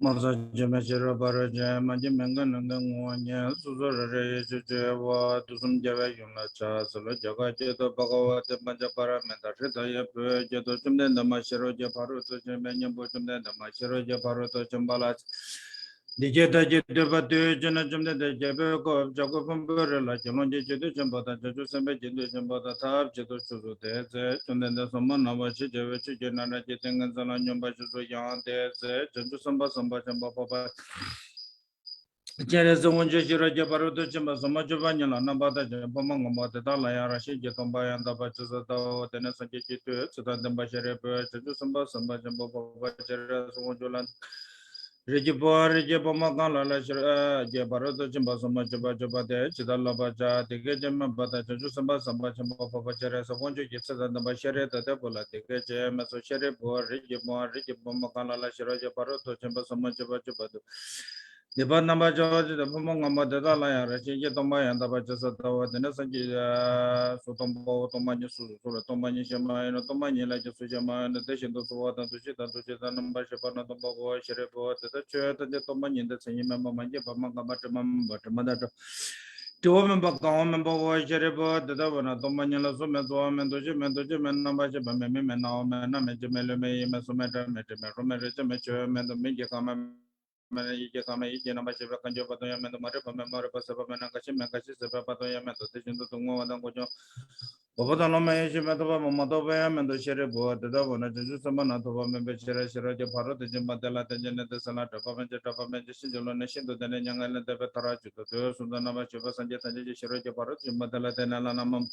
Masa jeme shiro bara jema jemenga nanda nguanya suzura re jewa tusum java yunga cha solo jaga jeto bhagavate panja para menda rita ya pe jeto chumde dhamma shiro je paru to jeme nyambo chumde dhamma shiro je paru to chumbala dijeta jete patu jena chumde de jebe ko jago pambere la jelon je jeto chumbata jeto sembe jeto chumbata thap jeto chuzo de ze chumde de somma nava shi jeve chi jenana jetengan sana nyamba chuzo yang de ze jenju samba samba chamba papa Jere zonje jira jabaru to chamba soma jabanya la nambata jamba ngamba ta la ya rashi je tomba ya nda ba chuza ta tena sanje chitu chuta damba shere pe chu samba samba jamba papa jere zonjo Rijipur Rijipoma Kala Jabaru to chamba soma jaba jaba de chidala baja tige jama bata chu samba samba chamba papa jere zonjo jitsa damba shere ta te bola tige je maso shere por Rijipoma Kala Shira Jabaru to chamba soma jaba jaba Depan nama jawab itu pemang amat dah lah ya. Rasanya tambah yang dapat jasa tahu. Dena saja sutambo tombanya susu, tombanya siapa ini, tombanya lagi susu siapa ini. Desain tu suatu tu cerita nombor siapa nama tombo seribu. Tetapi cerita tombanya itu senyum memang manja. Pemang amat memang ada. Dua memang kau memang seribu. Tetapi mana tombanya langsung mentua mentuju menambah siapa menau menam menjemelu mensumeter mensumeter menjadi kami Mana ije kama ije nama siapa kanjo pato ya mendo mare pame mare pasapa mena kasi sepa pato ya mendo tejendo tungo wadang kojo bobo tano me ije mendo pa mamato pa ya mendo shere bo dada wana jeju sama na to pa membe shere shere je paro tejem batela tejene te sala tapa menje sinjolo ne shindo tene nyangale tepe tara juto teo sunda nama siapa sanje je shere je paro tejem batela tene la namam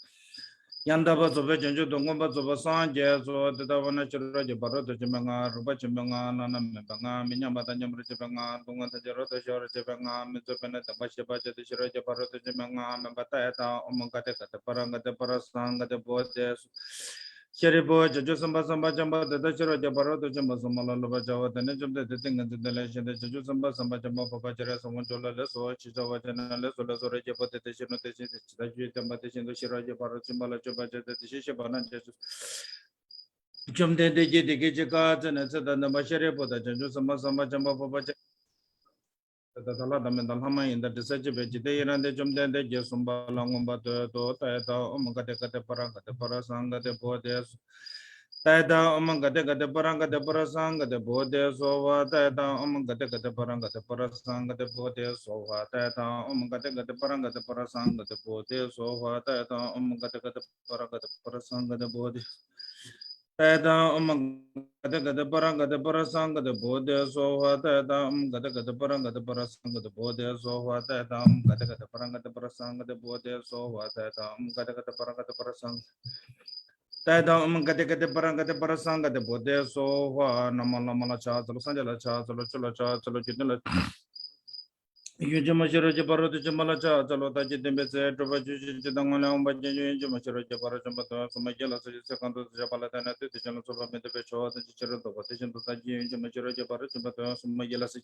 Yanda ba zobe jenju dongo ba zoba sanje zo dada wana chiro je paro tejem nga rupa chimbenga nana membenga minya bata nyamre chimbenga donga tajero tajero chimbenga mizo pene tamba shiba je shiro je paro tejem nga membata eta omongate kate parasang kate bote Sheri bo jeju samba samba jamba dada shiro je paro tejem samba lalo jawa tene jumde tinga tindele shende jeju samba samba jamba papa jere somo jola le so chijawa jena le so le so re je pote te shino te shino te shino jamba te shino shiro je paro chimbala choba je te shishi bana jesu Jumde de je de ge ka tene se da namba shere pote jeju samba samba jamba papa Tala damendal hama inda disaji beji de irande jumde de je sumba langomba to ta omangate para sanga de bode Taida omangate para sanga de bode sova taida omangate para sanga de bode sova taida omangate para sanga de bode sova taida omangate para sanga de bode Taida gada para sanga de bode soha taida gada para sanga de bode soha taida para sanga de bode soha taida para sanga taida para sanga de bode soha namala cha chalo sanjala cha chalo chalo cha chalo jitala Yujima shiro je paro tu chimala cha chalo ta jitembe se tropa juji jitangona umba jenyo yujima shiro je paro chambata suma jela se sekanto se pala tana te te chalo sopa mente pe chowa te chiro to te chento ta ji yujima shiro je paro chambata suma jela se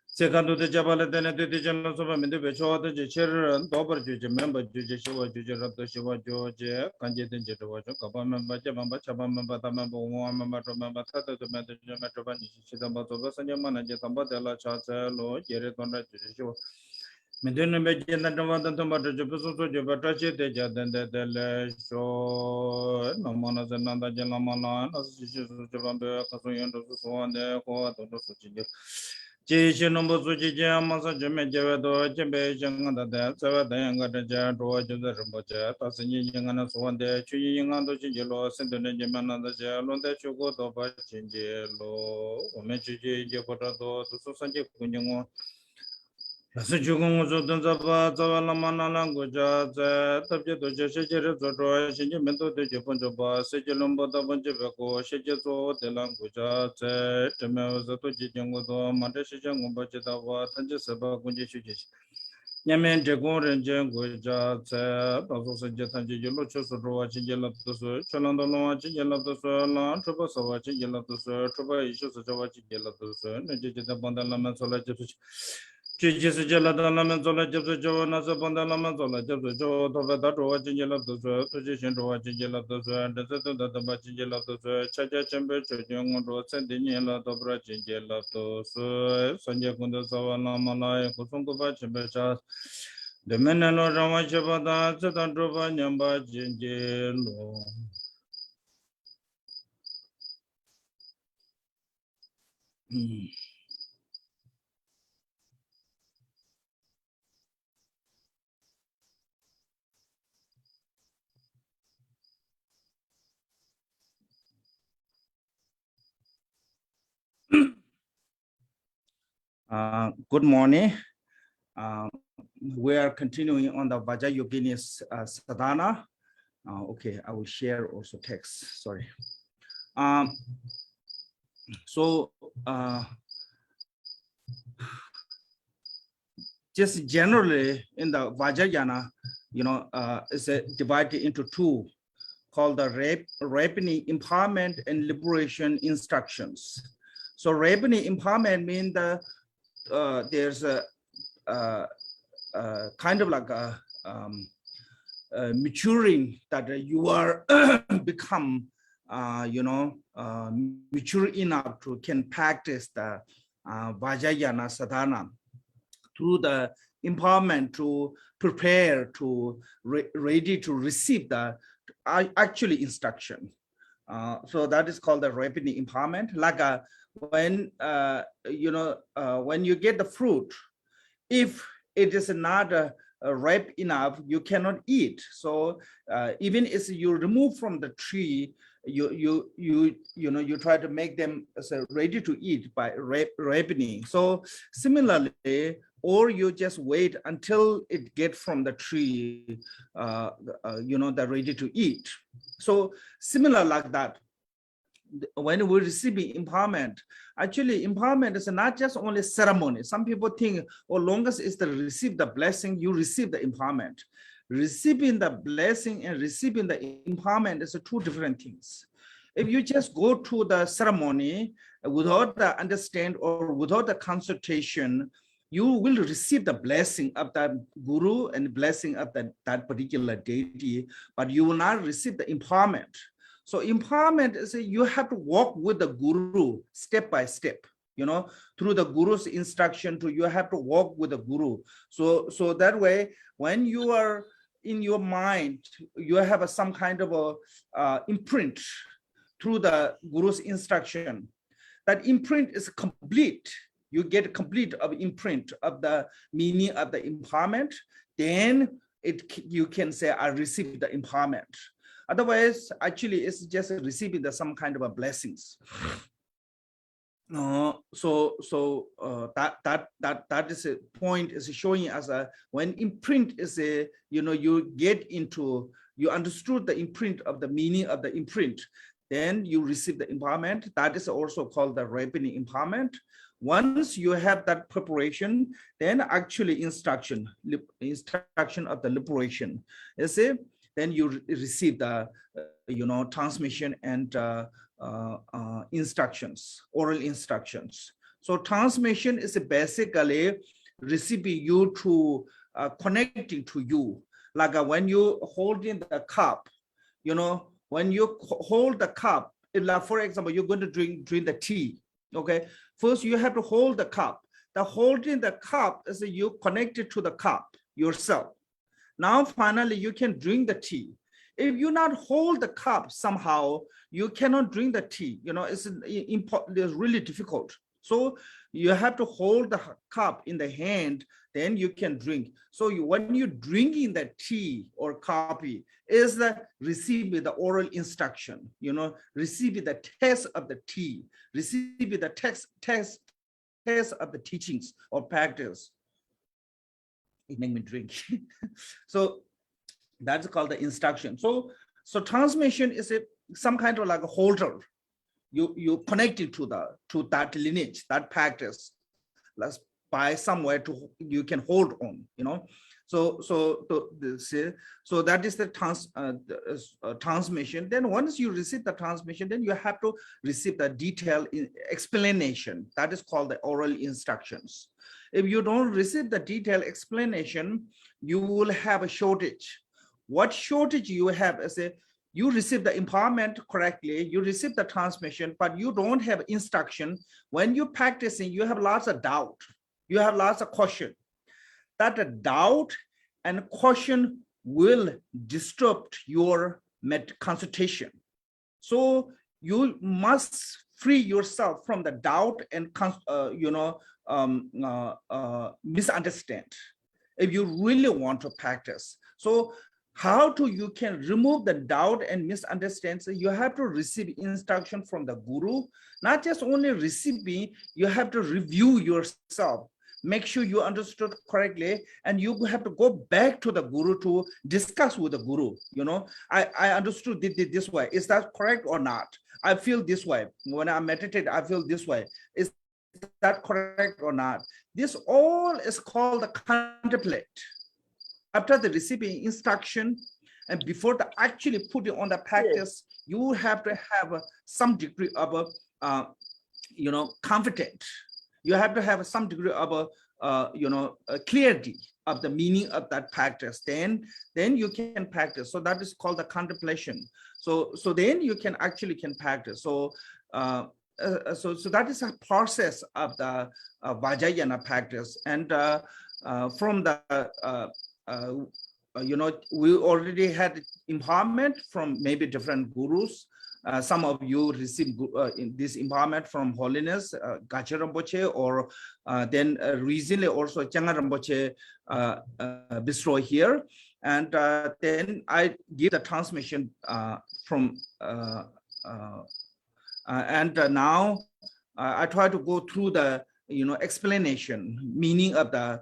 sekanto te chapala tana te te chalo sopa mente pe chowa te chiro dobar juji memba juji shiwa juji rabdo shiwa juji kanje ten jito wajo kapa memba chapa memba ta memba uwa memba to memba tata to memba jema tropa nishi chidamba sopa sanya mana je tamba tela cha se lo jere tonda juji shiwa Medina Megina Davada Tomato Jupusu Jupatachi, the Jadan de Le Show, Namana Zananda Jalamana, Javambe, Kasuyan to Suan, the Hoa to Suchi. Jishin number Suji Jamasa Jamejo, Jembe Janga, the Savadanga, the Jadro, the Rumbaja, Tassin Yangana Swan, the Chuying on the Jilo, Sentinel Jamana, the Jalon, the Chugo, the Bachinjelo, Omechi, Japotato, to Susanji Kunjungo. Sejujurnya sudah dapat zawal mana langguja, tapi tu je sejarah zodoh, sejak mentu tu je pun coba, sejak lomba dapat je beko, sejak tu de langguja, cuma satu je jenggot tu, mana sejak ngomba je dapat, tanjah sebab kunci suci. Nyamen jagung renjeng guja, pasu sejak tanjah je lucu zodoh, sejak lap tu su, calon dalam sejak lap tu su, lan coba sawa sejak lap tu su, coba isu sejak lap tu su, nanti je dapat dalam masalah je Chichis Jelada Lamanzola Joseph Jonas upon the Lamanzola Joseph Joe Tovata to watch Jella the position to watch Jella the the Bachilla the Chacha Chamber Young Road sending Yella the Brachin Jella to Sanja Kunda Savana Malaya Kusunko Bachimbecha. The men and Ramashabada Satan Drova Nyamba Jinjelo. Good morning. We are continuing on the Vajrayogini sadhana. Okay, I will share also text. Sorry. Just generally in the Vajrayana, is divided into two, called the Rabini empowerment and liberation instructions. So Rabini empowerment means there's a kind of like a maturing that you are become, mature enough to can practice the Vajrayana sadhana through the empowerment to prepare to ready to receive the actually instruction. So that is called the Rabini empowerment. Like when when you get the fruit, if it is not ripe enough, you cannot eat. So even if you remove from the tree, you try to make them ready to eat by ripening. So similarly, or you just wait until it gets from the tree, they're ready to eat. So similar like that. When we're receiving empowerment, actually empowerment is not just only ceremony. Some people think, oh, longest is to receive the blessing, you receive the empowerment. Receiving the blessing and receiving the empowerment is two different things. If you just go to the ceremony without the understand or without the consultation, you will receive the blessing of that guru and blessing of that particular deity, but you will not receive the empowerment. So empowerment is you have to walk with the guru step by step, through the guru's instruction you have to walk with the guru. So that way, when you are in your mind, you have some kind of a imprint through the guru's instruction. That imprint is complete. You get complete of imprint of the meaning of the empowerment. Then you can say, I received the empowerment. Otherwise, actually, it's just receiving some kind of a blessings. That is a point is showing us when imprint is you get into, you understood the imprint of the meaning of the imprint, then you receive the empowerment. That is also called the Rabini empowerment. Once you have that preparation, then actually instruction of the liberation. Then you receive the transmission and instructions, oral instructions. So transmission is basically receiving you to connecting to you. Like when you hold in the cup, when you hold the cup, like for example, you're going to drink the tea. Okay, first you have to hold the cup. The holding the cup is you connected to the cup yourself. Now, finally, you can drink the tea. If you not hold the cup somehow, you cannot drink the tea. It's really difficult. So you have to hold the cup in the hand, then you can drink. So when you're drinking the tea or coffee, is the receiving the oral instruction, receiving the taste of the tea, receiving the taste of the teachings or practice. It make me drink. So that's called the instruction. So transmission is some kind of like a holder. You connected to that lineage, that practice, by somewhere you can hold on. So that is the transmission. Then once you receive the transmission, then you have to receive the detailed explanation. That is called the oral instructions. If you don't receive the detailed explanation, you will have a shortage. What shortage you have is you receive the empowerment correctly, you receive the transmission, but you don't have instruction. When you're practicing, you have lots of doubt. You have lots of caution. That doubt and caution will disrupt your consultation. So you must free yourself from the doubt and misunderstand if you really want to practice. So how you can remove the doubt and misunderstanding? So you have to receive instruction from the guru. Not just only receiving, you have to review yourself, make sure you understood correctly, and you have to go back to the guru to discuss with the guru. I understood it this way. Is that correct or not? I feel this way. When I meditate, I feel this way. Is that correct or not? This all is called the contemplate. After the receiving instruction and before the actually putting on the practice, you have to have some degree of confidence. You have to have some degree of clarity of the meaning of that practice. Then you can practice. So that is called the contemplation. So then you can practice. So that is a process of the Vajrayana practice. And from the we already had empowerment from maybe different gurus. Some of you received this empowerment from Holiness Gache Rinpoche, or then recently also Changa Rinpoche bistro here. And then I give the transmission from and now I try to go through the explanation, meaning of the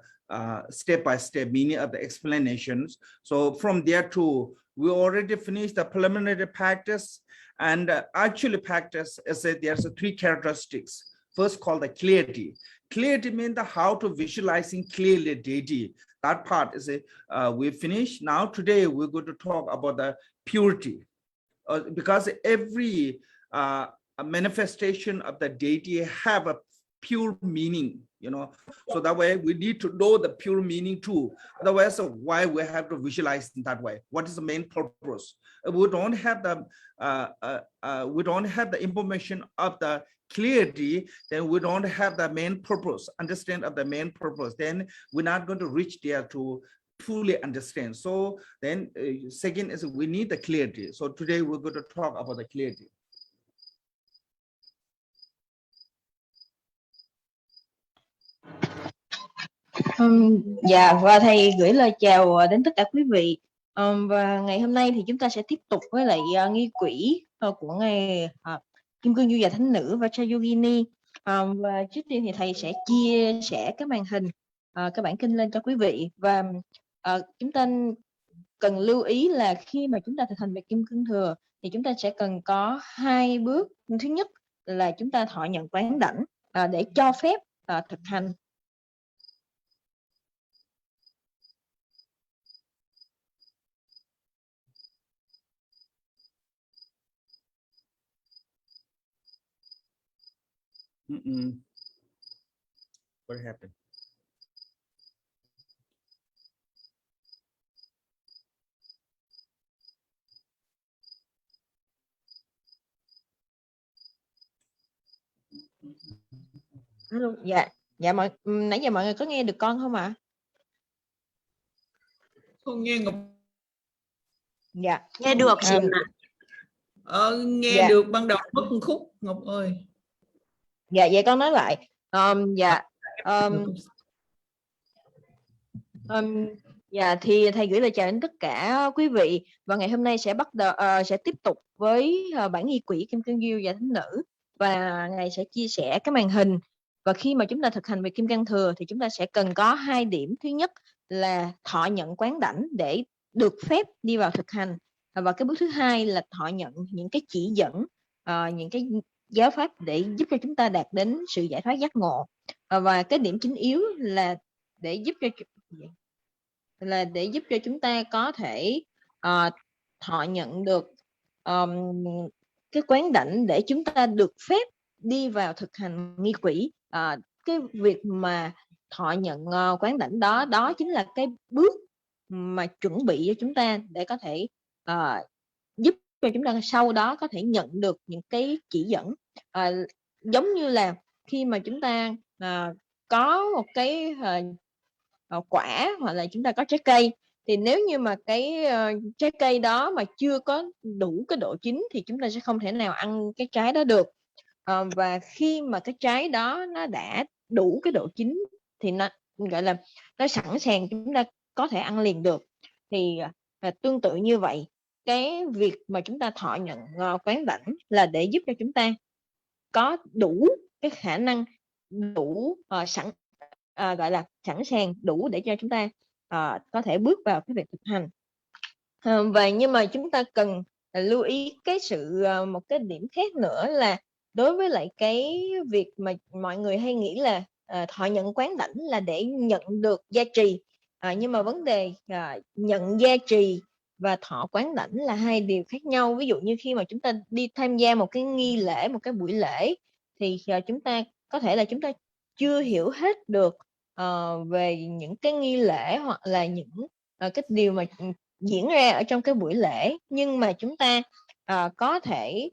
step-by-step meaning of the explanations. So from there too, we already finished the preliminary practice, and actually practice is there's three characteristics. First, called the clarity. Clarity means how to visualizing clearly deity. That part is we finished. Now today we're going to talk about the purity, because every manifestation of the deity have a pure meaning, so that way we need to know the pure meaning too. Otherwise, why we have to visualize in that way? What is the main purpose? We don't have the information of the clarity, then we don't have the main purpose, understand of the main purpose, then we're not going to reach there to fully understand. So then second is we need the clarity. So today we're going to talk about the clarity. Dạ, và thầy gửi lời chào đến tất cả quý vị. Và ngày hôm nay thì chúng ta sẽ tiếp tục với lại nghi quỹ của ngài Kim Cương Du Già Thánh Nữ Vajrayogini. Và trước tiên thì thầy sẽ chia sẻ cái màn hình, cái bản kinh lên cho quý vị. Và chúng ta cần lưu ý là khi mà chúng ta thực hành về Kim Cương Thừa thì chúng ta sẽ cần có hai bước. Thứ nhất là chúng ta thọ nhận quán đảnh để cho phép thực hành. What happened? Hello. Dạ nãy giờ mọi người có nghe được con không ạ? Con nghe Ngọc. Dạ. Nghe được chị ạ. Nghe được ban đầu mất một khúc Ngọc ơi. Dạ vậy con nói lại. Dạ thì thầy gửi lời chào đến tất cả quý vị, và ngày hôm nay sẽ bắt đầu sẽ tiếp tục với bản nghi quỹ Kim Cương Du Già Thánh Nữ, và ngài sẽ chia sẻ cái màn hình. Và khi mà chúng ta thực hành về Kim Cang Thừa thì chúng ta sẽ cần có hai điểm. Thứ nhất là thọ nhận quán đảnh để được phép đi vào thực hành, và cái bước thứ hai là thọ nhận những cái chỉ dẫn, những cái giáo pháp để giúp cho chúng ta đạt đến sự giải thoát giác ngộ. Và cái điểm chính yếu là để giúp cho là để giúp cho chúng ta có thể thọ nhận được cái quán đảnh để chúng ta được phép đi vào thực hành nghi quỷ. Cái việc mà thọ nhận quán đảnh đó chính là cái bước mà chuẩn bị cho chúng ta để có thể giúp cho chúng ta sau đó có thể nhận được những cái chỉ dẫn. Giống như là khi mà chúng ta có một cái quả hoặc là chúng ta có trái cây, thì nếu như mà cái trái cây đó mà chưa có đủ cái độ chín thì chúng ta sẽ không thể nào ăn cái trái đó được. Và khi mà cái trái đó nó đã đủ cái độ chín thì nó gọi là nó sẵn sàng chúng ta có thể ăn liền được. Thì tương tự như vậy, cái việc mà chúng ta thọ nhận quán đảnh là để giúp cho chúng ta có đủ cái khả năng, đủ gọi là sẵn sàng đủ để cho chúng ta có thể bước vào cái việc thực hành. Và nhưng mà chúng ta cần lưu ý cái một cái điểm khác nữa là đối với lại cái việc mà mọi người hay nghĩ là thọ nhận quán đảnh là để nhận được gia trì, nhưng mà vấn đề nhận gia trì và thọ quán đảnh là hai điều khác nhau. Ví dụ như khi mà chúng ta đi tham gia một cái nghi lễ, một cái buổi lễ, thì chúng ta có thể là chúng ta chưa hiểu hết được về những cái nghi lễ hoặc là những cái điều mà diễn ra ở trong cái buổi lễ, nhưng mà chúng ta có thể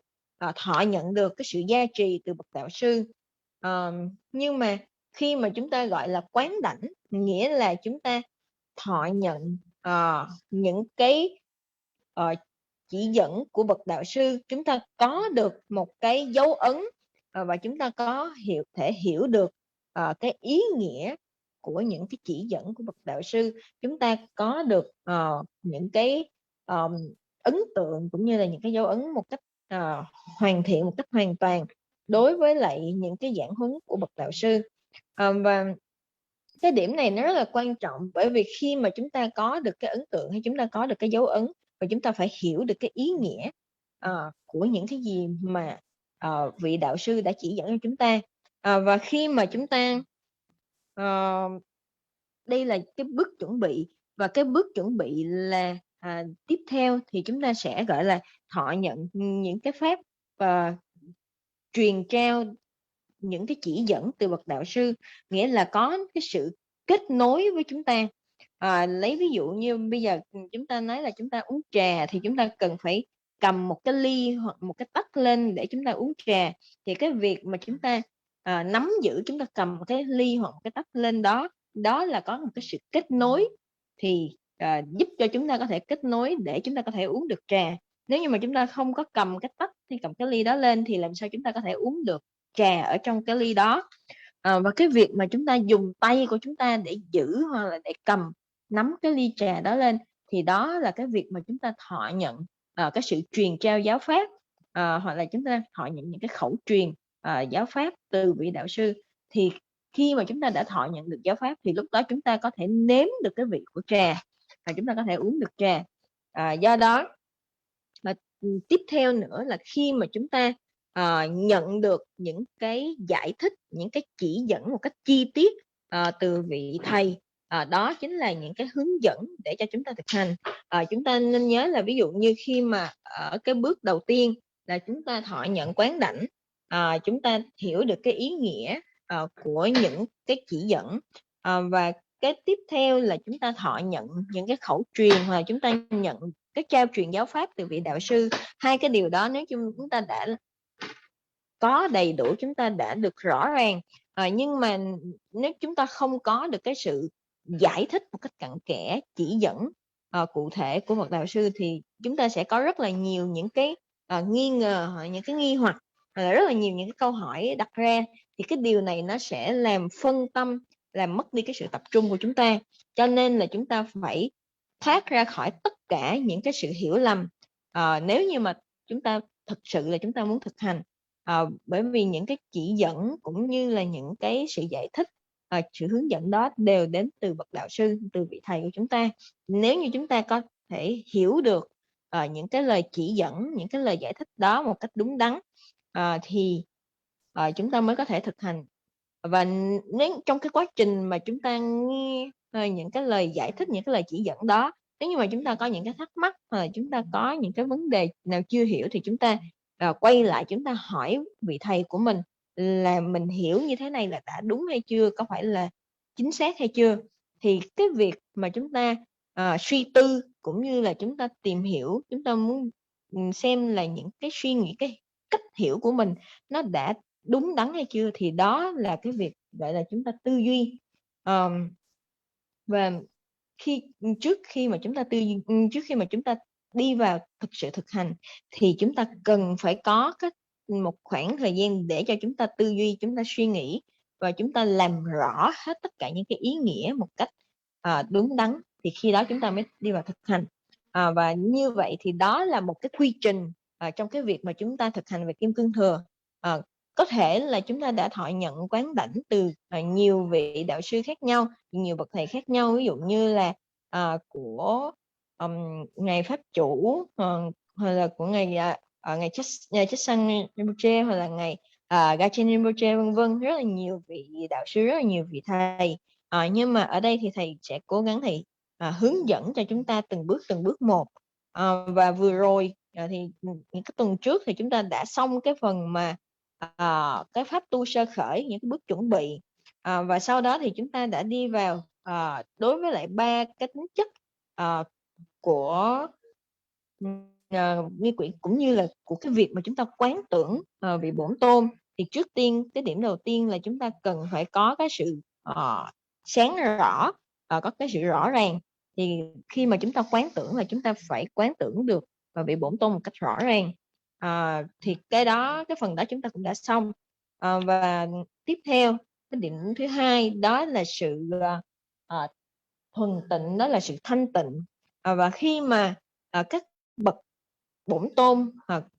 thọ nhận được cái sự gia trì từ bậc đạo sư. Nhưng mà khi mà chúng ta gọi là quán đảnh, nghĩa là chúng ta thọ nhận những cái chỉ dẫn của bậc đạo sư, chúng ta có được một cái dấu ấn và chúng ta có thể hiểu được cái ý nghĩa của những cái chỉ dẫn của bậc đạo sư. Chúng ta có được những cái ấn tượng cũng như là những cái dấu ấn một cách hoàn thiện, một cách hoàn toàn đối với lại những cái giảng huấn của bậc đạo sư. Và cái điểm này nó rất là quan trọng, bởi vì khi mà chúng ta có được cái ấn tượng hay chúng ta có được cái dấu ấn, và chúng ta phải hiểu được cái ý nghĩa của những cái gì mà vị đạo sư đã chỉ dẫn cho chúng ta. Và khi mà chúng ta đây là cái bước chuẩn bị, và cái bước chuẩn bị là tiếp theo thì chúng ta sẽ gọi là thọ nhận những cái pháp truyền trao những cái chỉ dẫn từ bậc đạo sư, nghĩa là có cái sự kết nối với chúng ta. Lấy ví dụ như bây giờ chúng ta nói là chúng ta uống trà thì chúng ta cần phải cầm một cái ly hoặc một cái tách lên để chúng ta uống trà. Thì cái việc mà chúng ta nắm giữ, chúng ta cầm một cái ly hoặc một cái tách lên đó là có một cái sự kết nối, thì giúp cho chúng ta có thể kết nối để chúng ta có thể uống được trà. Nếu như mà chúng ta không có cầm cái tách hay cầm cái ly đó lên thì làm sao chúng ta có thể uống được trà ở trong cái ly đó. Và cái việc mà chúng ta dùng tay của chúng ta để giữ hoặc là để nắm cái ly trà đó lên, thì đó là cái việc mà chúng ta thọ nhận cái sự truyền trao giáo pháp, hoặc là chúng ta thọ nhận những cái khẩu truyền giáo pháp từ vị đạo sư. Thì khi mà chúng ta đã thọ nhận được giáo pháp thì lúc đó chúng ta có thể nếm được cái vị của trà và chúng ta có thể uống được trà. Do đó tiếp theo nữa là khi mà chúng ta nhận được những cái giải thích, những cái chỉ dẫn một cách chi tiết từ vị thầy, đó chính là những cái hướng dẫn để cho chúng ta thực hành. Chúng ta nên nhớ là ví dụ như khi mà ở cái bước đầu tiên là chúng ta thọ nhận quán đảnh, chúng ta hiểu được cái ý nghĩa của những cái chỉ dẫn, và cái tiếp theo là chúng ta thọ nhận những cái khẩu truyền, hoặc là chúng ta nhận cái trao truyền giáo pháp từ vị đạo sư. Hai cái điều đó nếu chúng ta đã có đầy đủ, chúng ta đã được rõ ràng, nhưng mà nếu chúng ta không có được cái sự giải thích một cách cặn kẽ, chỉ dẫn cụ thể của bậc đạo sư, thì chúng ta sẽ có rất là nhiều những cái nghi ngờ, những cái nghi hoặc, rất là nhiều những cái câu hỏi đặt ra. Thì cái điều này nó sẽ làm phân tâm, làm mất đi cái sự tập trung của chúng ta. Cho nên là chúng ta phải thoát ra khỏi tất cả những cái sự hiểu lầm nếu như mà chúng ta thực sự là chúng ta muốn thực hành. Bởi vì những cái chỉ dẫn cũng như là những cái sự giải thích, sự hướng dẫn đó đều đến từ bậc đạo sư, từ vị thầy của chúng ta. Nếu như chúng ta có thể hiểu được những cái lời chỉ dẫn, những cái lời giải thích đó một cách đúng đắn, thì chúng ta mới có thể thực hành. Và nếu trong cái quá trình mà chúng ta nghe những cái lời giải thích, những cái lời chỉ dẫn đó. Nếu như mà chúng ta có những cái thắc mắc hoặc là chúng ta có những cái vấn đề nào chưa hiểu thì chúng ta quay lại, chúng ta hỏi vị thầy của mình là mình hiểu như thế này là đã đúng hay chưa, có phải là chính xác hay chưa. Thì cái việc mà chúng ta suy tư cũng như là chúng ta tìm hiểu, chúng ta muốn xem là những cái suy nghĩ, cái cách hiểu của mình nó đã đúng đắn hay chưa, thì đó là cái việc gọi là chúng ta tư duy. Và trước khi mà chúng ta đi vào thực sự thực hành thì chúng ta cần phải có một khoảng thời gian để cho chúng ta tư duy, chúng ta suy nghĩ và chúng ta làm rõ hết tất cả những cái ý nghĩa một cách đúng đắn, thì khi đó chúng ta mới đi vào thực hành. Và như vậy thì đó là một cái quy trình trong cái việc mà chúng ta thực hành về kim cương thừa. Có thể là chúng ta đã thọ nhận quán đảnh từ nhiều vị đạo sư khác nhau, nhiều bậc thầy khác nhau, ví dụ như là của ngài pháp chủ, hoặc là của ngài Chát Sanh Rinpoche, hoặc là ngài Gachen Rinpoche, vân vân, rất là nhiều vị đạo sư, rất là nhiều vị thầy. Nhưng mà ở đây thì thầy sẽ cố gắng thầy hướng dẫn cho chúng ta từng bước một. Và vừa rồi thì những cái tuần trước thì chúng ta đã xong cái phần mà cái pháp tu sơ khởi, những cái bước chuẩn bị, và sau đó thì chúng ta đã đi vào đối với lại 3 cái tính chất của nghi quỷ, cũng như là của cái việc mà chúng ta quán tưởng vị bổn tôn. Thì trước tiên, cái điểm đầu tiên là chúng ta cần phải có cái sự sáng rõ, có cái sự rõ ràng. Thì khi mà chúng ta quán tưởng là chúng ta phải quán tưởng được vị bổn tôn một cách rõ ràng. Thì cái phần đó chúng ta cũng đã xong. Và tiếp theo, cái điểm thứ hai đó là sự thuần tịnh, đó là sự thanh tịnh. Và khi mà các bậc bổn tôn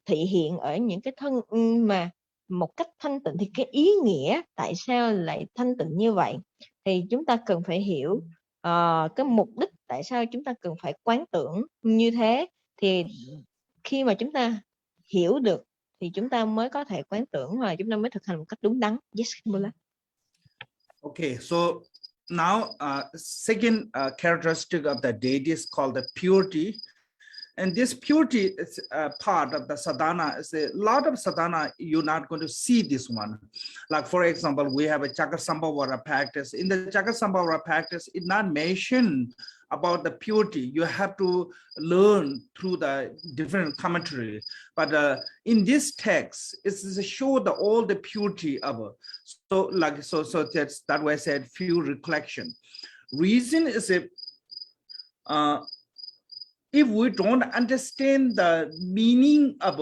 thị hiện ở những cái thân mà một cách thanh tịnh, thì cái ý nghĩa tại sao lại thanh tịnh như vậy thì chúng ta cần phải hiểu cái mục đích tại sao chúng ta cần phải quán tưởng như thế. Thì khi mà chúng ta hiểu được thì chúng ta mới có thể quán tưởng và chúng ta mới thực hành một cách đúng đắn. Yes, Mula. Okay, so now second characteristic of the deity is called the purity. And this purity is part of the sadhana. Is a lot of sadhana, you're not going to see this one. Like, for example, we have a Chakasambhavara practice. In the Chakasambhavara practice, it's not mentioned about the purity. You have to learn through the different commentary. But in this text, it's show the all the purity of it. So that's why I said few recollection. Reason is if we don't understand the meaning of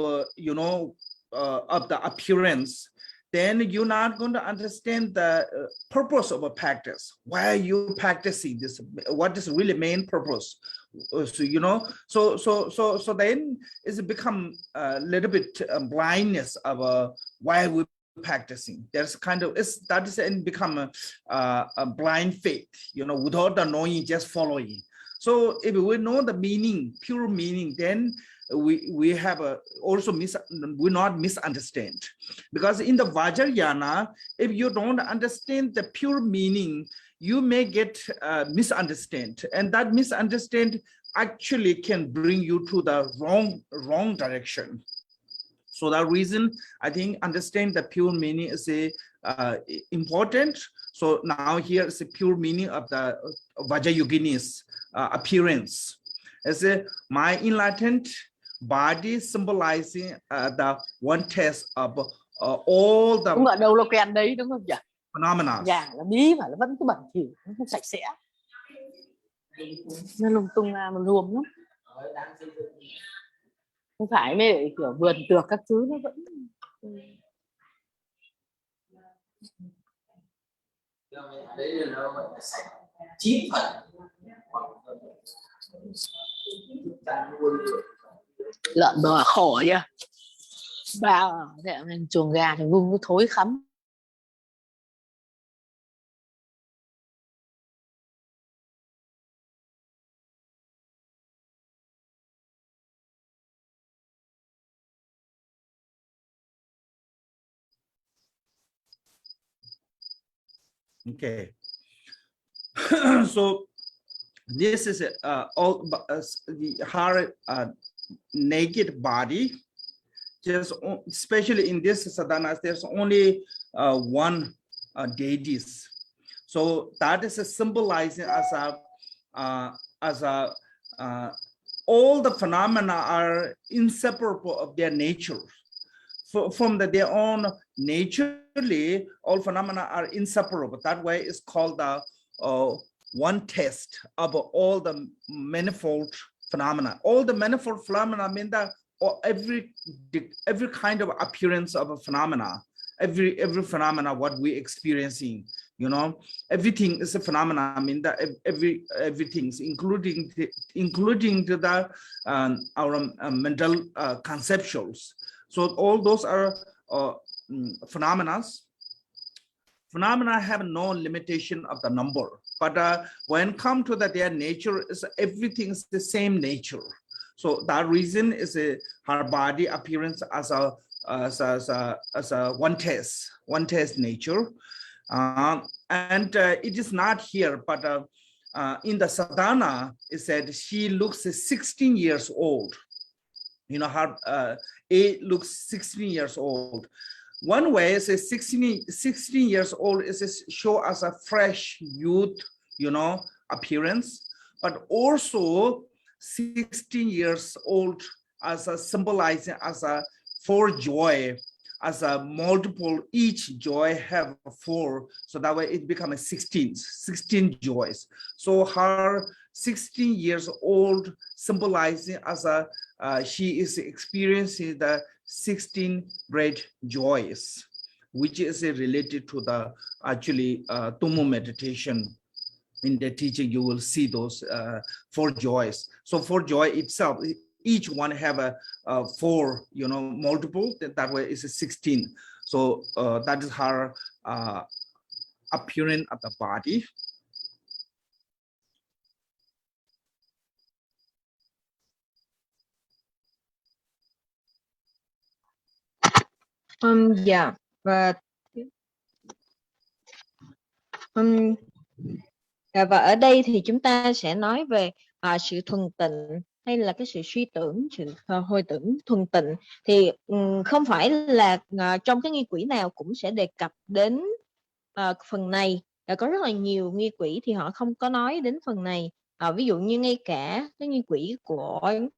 of the appearance, then you're not going to understand the purpose of a practice. Why are you practicing this? What is really main purpose? So then it's become a little bit blindness of why we practicing. There's kind of that is and become a blind faith, without the knowing, just following. So if we know the meaning, pure meaning, then we have we not misunderstand. Because in the Vajrayana, if you don't understand the pure meaning, you may get misunderstand, and that misunderstand actually can bring you to the wrong direction. So that reason, I think understand the pure meaning is important. So now here is the pure meaning of the Vajrayogini's appearance. As my enlightened body symbolizing the one test of all the Đúng ở đâu loken đấy, đúng không nhỉ? phenomena. Nhà là bí mà nó vẫn cứ bẩn thỉu, nó không sạch sẽ, nó lung tung ra mà luồng lắm. Không phải mới kiểu vườn tược các thứ nó vẫn lợn bò khổ chứ. Bao chuồng gà thì vung nó thối khắm. Okay. So this is all her naked body. Just especially in this sadhana, there's only one deities. So that is symbolizing as a all the phenomena are inseparable of their nature. From their own naturally, all phenomena are inseparable. That way it's called the one test of all the manifold phenomena. All the manifold phenomena mean that every kind of appearance of a phenomena, every phenomena what we experiencing, you know, everything is a phenomena. I mean that everything's including to the our mental conceptuals. So all those are phenomena. Phenomena have no limitation of the number, but when come to their nature, is everything's the same nature. So that reason is her body appearance as a one test nature, and it is not here, but in the sadhana it said she looks 16 years old. You know, her age looks 16 years old. One way is 16 years old is show as a fresh youth, you know, appearance, but also 16 years old as a symbolizing as a for joy, as a multiple, each joy have 4, so that way it becomes 16 joys. So her 16 years old symbolizing as a she is experiencing the 16 great joys, which is related to the actually Tummo meditation. In the teaching, you will see those 4 joys. So for joy itself, each one have a 4, you know, multiple. That way is a 16. So that is her appearance of the body. Dạ, và và ở đây thì chúng ta sẽ nói về sự thuần tịnh hay là cái sự suy tưởng, sự hồi tưởng thuần tịnh. Thì không phải là trong cái nghi quỹ nào cũng sẽ đề cập đến phần này. Có rất là nhiều nghi quỹ thì họ không có nói đến phần này. Ví dụ như ngay cả cái nghi quỹ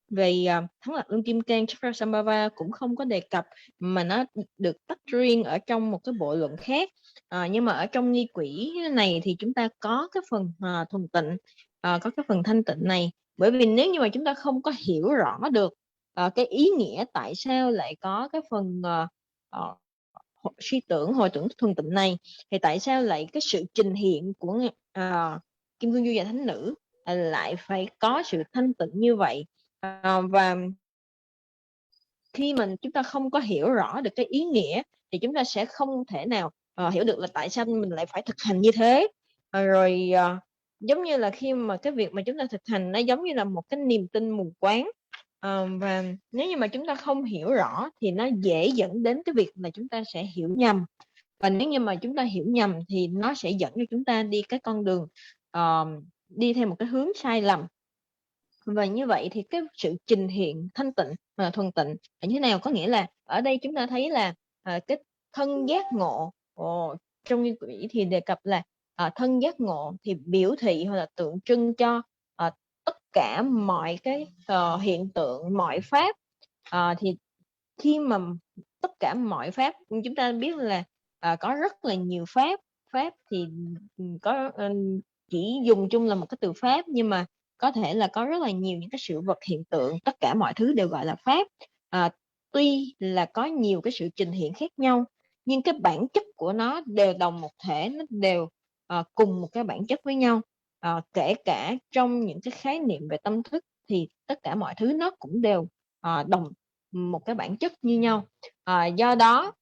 về Thắng Lạc Luân Kim Cang Chakrasambhava cũng không có đề cập, mà nó được tách riêng ở trong một cái bộ luận khác. Nhưng mà ở trong nghi quỹ này thì chúng ta có cái phần thuần tịnh, có cái phần thanh tịnh này. Bởi vì nếu như mà chúng ta không có hiểu rõ được cái ý nghĩa tại sao lại có cái phần suy tưởng, hồi tưởng thuần tịnh này, thì tại sao lại cái sự trình hiện của Kim Cương Du Già Thánh Nữ lại phải có sự thanh tịnh như vậy. Và khi mình chúng ta không có hiểu rõ được cái ý nghĩa thì chúng ta sẽ không thể nào hiểu được là tại sao mình lại phải thực hành như thế. Rồi giống như là khi mà cái việc mà chúng ta thực hành nó giống như là một cái niềm tin mù quáng, và nếu như mà chúng ta không hiểu rõ thì nó dễ dẫn đến cái việc là chúng ta sẽ hiểu nhầm, và nếu như mà chúng ta hiểu nhầm thì nó sẽ dẫn cho chúng ta đi cái con đường đi theo một cái hướng sai lầm. Và như vậy thì cái sự trình hiện thanh tịnh và thuần tịnh là như thế nào? Có nghĩa là ở đây chúng ta thấy là cái thân giác ngộ trong nghi quỹ thì đề cập là thân giác ngộ thì biểu thị hoặc là tượng trưng cho tất cả mọi cái hiện tượng, mọi pháp. Thì khi mà tất cả mọi pháp, chúng ta biết là có rất là nhiều pháp thì có chỉ dùng chung là một cái từ pháp, nhưng mà có thể là có rất là nhiều những cái sự vật hiện tượng, tất cả mọi thứ đều gọi là pháp. Tuy là có nhiều cái sự trình hiện khác nhau, nhưng cái bản chất của nó đều đồng một thể, nó đều cùng một cái bản chất với nhau. Kể cả trong những cái khái niệm về tâm thức thì tất cả mọi thứ nó cũng đều đồng một cái bản chất như nhau. Do đó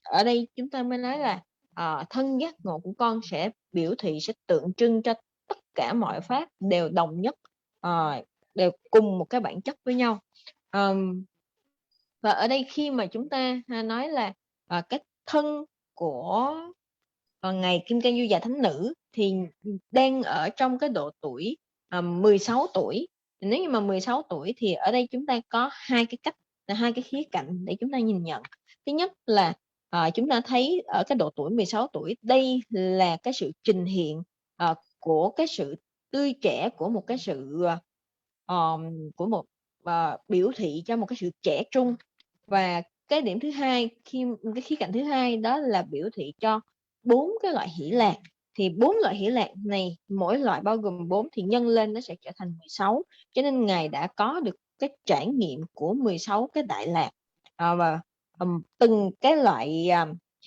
ở đây chúng ta mới nói là thân giác ngộ của con sẽ biểu thị, sẽ tượng trưng cho tất cả mọi pháp đều đồng nhất, đều cùng một cái bản chất với nhau. Và ở đây khi mà chúng ta nói là cái thân của ngài Kim Cang Du Già Thánh Nữ thì đang ở trong cái độ tuổi 16 tuổi. Nếu như mà 16 tuổi thì ở đây chúng ta có hai cái cách, hai cái khía cạnh để chúng ta nhìn nhận. Thứ nhất là chúng ta thấy ở cái độ tuổi 16 tuổi, đây là cái sự trình hiện của cái sự tươi trẻ, của một cái sự của một biểu thị cho một cái sự trẻ trung. Và cái điểm thứ hai, cái khía cạnh thứ hai đó là biểu thị cho 4 cái loại hỷ lạc. Thì 4 loại hỷ lạc này, mỗi loại bao gồm 4 thì nhân lên nó sẽ trở thành 16. Cho nên Ngài đã có được cái trải nghiệm của 16 cái đại lạc. Và từng cái loại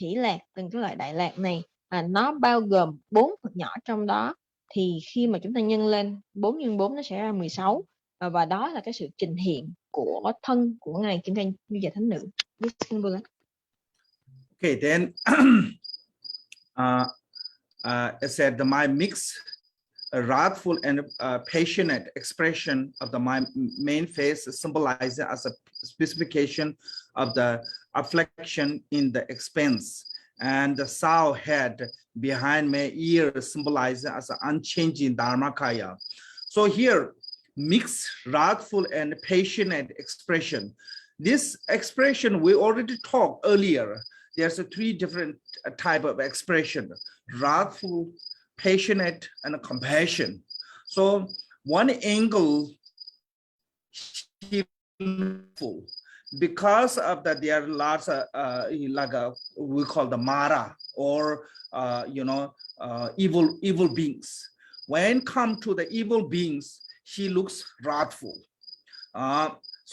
hỷ lạc, từng cái loại đại lạc này nó bao gồm 4 phần nhỏ trong đó. Thì khi mà chúng ta nhân lên 4 nhân 4 nó sẽ ra 16. Và đó là cái sự trình hiện của thân của Ngài Kim Cang Như Già Thánh Nữ. Okay, then it said the mind mix a wrathful and passionate expression of the main face symbolized as a specification of the affliction in the expanse, and the sow head behind my ear symbolized as an unchanging Dharmakaya. So here, mixed, wrathful, and passionate expression. This expression we already talked earlier. There's a 3 different type of expression: wrathful, passionate, and compassion. So one angle, because of that, there are lots of we call the Mara, or evil beings. When come to the evil beings, she looks wrathful.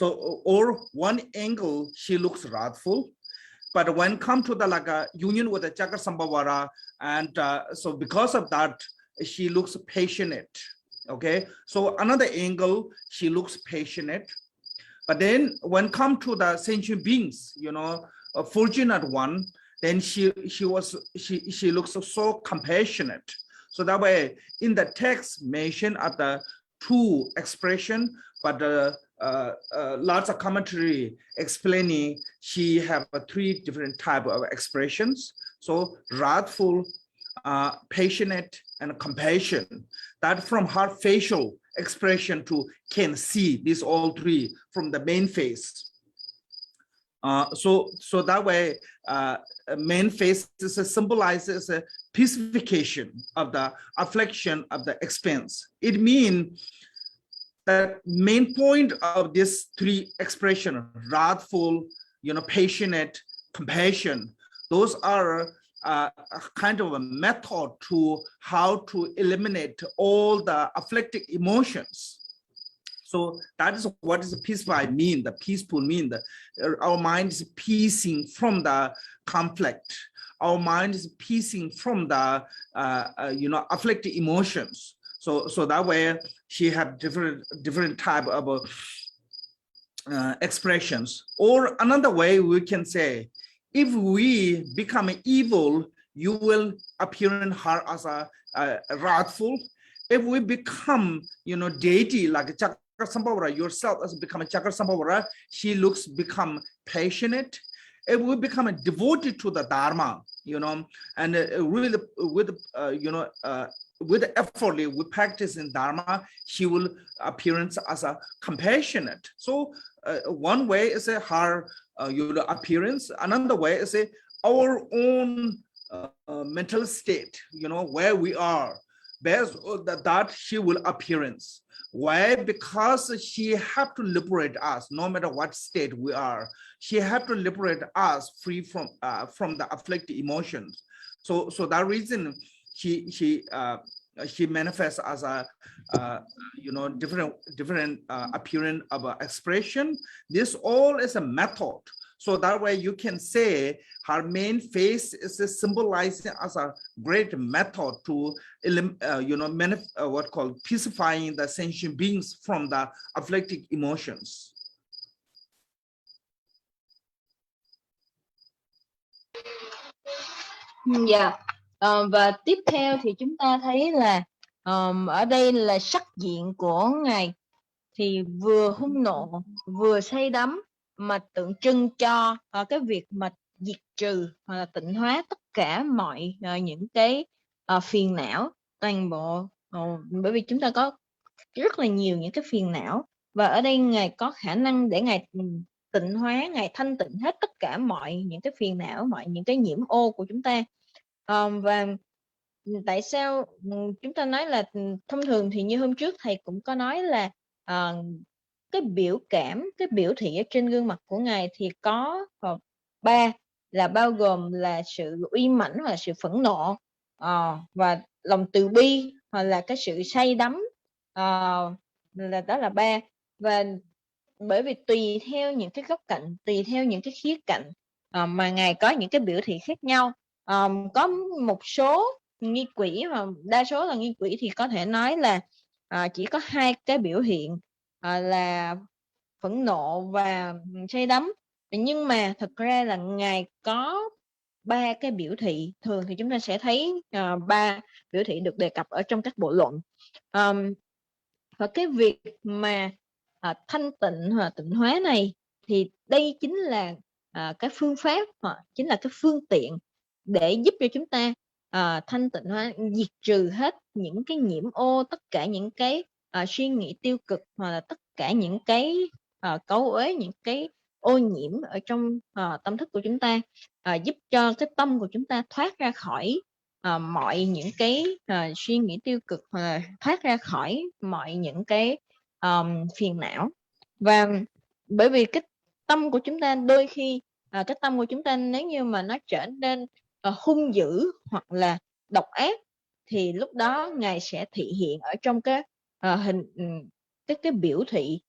Or one angle, she looks wrathful. But when come to the union with the Chakra and so because of that, she looks passionate. Okay, so another angle, she looks passionate. But then when come to the sentient beings, a fortunate one, then she looks so compassionate. So that way, in the text mention of the 2 expression, but lots of commentary explaining she have 3 different type of expressions. So wrathful, passionate, and compassion. That from her facial expression to can see these all 3 from the main face. So that way, main face symbolizes a pacification of the affliction of the expense. It means the main point of this 3 expression: wrathful, passionate, compassion. Those are a kind of a method to how to eliminate all the afflicted emotions. So that is what is peaceful mean. The peaceful mean that our mind is peacing from the conflict. Our mind is peacing from the afflicted emotions. So that way she have different type of expressions. Or another way we can say, if we become evil, you will appear in her as a wrathful. If we become deity like Chakra yourself as become a Chakra, she become passionate. If we become devoted to the Dharma, and really with effort we practice in Dharma, she will appearance as a compassionate. So one way is her appearance. Another way is our own mental state, where we are. Based on that, she will appearance. Why? Because she have to liberate us, no matter what state we are. She have to liberate us free from the afflicted emotions. So that reason she manifests as a different appearance of expression. This all is a method. So that way you can say her main face is symbolizing as a great method to what called pacifying the sentient beings from the afflicted emotions. Dạ. Và tiếp theo thì chúng ta thấy là ở đây là sắc diện của Ngài thì vừa hung nộ vừa say đắm, mà tượng trưng cho cái việc mà diệt trừ hoặc là tịnh hóa tất cả mọi những cái phiền não toàn bộ, bởi vì chúng ta có rất là nhiều những cái phiền não, và ở đây Ngài có khả năng để Ngài tịnh hóa, Ngài thanh tịnh hết tất cả mọi những cái phiền não, mọi những cái nhiễm ô của chúng ta. Và tại sao chúng ta nói là thông thường thì như hôm trước thầy cũng có nói là cái biểu cảm, cái biểu thị ở trên gương mặt của Ngài thì có 3, là bao gồm là sự uy mãnh hoặc là sự phẫn nộ, và lòng từ bi hoặc là cái sự say đắm, là đó là 3. Và bởi vì tùy theo những cái góc cạnh, tùy theo những cái khía cạnh mà Ngài có những cái biểu thị khác nhau. Có một số nghi quỷ, mà đa số là nghi quỷ, thì có thể nói là chỉ có 2 cái biểu hiện là phẫn nộ và say đắm, nhưng mà thực ra là Ngài có 3 cái biểu thị. Thường thì chúng ta sẽ thấy 3 biểu thị được đề cập ở trong các bộ luận. Và cái việc mà thanh tịnh hoặc tịnh hóa này thì đây chính là cái phương pháp, hoặc chính là cái phương tiện để giúp cho chúng ta thanh tịnh hóa, diệt trừ hết những cái nhiễm ô, tất cả những cái suy nghĩ tiêu cực, hoặc là tất cả những cái cấu uế, những cái ô nhiễm ở trong tâm thức của chúng ta, giúp cho cái tâm của chúng ta thoát ra khỏi mọi những cái suy nghĩ tiêu cực, hoặc là thoát ra khỏi mọi những cái phiền não. Và bởi vì cái tâm của chúng ta đôi khi cái tâm của chúng ta nếu như mà nó trở nên hung dữ hoặc là độc ác, thì lúc đó Ngài sẽ thị hiện ở trong cái hình cái biểu thị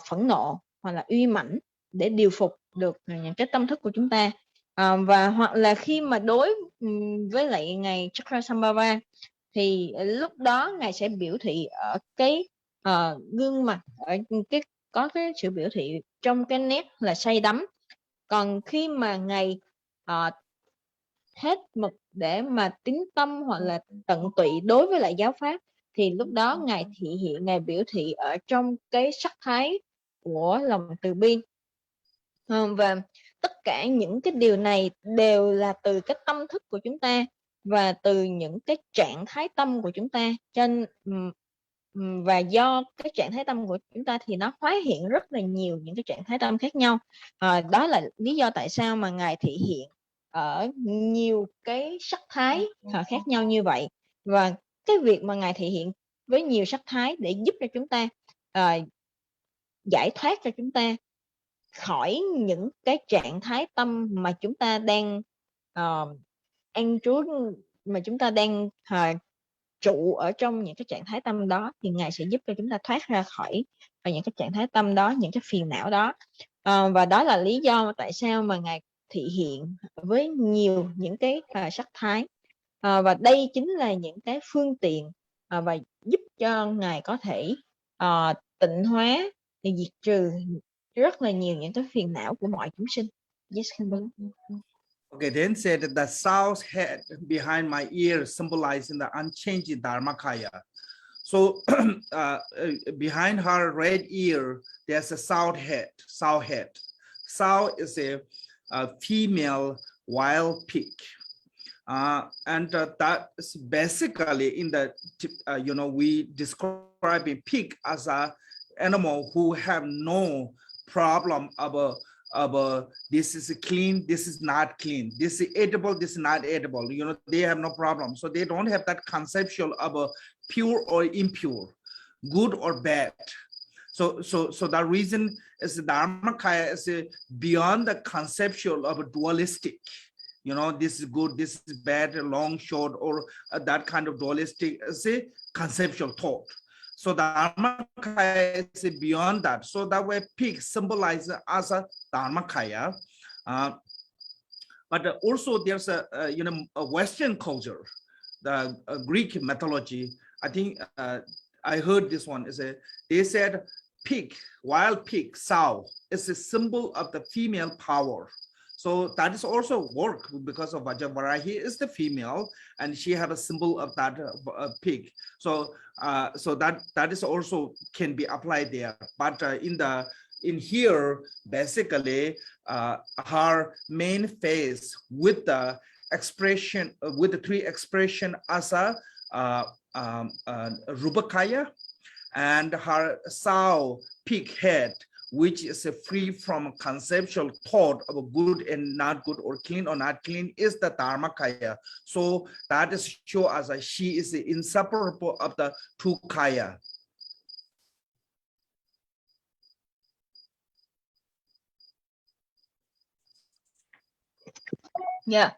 phẫn nộ hoặc là uy mãnh để điều phục được những cái tâm thức của chúng ta. Và hoặc là khi mà đối với lại Ngài Chakrasambhava, thì lúc đó Ngài sẽ biểu thị ở cái gương mặt, ở cái có cái sự biểu thị trong cái nét là say đắm. Còn khi mà Ngài hết mực để mà tín tâm hoặc là tận tụy đối với lại giáo pháp, thì lúc đó Ngài thị hiện, Ngài biểu thị ở trong cái sắc thái của lòng từ bi. Và tất cả những cái điều này đều là từ cái tâm thức của chúng ta và từ những cái trạng thái tâm của chúng ta. Và do cái trạng thái tâm của chúng ta thì nó hóa hiện rất là nhiều những cái trạng thái tâm khác nhau. Đó là lý do tại sao mà Ngài thị hiện ở nhiều cái sắc thái khác nhau như vậy. Và cái việc mà Ngài thị hiện với nhiều sắc thái để giúp cho chúng ta giải thoát cho chúng ta khỏi những cái trạng thái tâm mà chúng ta đang an trú, mà chúng ta đang trụ ở trong những cái trạng thái tâm đó, thì Ngài sẽ giúp cho chúng ta thoát ra khỏi những cái trạng thái tâm đó, những cái phiền não đó. Và đó là lý do tại sao mà Ngài thị hiện với nhiều những cái sắc thái. Và đây chính là những cái phương tiện và giúp cho Ngài có thể tịnh hóa, để diệt trừ rất là nhiều những cái phiền não của mọi chúng sinh. Yes, Okay, then said that the south head behind my ear symbolizing the unchanging Dharmakaya. So behind her red ear, there's a south head. South is a female wild pig. And that is basically in the, we describe a pig as a animal who have no problem about this is clean, this is not clean, this is edible, this is not edible. They have no problem. So they don't have that conceptual of pure or impure, good or bad. So the reason is the Dharmakaya is beyond the conceptual of a dualistic. This is good, this is bad, long, short, or that kind of dualistic is a conceptual thought. So the Dharmakaya is beyond that. So that way pig symbolizes as a Dharmakaya. But also there's a Western culture, the Greek mythology. I think I heard this one is they said pig, wild pig, sow is a symbol of the female power. So that is also work because of Vajravarahi is the female and she had a symbol of that pig. So that is also can be applied there. But in here, basically, her main face with the expression, with the three expression as a Rupakaya, and her sow pig head, which is free from conceptual thought of good and not good, or clean or not clean, is the Dharmakaya. So that is show as she is inseparable of the two kaya. Dạ.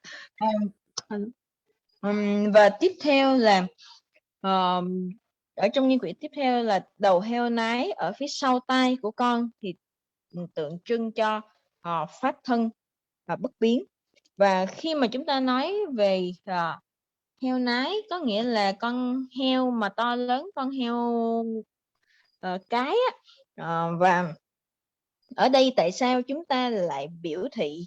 Và tiếp theo là ở trong nghi quỹ tiếp theo là đầu heo nái ở phía sau tai của con thì tượng trưng cho pháp thân và bất biến. Và khi mà chúng ta nói về heo nái có nghĩa là con heo mà to lớn, con heo cái á. Và ở đây tại sao chúng ta lại biểu thị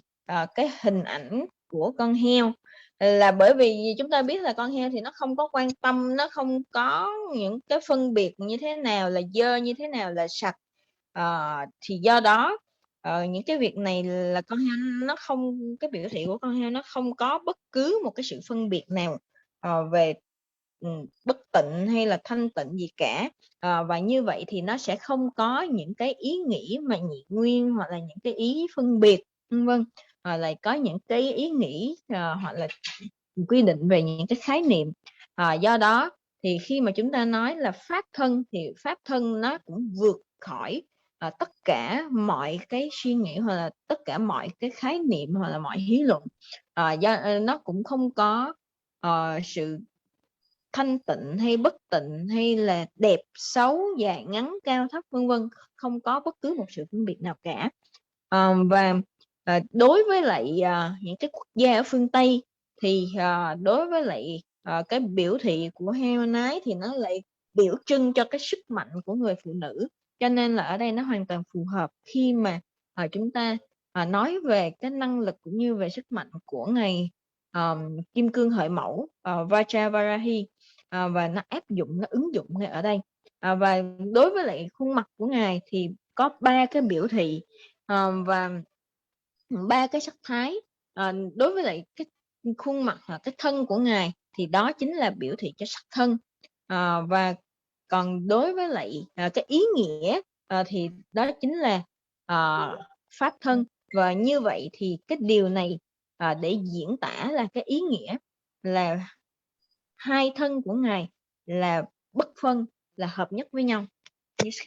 cái hình ảnh của con heo, là bởi vì chúng ta biết là con heo thì nó không có quan tâm, nó không có những cái phân biệt như thế nào là dơ, như thế nào là sạch. Thì do đó những cái việc này là con heo nó không, cái biểu thị của con heo nó không có bất cứ một cái sự phân biệt nào về bất tịnh hay là thanh tịnh gì cả. Và như vậy thì nó sẽ không có những cái ý nghĩ mà nhị nguyên hoặc là những cái ý phân biệt vân, lại có những cái ý nghĩ hoặc là quy định về những cái khái niệm. Do đó thì khi mà chúng ta nói là pháp thân thì pháp thân nó cũng vượt khỏi tất cả mọi cái suy nghĩ hoặc là tất cả mọi cái khái niệm hoặc là mọi lý luận. Do nó cũng không có sự thanh tịnh hay bất tịnh hay là đẹp xấu dài ngắn cao thấp vân vân, không có bất cứ một sự phân biệt nào cả. Và đối với lại những cái quốc gia ở phương Tây thì đối với lại cái biểu thị của heo nái thì nó lại biểu trưng cho cái sức mạnh của người phụ nữ, cho nên là ở đây nó hoàn toàn phù hợp khi mà chúng ta nói về cái năng lực cũng như về sức mạnh của ngài Kim Cương Hợi Mẫu Vajravarahi, và nó áp dụng, nó ứng dụng ngay ở đây. Và đối với lại khuôn mặt của ngài thì có 3 cái biểu thị và 3 cái sắc thái. Đối với lại cái khuôn mặt hoặc cái thân của ngài thì đó chính là biểu thị cho sắc thân. Và còn đối với lại cái ý nghĩa thì đó chính là pháp thân. Và như vậy thì cái điều này để diễn tả là cái ý nghĩa là hai thân của ngài là bất phân, là hợp nhất với nhau. Yes,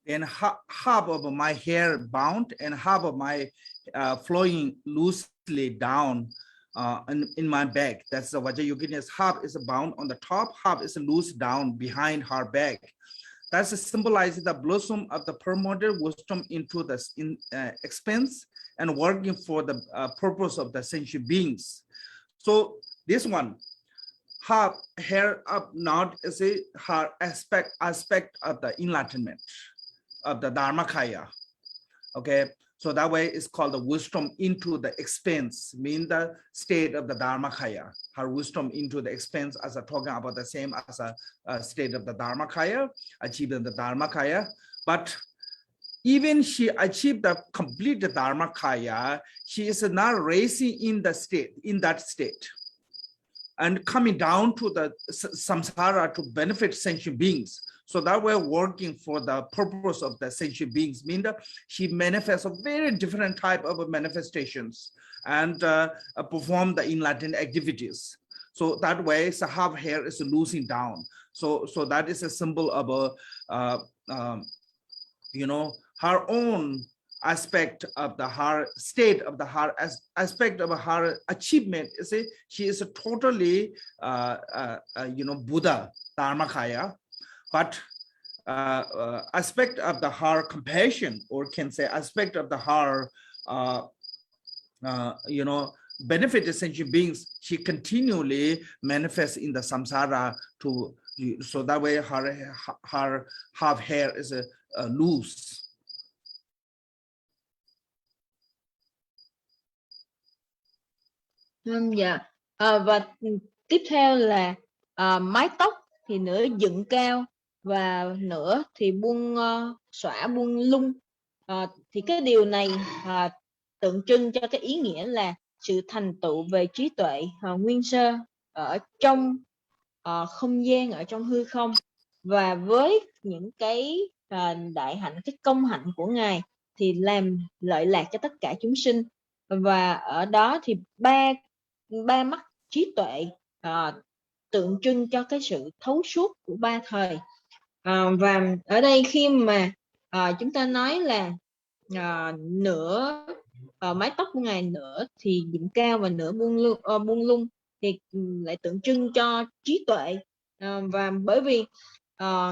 And half of my hair bound and half of my flowing loosely down in my back. That's the Vajrayogini. Half is bound on the top, half is loose down behind her back. That symbolizes the blossom of the primordial wisdom into the expense and working for the purpose of the sentient beings. So this one, half hair up not is a her aspect of the enlightenment of the Dharmakaya. Okay, so that way it's called the wisdom into the expense, mean the state of the Dharmakaya. Her wisdom into the expense, as I'm talking about the same as a state of the Dharmakaya, achieving the Dharmakaya. But even she achieved the complete Dharmakaya, she is not raising in the state, in that state, and coming down to the samsara to benefit sentient beings. So that we're working for the purpose of the sentient beings, mean that she manifests a very different type of manifestations and perform the enlightened activities. So that way, so half hair is losing down. So that is a symbol of you know, her own aspect of the her state of the her aspect of her achievement. You see, she is a totally you know, Buddha Dharmakaya, but aspect of the her compassion, or can say aspect of the her you know, benefit the sentient beings, she continually manifests in the samsara to, so that way her half hair is loose. Dạ. Và tiếp theo là mái tóc thì nửa dựng cao và nửa thì buông xõa, buông lung. Thì cái điều này tượng trưng cho cái ý nghĩa là sự thành tựu về trí tuệ nguyên sơ ở trong không gian ở trong hư không, và với những cái đại hạnh, cái công hạnh của Ngài thì làm lợi lạc cho tất cả chúng sinh. Và ở đó thì ba mắt trí tuệ tượng trưng cho cái sự thấu suốt của ba thời. Và ở đây khi mà chúng ta nói là nửa mái tóc của Ngài, nửa thì dựng cao và nửa buông lung, thì lại tượng trưng cho trí tuệ. Và bởi vì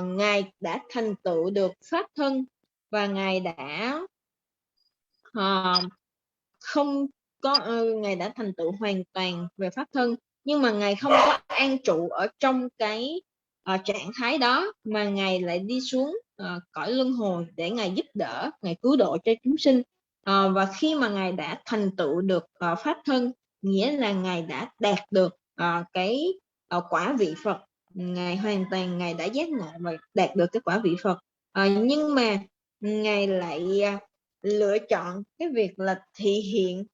Ngài đã thành tựu được pháp thân, và Ngài đã Ngài đã thành tựu hoàn toàn về pháp thân, nhưng mà Ngài không có an trụ ở trong cái trạng thái đó, mà Ngài lại đi xuống cõi luân hồi để Ngài giúp đỡ, Ngài cứu độ cho chúng sinh. Và khi mà Ngài đã thành tựu được pháp thân, nghĩa là Ngài đã đạt được cái quả vị Phật. Ngài hoàn toàn Ngài đã giác ngộ và đạt được cái quả vị Phật. Nhưng mà Ngài lại lựa chọn cái việc là thị hiện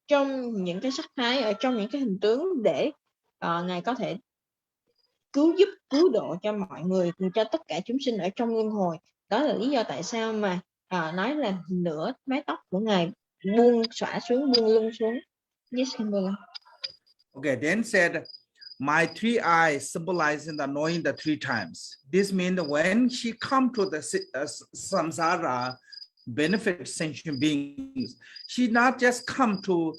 trong những cái sắc thái, ở trong những cái hình tướng, để Ngài có thể cứu độ cho mọi người, cho tất cả chúng sinh ở trong luân hồi. Đó là lý do tại sao mà nói là nửa mái tóc của Ngài buông xõa xuống, buông lung xuống. Yes, Kimberly. Okay, then said, my three eyes symbolizing the knowing the three times. This means when she come to the samsara, benefit sentient beings, she not just come to,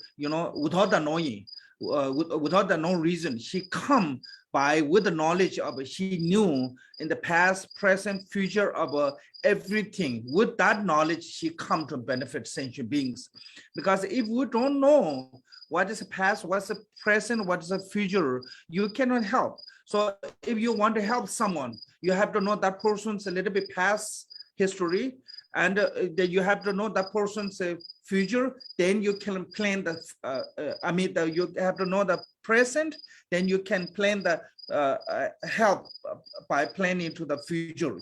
without the knowing, without the no reason. She come by with the knowledge of, she knew in the past, present, future of everything. With that knowledge, she come to benefit sentient beings. Because if we don't know what is the past, what's the present, what is the future, you cannot help. So if you want to help someone, you have to know that person's a little bit past history, and then you have to know that person's future. Then you can plan the you have to know the present, then you can plan the help by planning to the future,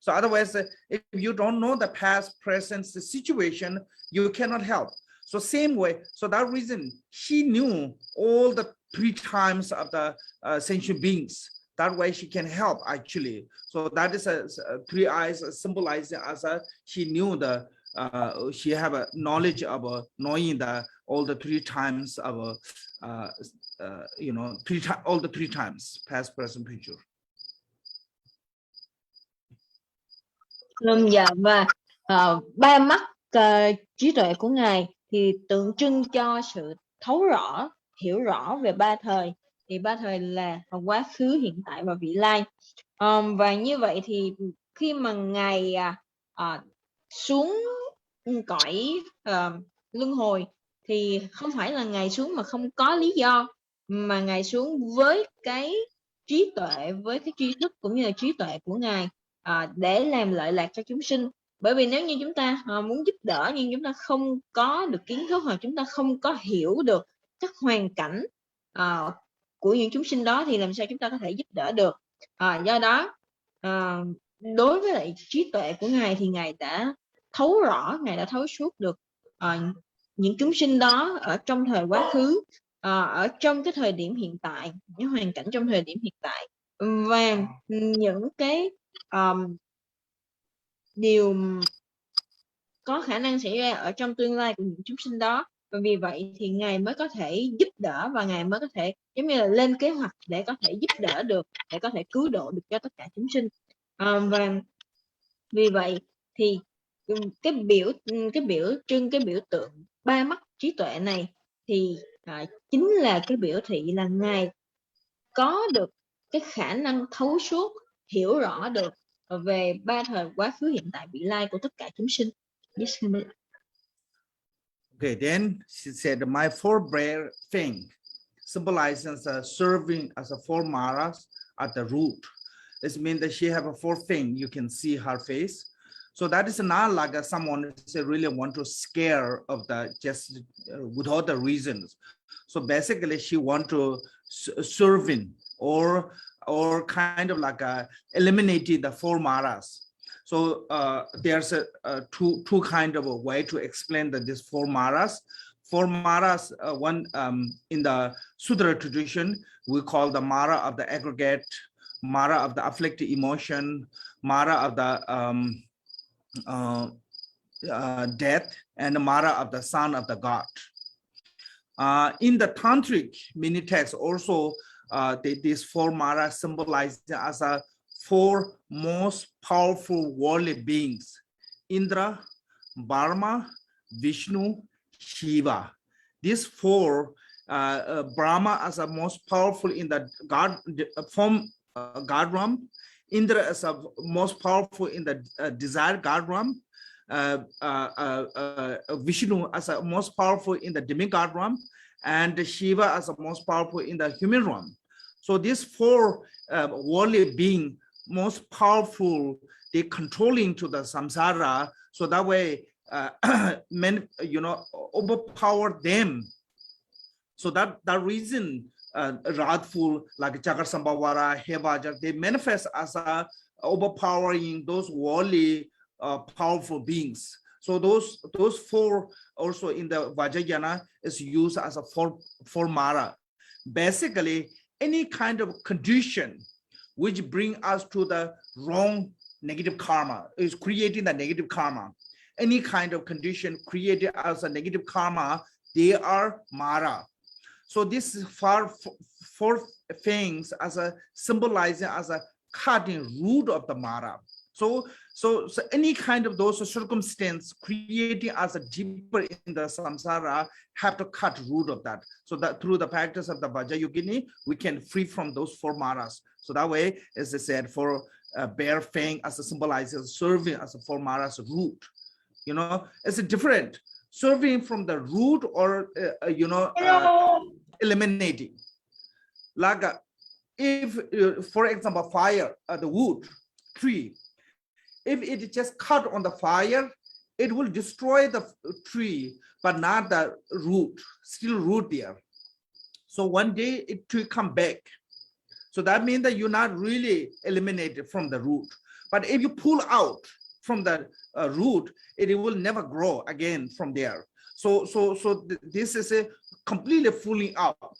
so otherwise if you don't know the past, present, the situation, you cannot help. So same way, so that reason she knew all the three times of the sentient beings. That way she can help actually. So that is a three eyes symbolizing as she knew the she have a knowledge of knowing the all the three times of all the three times, past, present, future. Dạ, và ba mắt trí tuệ của Ngài thì tượng trưng cho sự thấu rõ, hiểu rõ về ba thời. Thì ba thời là quá khứ, hiện tại và vị lai. Và như vậy thì khi mà Ngài xuống cõi luân hồi, thì không phải là Ngài xuống mà không có lý do, mà Ngài xuống với cái trí tuệ, với cái tri thức cũng như là trí tuệ của Ngài để làm lợi lạc cho chúng sinh. Bởi vì nếu như chúng ta muốn giúp đỡ nhưng chúng ta không có được kiến thức, hoặc chúng ta không có hiểu được các hoàn cảnh của những chúng sinh đó, thì làm sao chúng ta có thể giúp đỡ được. Do đó đối với lại trí tuệ của Ngài thì Ngài đã thấu rõ, Ngài đã thấu suốt được những chúng sinh đó ở trong thời quá khứ, ở trong cái thời điểm hiện tại, những hoàn cảnh trong thời điểm hiện tại, và những cái điều có khả năng xảy ra ở trong tương lai của những chúng sinh đó. Và vì vậy thì Ngài mới có thể giúp đỡ, và Ngài mới có thể giống như là lên kế hoạch để có thể giúp đỡ được, để có thể cứu độ được cho tất cả chúng sinh. Và vì vậy thì cái biểu trưng, cái biểu tượng ba mắt trí tuệ này thì chính là cái biểu thị là Ngài có được cái khả năng thấu suốt, hiểu rõ được về ba thời quá khứ, hiện tại, vị lai của tất cả chúng sinh. Yes. Okay, then she said, my four bare thing symbolizes serving as a four maras at the root. This means that she have a fourth thing. You can see her face. So that is not like someone really want to scare of the just without the reasons. So basically she want to serving or kind of like eliminating the four maras. So there's two kind of a way to explain that this four maras. four Maras. One in the Sutra tradition, we call the Mara of the aggregate, Mara of the afflicted emotion, Mara of the death, and the Mara of the son of the god. In the tantric mini texts, also these four Maras symbolize as a four most powerful worldly beings: Indra, Brahma, Vishnu, Shiva. These four, Brahma as the most powerful in the god form god realm, Indra as the most powerful in the desired god realm, Vishnu as the most powerful in the demigod realm, and Shiva as the most powerful in the human realm. So these four worldly beings, most powerful, they controlling to the samsara, so that way men, overpower them. So that reason wrathful, like Jagarsambhavara, Hevaja, they manifest as overpowering those worldly powerful beings. So those four also in the Vajrayana is used as a four Mara. Basically, any kind of condition which bring us to the wrong negative karma is creating the negative karma. Any kind of condition created as a negative karma, they are Mara. So this is four things as a symbolizing as a cutting root of the Mara. So any kind of those circumstances creating as a deeper in the samsara have to cut root of that. So that through the practice of the Vajrayogini, we can free from those four Maras. So that way, as I said, for bear fang as a symbolizes serving as a four Maras root. It's a different serving from the root or eliminating. Like if, for example, fire, the wood, tree, if it just cut on the fire, it will destroy the tree, but not the root, still root there. So one day it will come back. So that means that you're not really eliminated from the root. But if you pull out from the root, it will never grow again from there. So this is a completely pulling out.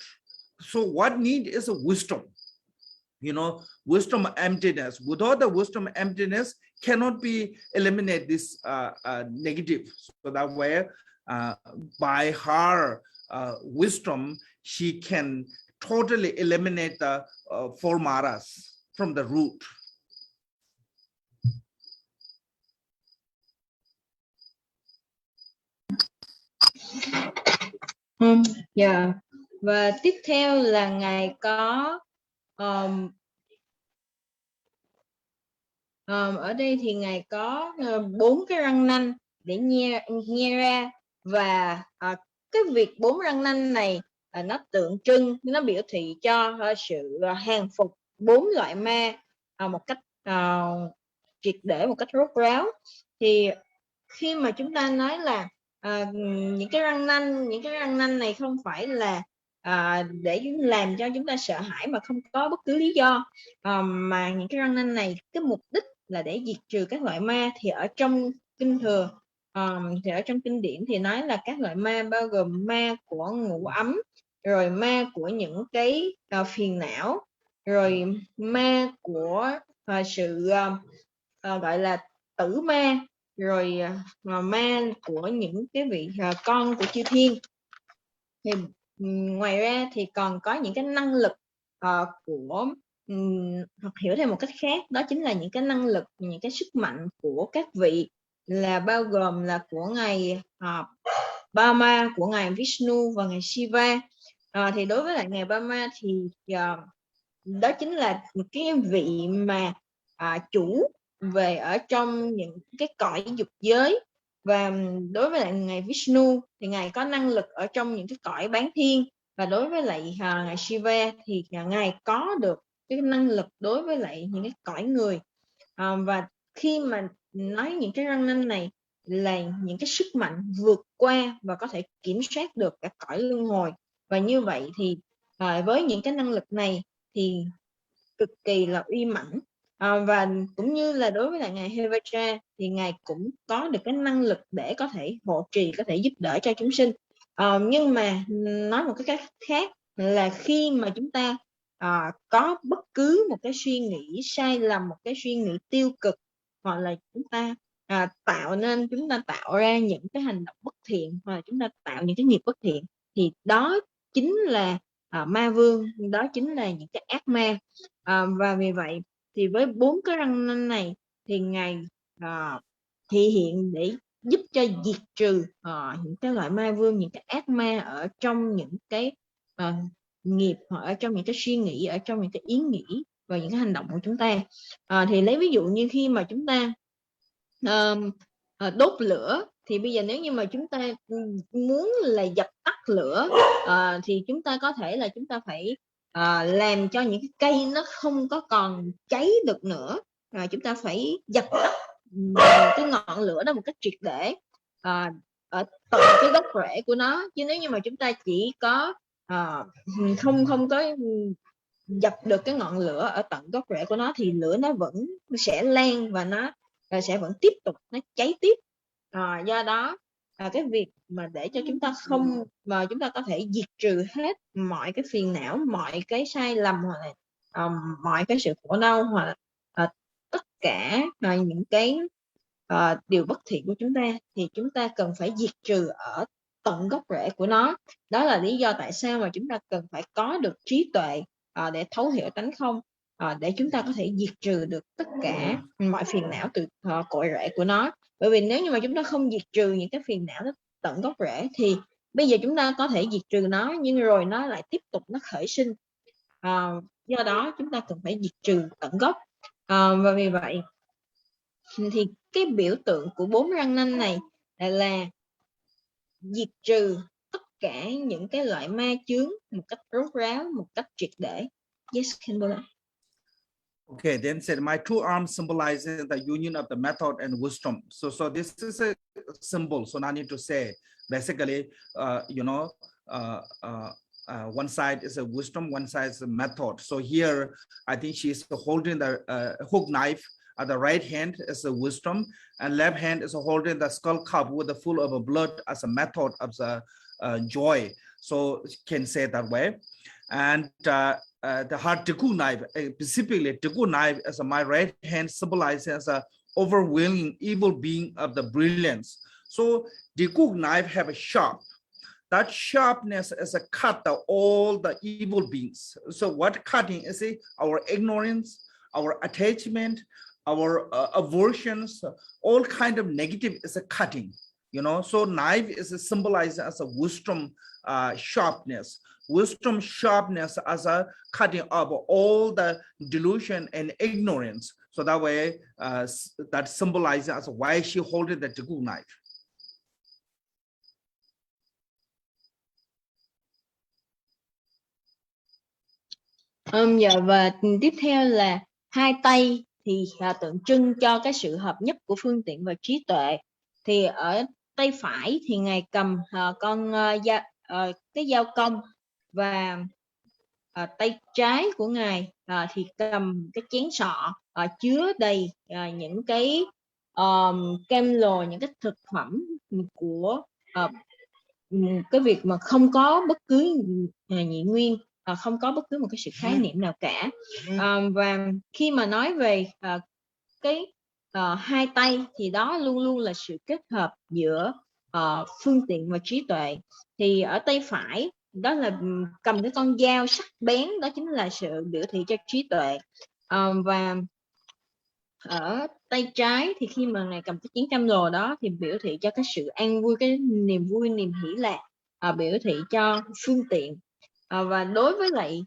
So what need is a wisdom. Wisdom emptiness. Without the wisdom emptiness, cannot be eliminate this negative. So that way, by her wisdom, she can totally eliminate the four Maras from the root. Yeah. Và tiếp theo là Ngài có ở đây thì Ngài có 4 cái răng nanh để nhe ra, và cái việc 4 răng nanh này nó tượng trưng, nó biểu thị cho sự hàng phục 4 loại ma một cách triệt để, một cách rốt ráo. Thì khi mà chúng ta nói là những cái răng nanh này không phải là để làm cho chúng ta sợ hãi mà không có bất cứ lý do, mà những cái răng nanh này cái mục đích là để diệt trừ các loại ma. Thì ở trong kinh thừa, thì ở trong kinh điển thì nói là các loại ma bao gồm ma của ngũ ấm, rồi ma của những cái phiền não, rồi ma của sự gọi là tử ma, rồi ma của những cái vị con của chư thiên. Thì ngoài ra thì còn có những cái năng lực của, hoặc hiểu theo một cách khác, đó chính là những cái năng lực, những cái sức mạnh của các vị, là bao gồm là của ngài Brahma, của ngài Vishnu và ngài Shiva. Thì đối với lại ngài Brahma thì đó chính là cái vị mà chủ về ở trong những cái cõi dục giới. Và đối với lại ngài Vishnu thì ngài có năng lực ở trong những cái cõi bán thiên. Và đối với lại ngài Shiva thì ngài có được cái năng lực đối với lại những cái cõi người. Và khi mà nói những cái răng nanh này là những cái sức mạnh vượt qua và có thể kiểm soát được cả cõi luân hồi. Và như vậy thì với những cái năng lực này thì cực kỳ là uy mãnh. Và cũng như là đối với lại ngài Hevacha thì ngài cũng có được cái năng lực để có thể hộ trì, có thể giúp đỡ cho chúng sinh. Nhưng mà nói một cái cách khác là khi mà chúng ta có bất cứ một cái suy nghĩ sai lầm, một cái suy nghĩ tiêu cực, hoặc là chúng ta chúng ta tạo ra những cái hành động bất thiện, hoặc là chúng ta tạo những cái nghiệp bất thiện, thì đó chính là ma vương, đó chính là những cái ác ma. Và vì vậy thì với 4 cái răng nanh này thì Ngài thị hiện để giúp cho diệt trừ những cái loại ma vương, những cái ác ma ở trong những cái nghiệp, hoặc ở trong những cái suy nghĩ, ở trong những cái ý nghĩ và những cái hành động của chúng ta. Thì lấy ví dụ như khi mà chúng ta đốt lửa, thì bây giờ nếu như mà chúng ta muốn là dập tắt lửa, thì chúng ta có thể là chúng ta phải làm cho những cái cây nó không có còn cháy được nữa, chúng ta phải dập tắt cái ngọn lửa đó một cách triệt để ở tận cái gốc rễ của nó. Chứ nếu như mà chúng ta chỉ có không có dập được cái ngọn lửa ở tận gốc rễ của nó, thì lửa nó vẫn sẽ lan và nó sẽ vẫn tiếp tục nó cháy tiếp. Do đó cái việc mà để cho chúng ta không, mà chúng ta có thể diệt trừ hết mọi cái phiền não, mọi cái sai lầm, hoặc là mọi cái sự khổ đau, hoặc là tất cả những cái điều bất thiện của chúng ta, thì chúng ta cần phải diệt trừ ở tận gốc rễ của nó. Đó là lý do tại sao mà chúng ta cần phải có được trí tuệ để thấu hiểu tánh không, để chúng ta có thể diệt trừ được tất cả mọi phiền não từ cội rễ của nó. Bởi vì nếu như mà chúng ta không diệt trừ những cái phiền não đó tận gốc rễ, thì bây giờ chúng ta có thể diệt trừ nó, nhưng rồi nó lại tiếp tục nó khởi sinh. Do đó chúng ta cần phải diệt trừ tận gốc. Và vì vậy thì cái biểu tượng của 4 răng nanh này là diệt trừ tất cả những cái loại ma chướng một cách rốt ráo, một cách triệt để. Yes, Kimberly. Okay, then said, my two arms symbolizes the union of the method and wisdom. So this is a symbol. So now I need to say, basically, one side is a wisdom, one side is a method. So here, I think she's holding the hook knife. At the right hand is a wisdom, and left hand is holding the skull cup with the full of blood as a method of the joy. So can say that way. And the hard Deku knife, specifically Deku knife, as my right hand symbolizes as a overwhelming evil being of the brilliance. So Deku knife have a sharp. That sharpness is a cut of all the evil beings. So what cutting is it? Our ignorance, our attachment, our aversions, all kind of negative is a cutting. So knife is symbolized as a wisdom sharpness. Wisdom sharpness as a cutting of all the delusion and ignorance. So that way, that symbolizes as why she holding the Deku knife. Và tiếp theo là hai tay thì tượng trưng cho cái sự hợp nhất của phương tiện và trí tuệ. Thì ở tay phải thì Ngài cầm cái dao cong, và tay trái của Ngài thì cầm cái chén sọ chứa đầy những cái kem lồ, những cái thực phẩm của cái việc mà không có bất cứ nhị nguyên, không có bất cứ một cái sự khái niệm nào cả. Và khi mà nói về cái hai tay thì đó luôn luôn là sự kết hợp giữa phương tiện và trí tuệ. Thì ở tay phải đó là cầm cái con dao sắc bén, đó chính là sự biểu thị cho trí tuệ. Và ở tay trái thì khi mà Ngài cầm cái chén cam lồ đó thì biểu thị cho cái sự an vui, cái niềm vui, niềm hỷ lạc, biểu thị cho phương tiện. Và đối với lại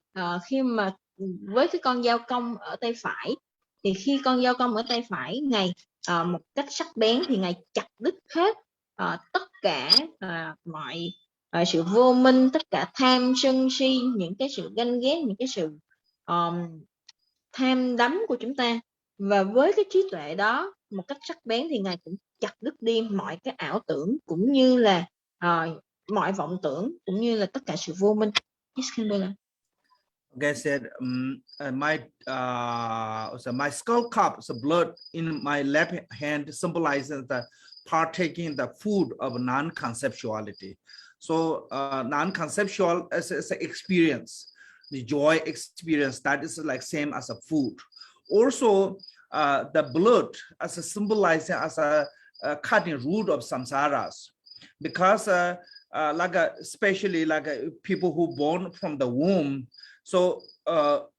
khi mà với cái con dao cong ở tay phải, thì khi con dao cong ở tay phải Ngài một cách sắc bén thì Ngài chặt đứt hết tất cả mọi sự vô minh, tất cả tham sân si, những cái sự ganh ghét, những cái sự tham đắm của chúng ta. Và với cái trí tuệ đó một cách sắc bén thì Ngài cũng chặt đứt đi mọi cái ảo tưởng, cũng như là mọi vọng tưởng, cũng như là tất cả sự vô minh. Okay, said my skull cup, so blood in my left hand symbolizes the partaking the food of non-conceptuality. So non-conceptual as an experience, the joy experience, that is like same as a food. Also, the blood as a symbolizing as a cutting root of samsaras, because especially people who born from the womb. So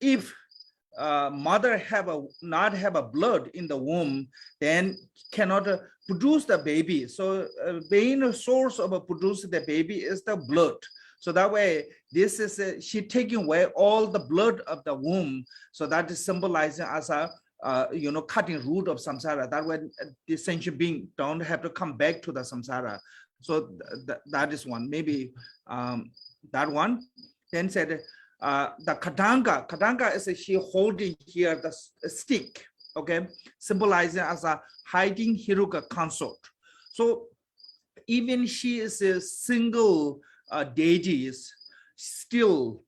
if mother not have a blood in the womb, then cannot produce the baby. So being a source of producing the baby is the blood. So that way, this is she taking away all the blood of the womb. So that is symbolizing as a cutting root of samsara. That way, the sentient being don't have to come back to the samsara. So that is one. Maybe that one. Then said the Kadanga is she holding here the stick, okay, symbolizing as a hiding Hiruka consort. So even she is a single deities, still,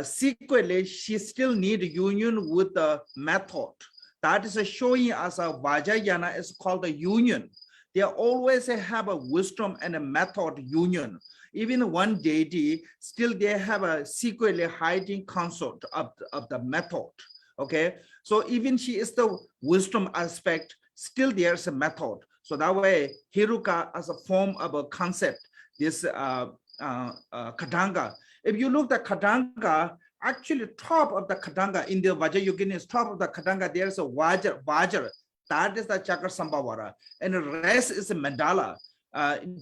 secretly she still need union with the method. That is showing as a Vajrayana is called the union. They always have a wisdom and a method union. Even one deity, still they have a secretly hiding consort of the method. Okay, so even she is the wisdom aspect, still there's a method. So that way, Hiruka as a form of a concept, this Kadanga. If you look at Kadanga, actually top of the Kadanga in the Vajrayogini, top of the Kadanga, there's a Vajra. That is the Chakra Sambhavara, and the rest is a mandala.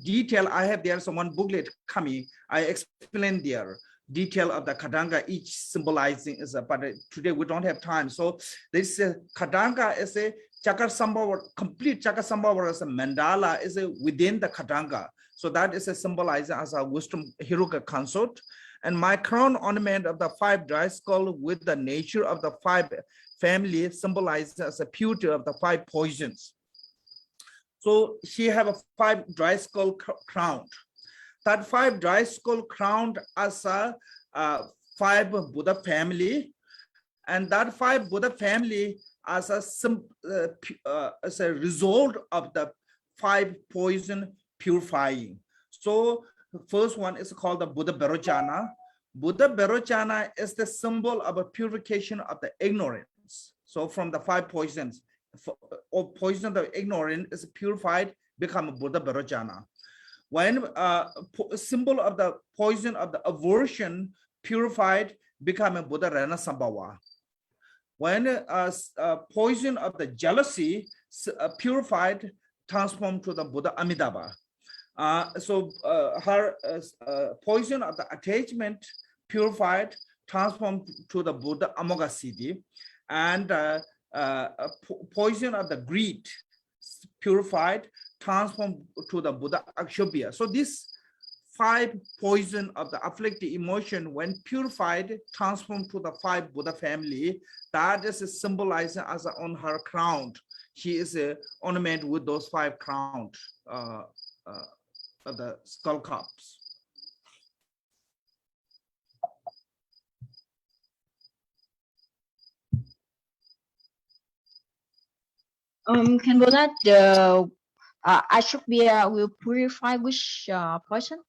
Detail I have there, one booklet coming. I explain there detail of the Kadanga, each symbolizing is a, but today we don't have time. So this Kadanga is a Chakra Sambhavara, complete Chakra Sambhavara as a mandala is within the Kadanga. So that is a symbolizing as a wisdom Hiruka consort. And my crown ornament of the 5 dry skull with the nature of the 5 family symbolizes as a purity of the 5 poisons. So she have a 5 dry skull crowned. That 5 dry skull crowned as a 5 Buddha family, and that 5 Buddha family as a result of the 5 poison purifying. So the first one is called the Buddha Berojana. Buddha Berojana is the symbol of a purification of the ignorance. So from the 5 poisons, or poison of ignorance is purified, become a Buddha Berojana. When symbol of the poison of the aversion purified, become a Buddha Rana Sambhava. When poison of the jealousy purified, transformed to the Buddha Amitabha. So her poison of the attachment purified, transformed to the Buddha Amoghasiddhi, and poison of the greed purified, transformed to the Buddha Akshobhya. So this 5 poison of the afflicted emotion, when purified, transformed to the 5 Buddha family, that is symbolizing as on her crown. She is ornamented with those 5 crowns of the skull cups. Can Buddha the Akshobhya will purify which poison?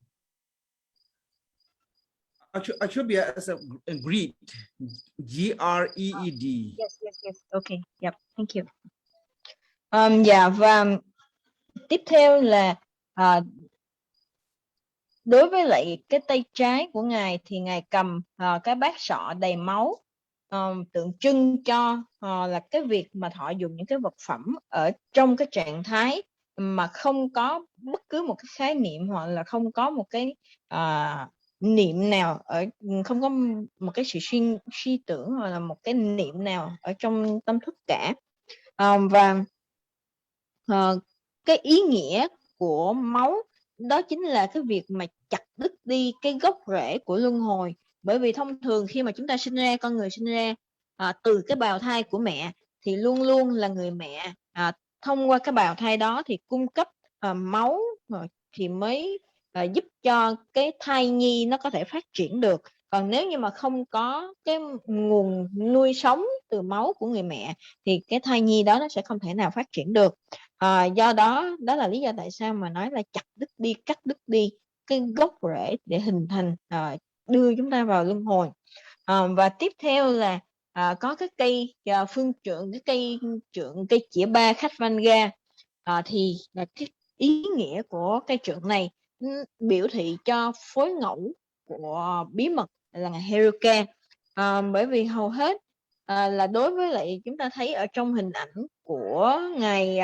Akshobhya is a greed, G-R-E-E-D. Yes. Okay, yep, thank you. Và tiếp theo là đối với lại cái tay trái của ngài thì ngài cầm cái bát sọ đầy máu, tượng trưng cho là cái việc mà thọ dùng những cái vật phẩm ở trong cái trạng thái mà không có bất cứ một cái khái niệm, hoặc là không có một cái niệm nào không có một cái sự suy tưởng hoặc là một cái niệm nào ở trong tâm thức cả. Và cái ý nghĩa của máu đó chính là cái việc mà chặt đứt đi cái gốc rễ của luân hồi. Bởi vì thông thường khi mà chúng ta sinh ra, con người sinh ra từ cái bào thai của mẹ, thì luôn luôn là người mẹ thông qua cái bào thai đó thì cung cấp máu thì mới giúp cho cái thai nhi nó có thể phát triển được. Còn nếu như mà không có cái nguồn nuôi sống từ máu của người mẹ thì cái thai nhi đó nó sẽ không thể nào phát triển được. Do đó, đó là lý do tại sao mà nói là chặt đứt đi, cắt đứt đi cái gốc rễ để hình thành đưa chúng ta vào luân hồi. Và tiếp theo là có cái cây phương trượng, cái cây trượng, cây chĩa ba khách Vanga. Thì là cái ý nghĩa của cây trượng này biểu thị cho phối ngẫu của bí mật là ngài Heruka. Bởi vì hầu hết là đối với lại chúng ta thấy ở trong hình ảnh của ngài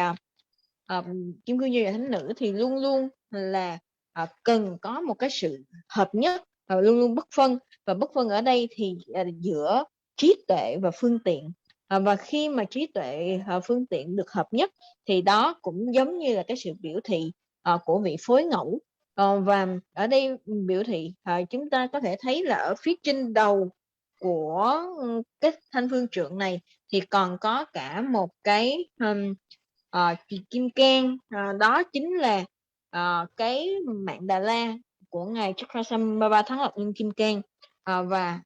Kim Cương Như Lai Thánh Nữ thì luôn luôn là cần có một cái sự hợp nhất, luôn luôn bất phân, và bất phân ở đây thì giữa trí tuệ và phương tiện. Và khi mà trí tuệ phương tiện được hợp nhất thì đó cũng giống như là cái sự biểu thị của vị phối ngẫu. Và ở đây biểu thị chúng ta có thể thấy là ở phía trên đầu của cái thanh phương trượng này thì còn có cả một cái kim cang, đó chính là cái mạng Đà La của ngài Chakrasambhava Thắng Lập Linh Kim Cang. Và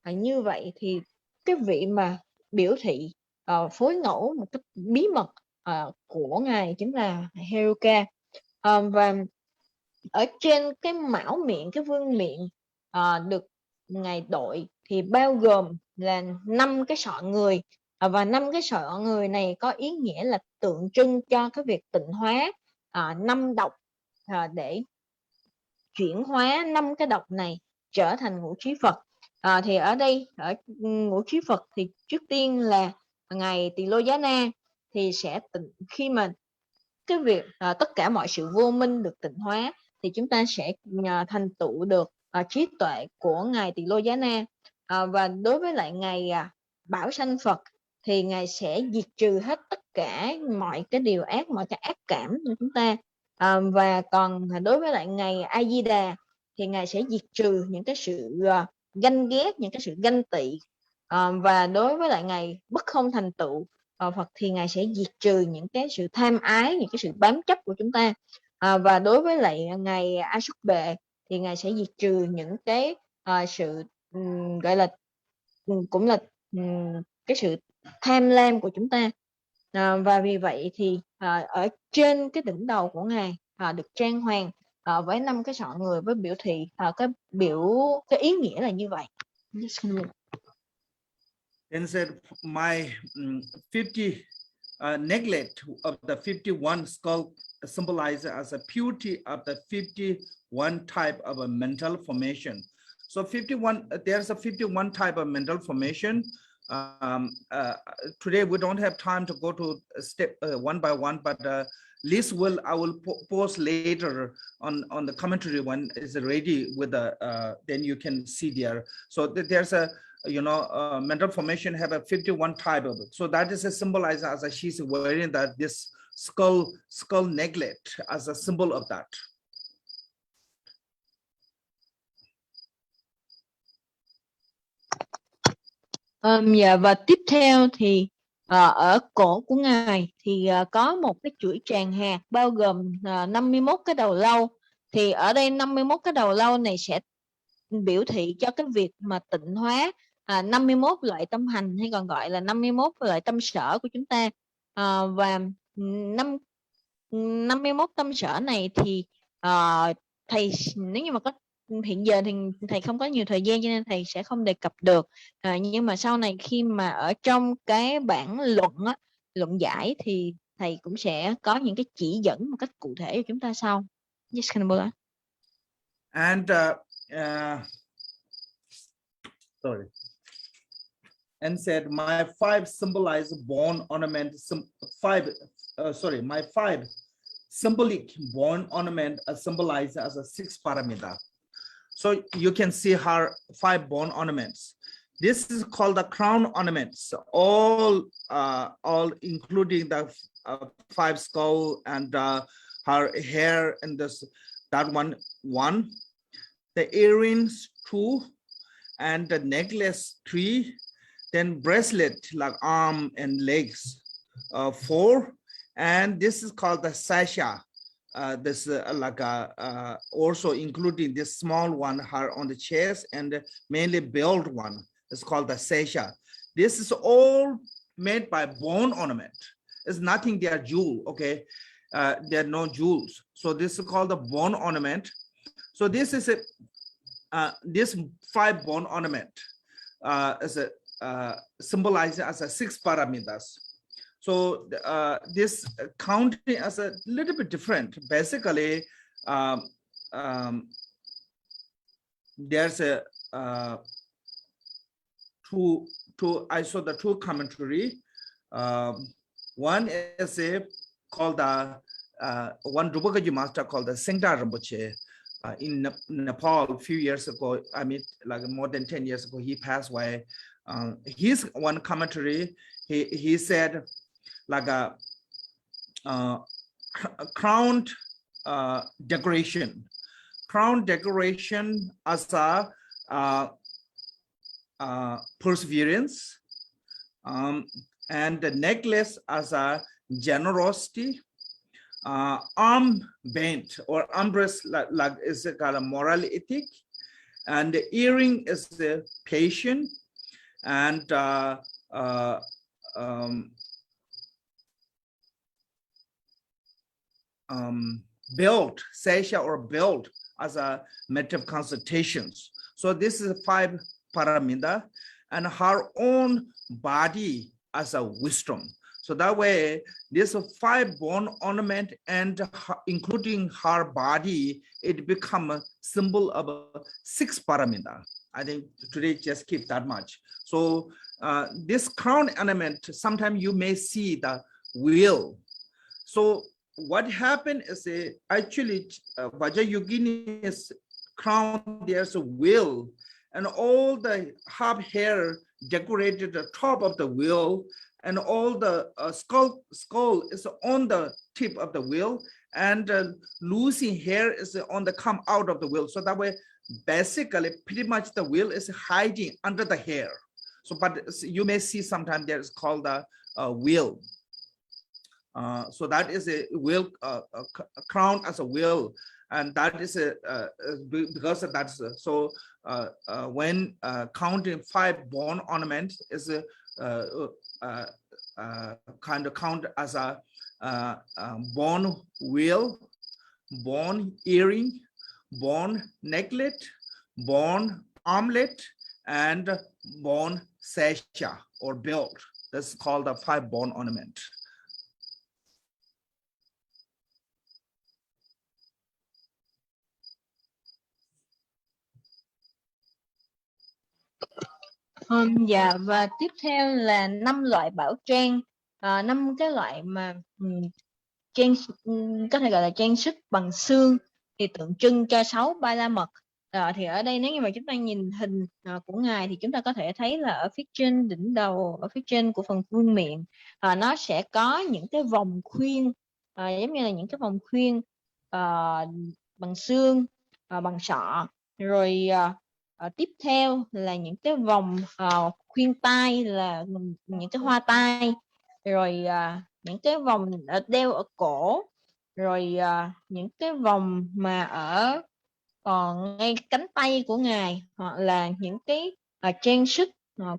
như vậy thì cái vị mà biểu thị phối ngẫu một cái bí mật của ngài chính là Heruka. Và ở trên cái mão miệng, cái vương miệng được ngài đội thì bao gồm là 5 cái sọ người, và 5 cái sọ người này có ý nghĩa là tượng trưng cho cái việc tịnh hóa 5 độc, để chuyển hóa 5 cái độc này trở thành ngũ trí Phật. Thì ở đây ở ngũ trí Phật thì trước tiên là ngài Tỳ Lô Giá Na thì sẽ khi mà cái việc tất cả mọi sự vô minh được tịnh hóa thì chúng ta sẽ thành tựu được trí tuệ của ngài Tỳ Lô Giá Na. Và đối với lại ngài Bảo Sanh Phật thì ngài sẽ diệt trừ hết tất cả mọi cái điều ác, mọi cái ác cảm của chúng ta. Và còn đối với lại ngài A Di Đà thì ngài sẽ diệt trừ những cái sự ganh ghét, những cái sự ganh tị. Và đối với lại ngài Bất Không Thành Tựu Phật thì ngài sẽ diệt trừ những cái sự tham ái, những cái sự bám chấp của chúng ta. Và đối với lại ngài A Súc Bệ thì ngài sẽ diệt trừ những cái sự gọi là cũng là cái sự tham lam của chúng ta. Và vì vậy thì ở trên cái đỉnh đầu của ngài được trang hoàng với 5 cái sọ người với biểu thị cái ý nghĩa là như vậy. Then said, my 50 neglect of the 51 skull symbolizes as a purity of the 51 type of a mental formation. So 51, there's a 51 type of mental formation. Today we don't have time to go to step one by one, but list I will post later on the commentary when it's ready with the then you can see there. So there's a mental formation have a 51 type of it. So that is a symbolized as she's wearing that this skull neglect as a symbol of that. Và tiếp theo thì ở cổ của ngài thì có một cái chuỗi tràng hạt bao gồm 51 cái đầu lâu. Thì ở đây 51 cái đầu lâu này sẽ biểu thị cho cái việc mà tịnh hóa 51 loại tâm hành, hay còn gọi là 51 loại tâm sở của chúng ta. Và 51 tâm sở này thì thầy nếu như mà có hiện giờ thì thầy không có nhiều thời gian cho nên thầy sẽ không đề cập được. Nhưng mà sau này khi mà ở trong cái bản luận giải thì thầy cũng sẽ có những cái chỉ dẫn một cách cụ thể cho chúng ta sau. Yes, Kanabula. And sorry. And said, my 5 symbolize born ornament. My 5 symbolic born ornament symbolized as a 6 paramita. So you can see her 5 born ornaments. This is called the crown ornaments, all including the 5 skull and her hair and that one, the earrings 2, and the necklace 3, then bracelet like arm and legs 4, and this is called the sasha. This also including this small one her on the chest and mainly built one. It's called the sasha. This is all made by bone ornament. It's nothing they are jewel, okay? There are no jewels. So this is called the bone ornament. So this is this 5 bone ornament is symbolized as a 6 paramitas. So this counting as a little bit different. Basically, there's a I saw the 2 commentary. One is called the one Drupal master called the Sengda Rinpoche in Nepal a few years ago. I mean, like more than 10 years ago, he passed away. His one commentary, he said like a crown decoration as a perseverance, and the necklace as a generosity, arm band or armrest like is called a moral ethic, and the earring is the patient, and belt, sasha or belt as a method of consultations. So this is 5 paramita, and her own body as a wisdom. So that way, this 5 bone ornament and including her body, it become a symbol of 6 paramita. I think today just keep that much. So this crown element, sometimes you may see the wheel. So what happened is actually Vajrayogini's crown, there's a wheel, and all the half hair decorated the top of the wheel, and all the skull is on the tip of the wheel, and losing hair is on the come out of the wheel. So that way, basically, pretty much the wheel is hiding under the hair. So, but you may see sometimes there is called a wheel. So that is a wheel, crown as a wheel, and that is because of that. So when counting 5 bone ornaments is kind of count as a bone wheel, bone earring, bone necklet, bone armlet, and bone sasha or belt. That's called the 5 bone ornament. Dạ, và tiếp theo là 5 loại bảo trang, 5 cái loại mà có thể gọi là trang sức bằng xương thì tượng trưng cho 6 ba la mật. Thì ở đây nếu như mà chúng ta nhìn hình của ngài thì chúng ta có thể thấy là ở phía trên đỉnh đầu, ở phía trên của phần vương miện, nó sẽ có những cái vòng khuyên, giống như là những cái vòng khuyên bằng xương, bằng sọ, rồi tiếp theo là những cái vòng khuyên tai, là những cái hoa tai, rồi những cái vòng đeo ở cổ, rồi những cái vòng mà ở còn ngay cánh tay của ngài, hoặc là những cái trang sức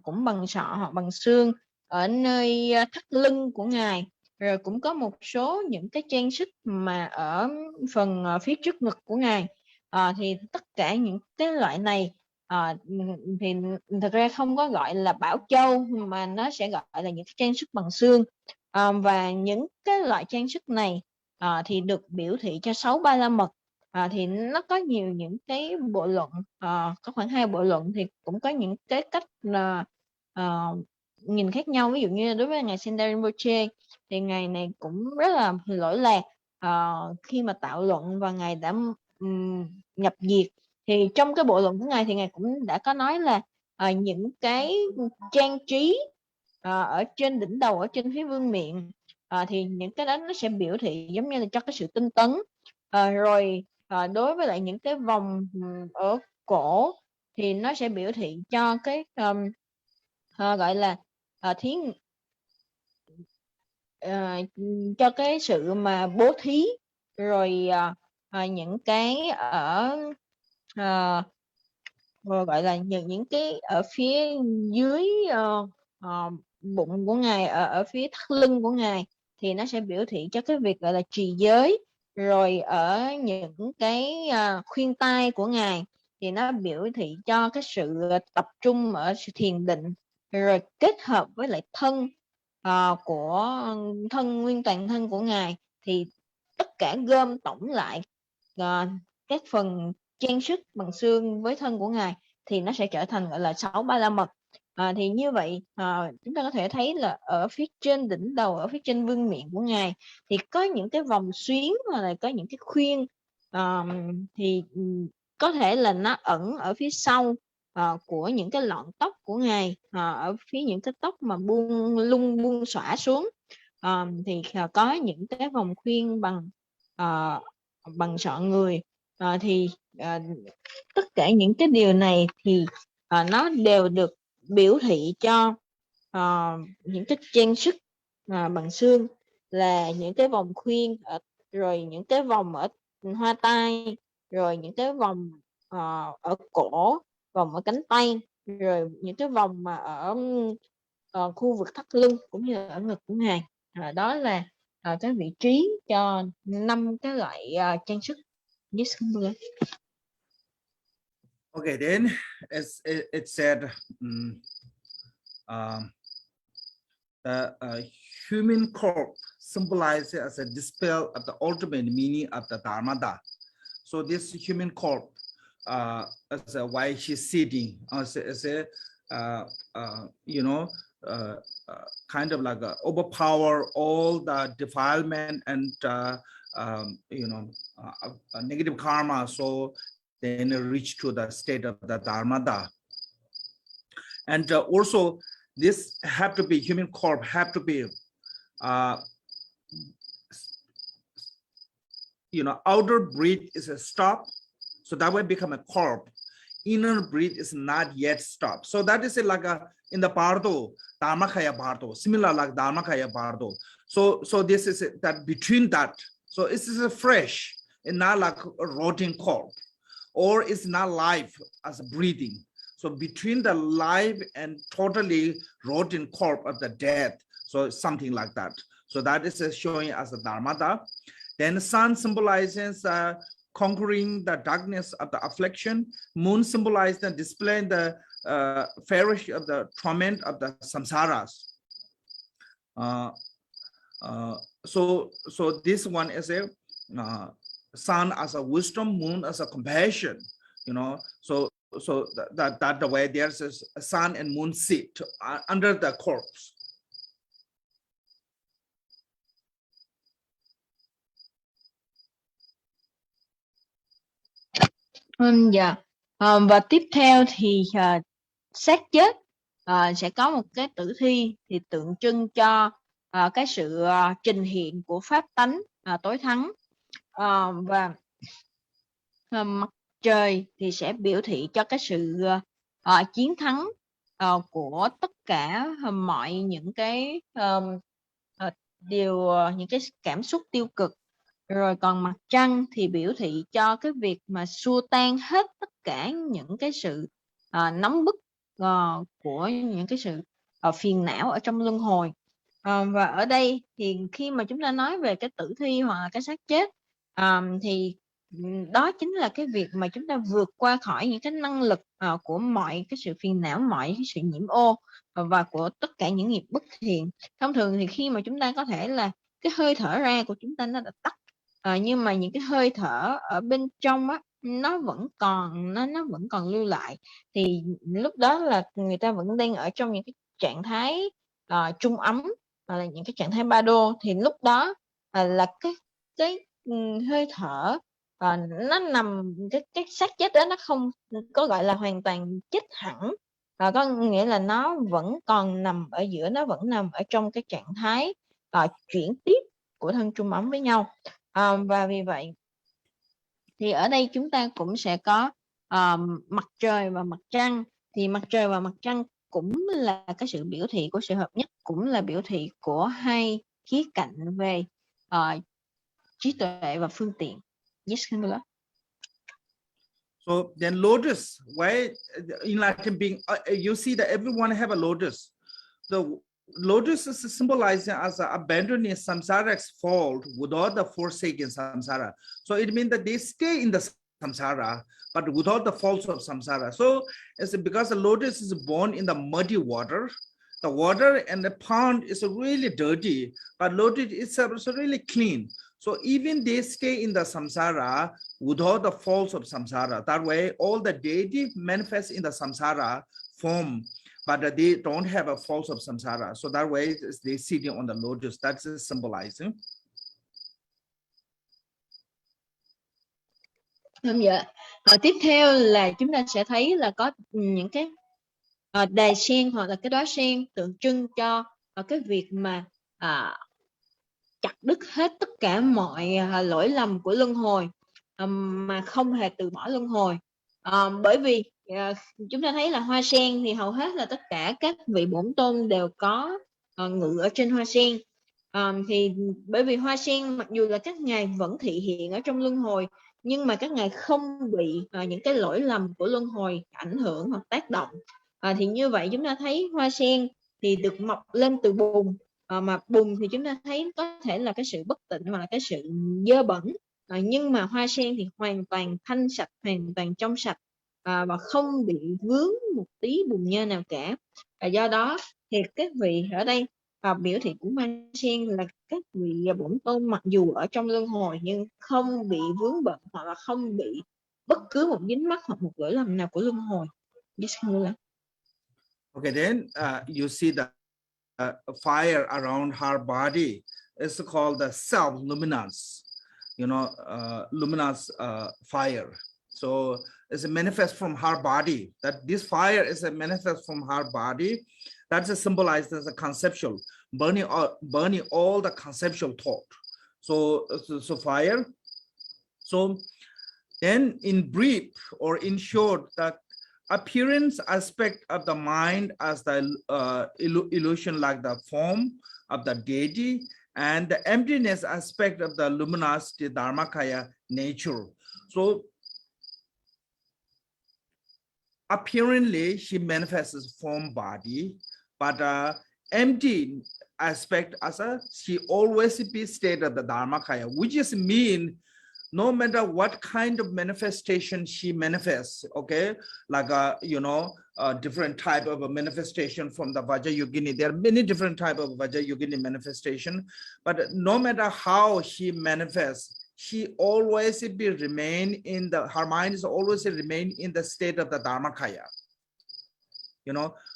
cũng bằng sọ hoặc bằng xương ở nơi thắt lưng của ngài, rồi cũng có một số những cái trang sức mà ở phần phía trước ngực của ngài. Thì tất cả những cái loại này thì thực ra không có gọi là bảo châu, mà nó sẽ gọi là những cái trang sức bằng xương. Và những cái loại trang sức này thì được biểu thị cho 6 ba la mật. Thì nó có nhiều những cái bộ luận, có khoảng 2 bộ luận, thì cũng có những cái cách nhìn khác nhau. Ví dụ như đối với ngài Senda Rinpoche thì ngài này cũng rất là lỗi lạc khi mà tạo luận, và ngài đã nhập diệt. Thì trong cái bộ luận của ngài thì ngài cũng đã có nói là những cái trang trí ở trên đỉnh đầu, ở trên phía vương miện, thì những cái đó nó sẽ biểu thị giống như là cho cái sự tinh tấn. Rồi đối với lại những cái vòng ở cổ thì nó sẽ biểu thị cho cái gọi là cho cái sự mà bố thí. Rồi những cái ở gọi là những cái ở phía dưới bụng của ngài, ở phía thắt lưng của ngài, thì nó sẽ biểu thị cho cái việc gọi là trì giới. Rồi ở những cái khuyên tai của Ngài thì nó biểu thị cho cái sự tập trung ở sự thiền định, rồi kết hợp với lại thân của thân, nguyên toàn thân của Ngài, thì tất cả gom tổng lại các phần trang sức bằng xương với thân của Ngài thì nó sẽ trở thành gọi là 6 Ba La Mật. Thì như vậy chúng ta có thể thấy là ở phía trên đỉnh đầu, ở phía trên vương miện của Ngài thì có những cái vòng xuyến, hoặc là có những cái khuyên, thì có thể là nó ẩn ở phía sau của những cái lọn tóc của Ngài, ở phía những cái tóc mà buông xõa xuống, thì có những cái vòng khuyên bằng sọ người. Thì tất cả những cái điều này thì nó đều được biểu thị cho những cái trang sức bằng xương, là những cái vòng khuyên, rồi những cái vòng ở hoa tai, rồi những cái vòng ở cổ, vòng ở cánh tay, rồi những cái vòng mà ở khu vực thắt lưng cũng như ở ngực của Ngài. Đó là cái vị trí cho 5 cái loại trang sức. Yes, Okay, then as it said, the human corpse symbolizes as a display of the ultimate meaning of the Dharmata. So this human corpse, as a why she's sitting, as a you know, kind of like overpower all the defilement and you know, negative karma. So then reach to the state of the Dharmata. And also this have to be, human corpse have to be you know, outer breath is a stop, so that will become a corpse. Inner breath is not yet stopped. So that is like a in the Bardo, Dharmakaya Bardo, similar like Dharmakaya Bardo. So this is that between that. So this is a fresh and not like a rotting corpse, or it's not life as a breathing. So between the life and totally rotten corpse of the death, so something like that. So that is showing as a Dharmata. Then the sun symbolizes conquering the darkness of the affliction. Moon symbolizes the displaying the farish of the torment of the samsaras. So this one is a sun as a wisdom, moon as a compassion. You know, so that the way there's a sun and moon sit under the corpse. Dạ. Và tiếp theo thì xác chết sẽ có một cái tử thi, thì tượng trưng cho cái sự trình hiện của pháp tánh tối thắng. Và mặt trời thì sẽ biểu thị cho cái sự chiến thắng của tất cả mọi những cái những cái cảm xúc tiêu cực. Rồi còn mặt trăng thì biểu thị cho cái việc mà xua tan hết tất cả những cái sự nóng bức của những cái sự phiền não ở trong luân hồi. Và ở đây thì khi mà chúng ta nói về cái tử thi hoặc là cái xác chết, thì đó chính là cái việc mà chúng ta vượt qua khỏi những cái năng lực của mọi cái sự phiền não, mọi cái sự nhiễm ô và của tất cả những nghiệp bất thiện. Thông thường thì khi mà chúng ta có thể là cái hơi thở ra của chúng ta nó đã tắt, nhưng mà những cái hơi thở ở bên trong á, nó vẫn còn lưu lại, thì lúc đó là người ta vẫn đang ở trong những cái trạng thái trung ấm, là những cái trạng thái ba đô. Thì lúc đó là cái hơi thở nó nằm, cái xác chết đó nó không có gọi là hoàn toàn chết hẳn, có nghĩa là nó vẫn còn nằm ở giữa, nó vẫn nằm ở trong cái trạng thái chuyển tiếp của thân trung ấm với nhau. Và vì vậy thì ở đây chúng ta cũng sẽ có mặt trời và mặt trăng. Thì mặt trời và mặt trăng cũng là cái sự biểu thị của sự hợp nhất, cũng là biểu thị của hai khía cạnh về trí tuệ và phương tiện. Yes, Kandula. So then lotus, why enlightened being, you see that everyone have a lotus. So lotus is symbolizing as abandoning samsara's fault without the forsaking samsara. So it means that they stay in the samsara, but without the faults of samsara. So it's because the lotus is born in the muddy water. The water and the pond is really dirty, but lotus itself is really clean. So even they stay in the samsara without the faults of samsara. That way, all the deity manifests in the samsara form, but they don't have a faults of samsara. So that way, they sitting on the lotus. That's symbolizing. Dạ. Tiếp theo là chúng ta sẽ thấy là có những cái đài sen hoặc là cái đóa sen tượng trưng cho cái việc mà chặt đứt hết tất cả mọi lỗi lầm của luân hồi, mà không hề từ bỏ luân hồi. Bởi vì chúng ta thấy là hoa sen thì hầu hết là tất cả các vị bổn tôn đều có ngự ở trên hoa sen. Thì bởi vì hoa sen mặc dù là các ngài vẫn thị hiện ở trong luân hồi, nhưng mà các ngài không bị những cái lỗi lầm của luân hồi ảnh hưởng hoặc tác động. Thì như vậy chúng ta thấy hoa sen thì được mọc lên từ bùn, mà bùn thì chúng ta thấy có thể là cái sự bất tịnh hoặc là cái sự dơ bẩn, nhưng mà hoa sen thì hoàn toàn thanh sạch, hoàn toàn trong sạch, và không bị vướng một tí bùn nhơ nào cả. Do đó thì các vị ở đây biểu thị của hoa sen là các vị bổn tôn mặc dù ở trong luân hồi nhưng không bị vướng bận hoặc là không bị bất cứ một dính mắc hoặc một lỗi lầm nào của luân hồi. Okay, then you see the fire around her body. It's called the self-luminous, luminous fire. So it's a manifest from her body. That this fire is a manifest from her body. That's symbolized as a conceptual, burning all the conceptual thought. So fire. So then in brief or in short, the appearance aspect of the mind as the illusion like the form of the deity, and the emptiness aspect of the luminosity, dharmakaya nature. So apparently she manifests as form body, but empty aspect as she always be state of the dharmakaya, which is mean no matter what kind of manifestation she manifests, okay, like different type of a manifestation from the Vajrayogini. There are many different type of Vajrayogini manifestation, but no matter how she manifests, she always remain in her mind is always remain in the state of the Dharmakaya.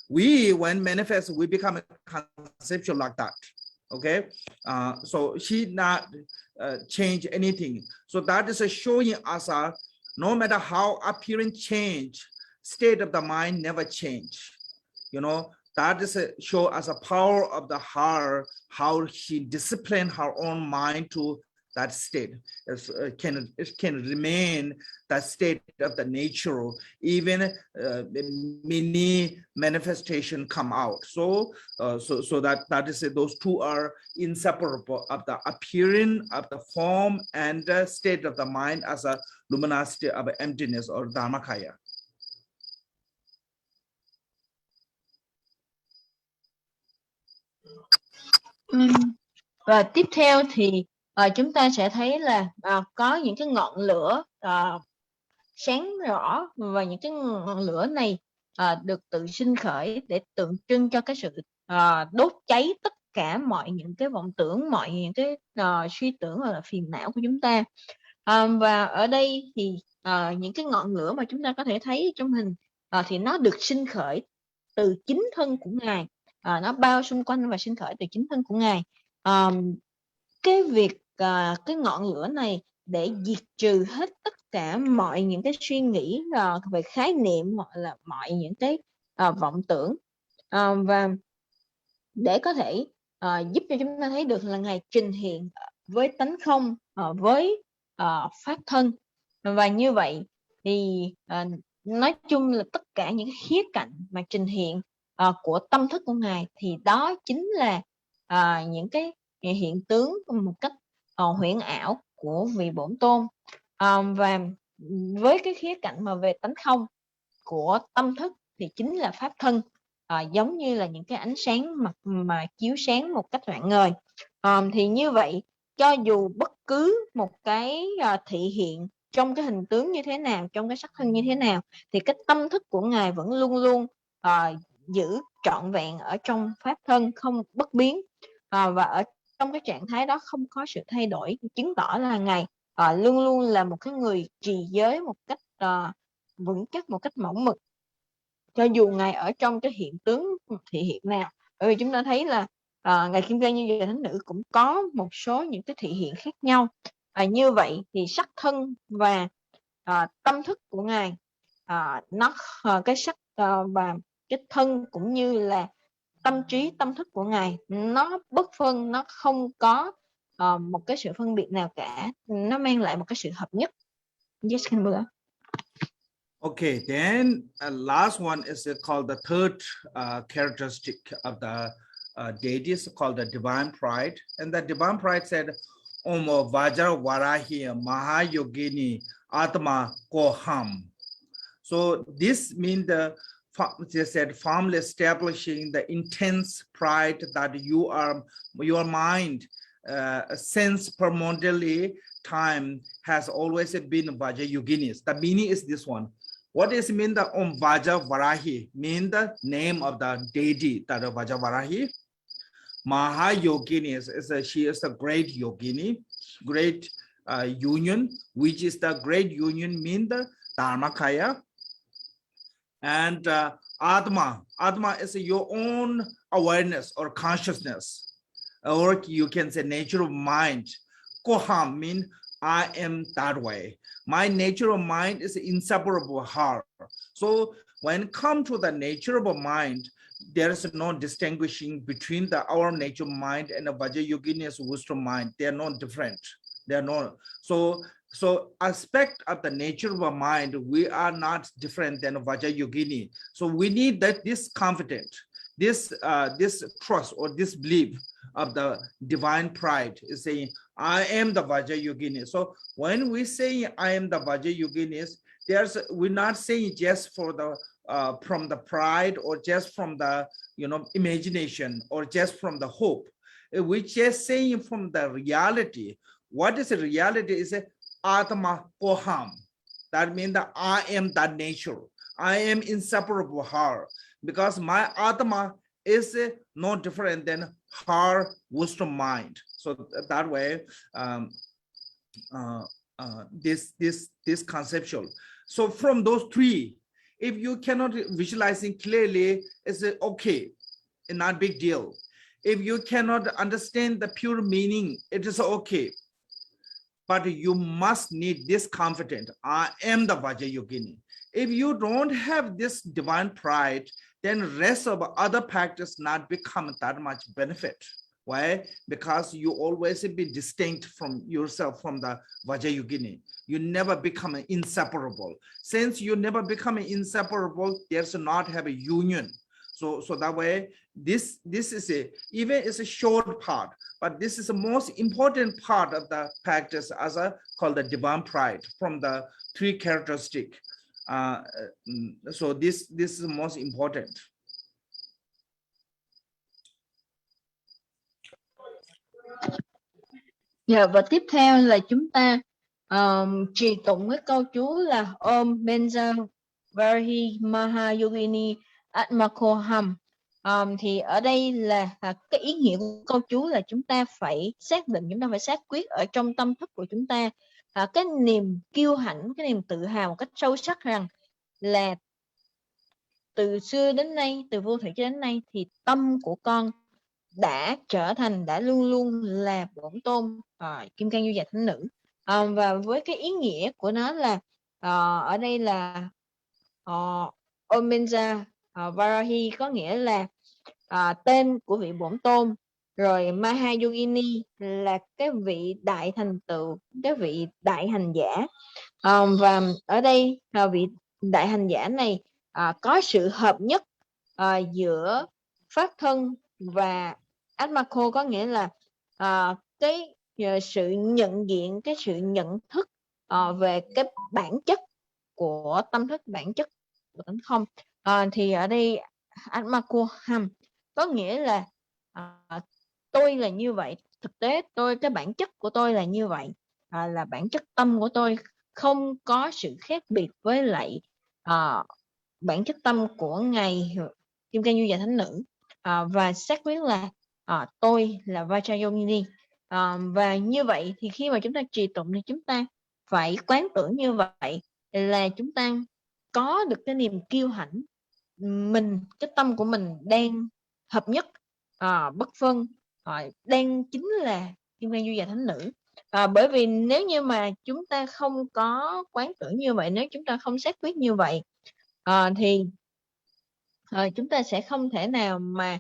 We when manifest, we become conceptual like that. Okay, so she not change anything. So that is showing us no matter how appearance change, state of the mind never change. That is show us a power of the heart, how she discipline her own mind to that state. It can remain that state of the nature, even many manifestation come out. So that is those two are inseparable of the appearance of the form and the state of the mind as a luminosity of emptiness or dharmakaya. Và tiếp theo thì chúng ta sẽ thấy là có những cái ngọn lửa sáng rõ, và những cái ngọn lửa này được tự sinh khởi để tượng trưng cho cái sự đốt cháy tất cả mọi những cái vọng tưởng, mọi những cái suy tưởng hoặc là phiền não của chúng ta. Và ở đây thì những cái ngọn lửa mà chúng ta có thể thấy trong hình thì nó được sinh khởi từ chính thân của Ngài, nó bao xung quanh và sinh khởi từ chính thân của Ngài. Cái việc cái ngọn lửa này để diệt trừ hết tất cả mọi những cái suy nghĩ về khái niệm hoặc là mọi những cái vọng tưởng, và để có thể giúp cho chúng ta thấy được là Ngài trình hiện với tánh không, với pháp thân. Và như vậy thì nói chung là tất cả những khía cạnh mà trình hiện của tâm thức của Ngài thì đó chính là những cái hiện tướng một cách huyễn ảo của vị bổn tôn. Và với cái khía cạnh mà về tánh không của tâm thức thì chính là pháp thân. giống như là những cái ánh sáng mà chiếu sáng một cách rạng ngời. Thì như vậy, cho dù bất cứ một cái thị hiện trong cái hình tướng như thế nào, trong cái sắc thân như thế nào, thì cái tâm thức của Ngài vẫn luôn luôn giữ trọn vẹn ở trong pháp thân, không bất biến, và ở trong cái trạng thái đó không có sự thay đổi, chứng tỏ là Ngài luôn luôn là một cái người trì giới một cách vững chắc, một cách mẫu mực, cho dù Ngài ở trong cái hiện tướng thị hiện nào. Bởi vì chúng ta thấy là Ngài Kim Cang Như Lai Thánh Nữ cũng có một số những cái thị hiện khác nhau. Như vậy thì sắc thân và tâm thức của Ngài, nó cái sắc và cái thân cũng như là tâm trí, tâm thức của Ngài, nó bất phân, nó không có một cái sự phân biệt nào cả, nó mang lại một cái sự hợp nhất. Yes, Kimberly. Okay, then last one is called the third characteristic of the deities, called the divine pride. And the divine pride said, Om Vajra Varahi Mahayogini Atma Koham. So this means they said firmly establishing the intense pride that your mind since primordially time has always been Vajrayoginis. The meaning is this one. What is mean the Om Vajra Varahi? Mean the name of the deity, that Vajra Varahi. Mahayogini she is a great yogini, great union, which is the great union mean the Dharmakaya. And Atma is your own awareness or consciousness, or you can say nature of mind. Koham means I am that way. My nature of mind is inseparable heart. So when it comes to the nature of mind, there is no distinguishing between our nature of mind and the Vajrayogini's wisdom mind. They are not different. They are not. So aspect of the nature of our mind, we are not different than Vajrayogini. So we need this confidence, this trust or this belief of the divine pride is saying, I am the Vajrayogini. So when we say I am the Vajrayoginis, we're not saying just for the from the pride or just from the imagination or just from the hope. We're just saying from the reality. What is the reality is Atma Koham. That means that I am that nature. I am inseparable her, because my Atma is no different than her wisdom mind. So that way, this conceptual. So from those three, if you cannot visualizing clearly, it's okay, not big deal. If you cannot understand the pure meaning, it is okay. But you must need this confidence. I am the Vajrayogini. If you don't have this divine pride, then rest of other practice not become that much benefit. Why? Because you always be distinct from yourself from the Vajrayogini. You never become inseparable. Since you never become inseparable, there's not have a union. So that way, this is even it's a short part, but this is the most important part of the practice as called the divine pride from the three characteristics. So this is the most important. Và tiếp theo là chúng ta trì tụng cái câu chú là Om Benza Varahi Mahayogini Atmakoham. Thì ở đây là cái ý nghĩa của câu chú là chúng ta phải xác định, chúng ta phải xác quyết ở trong tâm thức của chúng ta cái niềm kiêu hãnh, cái niềm tự hào một cách sâu sắc rằng là từ xưa đến nay, từ vô thủy cho đến nay thì tâm của con đã luôn luôn là bổn tôn Kim Cang Như Lai Thánh Nữ. Và với cái ý nghĩa của nó là ở đây là Om Benza Varahi có nghĩa là tên của vị bổn tôn, rồi Mahayogini là cái vị đại thành tựu, cái vị đại hành giả. Và ở đây vị đại hành giả này có sự hợp nhất giữa pháp thân và Atmako, có nghĩa là cái sự nhận diện, cái sự nhận thức về cái bản chất của tâm thức, bản chất của tánh không. Thì ở đây Atmakoham, có nghĩa là tôi là như vậy, thực tế cái bản chất của tôi là như vậy, là bản chất tâm của tôi không có sự khác biệt với lại bản chất tâm của ngài Kim Cang Du Già Thánh Nữ, và xác quyết là tôi là Vajrayogini. Và như vậy thì khi mà chúng ta trì tụng thì chúng ta phải quán tưởng như vậy, là chúng ta có được cái niềm kiêu hãnh, cái tâm của mình đang hợp nhất, bất phân, đang chính là Kim Cang Du Già Thánh Nữ. Bởi vì nếu như mà chúng ta không có quán tưởng như vậy, nếu chúng ta không xác quyết như vậy, thì chúng ta sẽ không thể nào mà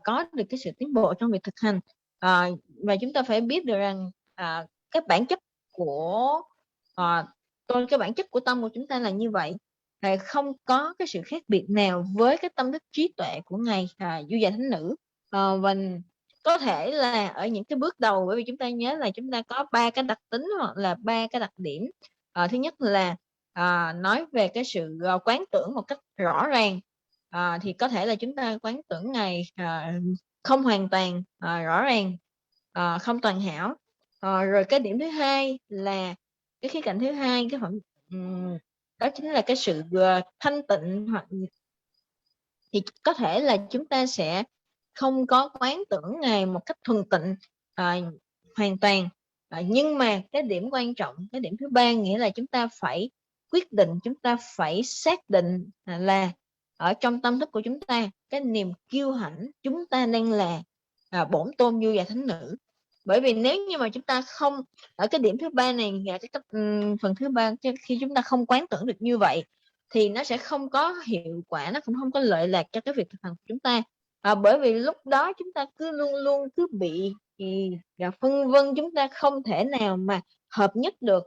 có được cái sự tiến bộ trong việc thực hành. Và chúng ta phải biết được rằng cái bản chất của cái bản chất của tâm của chúng ta là như vậy, không có cái sự khác biệt nào với cái tâm thức trí tuệ của ngài Du Già Thánh Nữ. Và có thể là ở những cái bước đầu, bởi vì chúng ta nhớ là chúng ta có 3 cái đặc tính hoặc là 3 cái đặc điểm. Thứ nhất là nói về cái sự quán tưởng một cách rõ ràng, thì có thể là chúng ta quán tưởng ngài không hoàn toàn rõ ràng, không toàn hảo. Rồi cái điểm thứ hai là cái khía cạnh thứ hai, cái phẩm đó chính là cái sự thanh tịnh, hoặc thì có thể là chúng ta sẽ không có quán tưởng ngài một cách thuần tịnh hoàn toàn. Nhưng mà cái điểm quan trọng, cái điểm thứ ba, nghĩa là chúng ta phải quyết định, chúng ta phải xác định là ở trong tâm thức của chúng ta, cái niềm kiêu hãnh chúng ta đang là bổn tôn Du Già Thánh Nữ. Bởi vì nếu như mà chúng ta không ở cái điểm thứ ba này, cái phần thứ ba, khi chúng ta không quán tưởng được như vậy thì nó sẽ không có hiệu quả, nó cũng không có lợi lạc cho cái việc thực hành của chúng ta. Bởi vì lúc đó chúng ta cứ luôn luôn cứ bị phân vân, chúng ta không thể nào mà hợp nhất được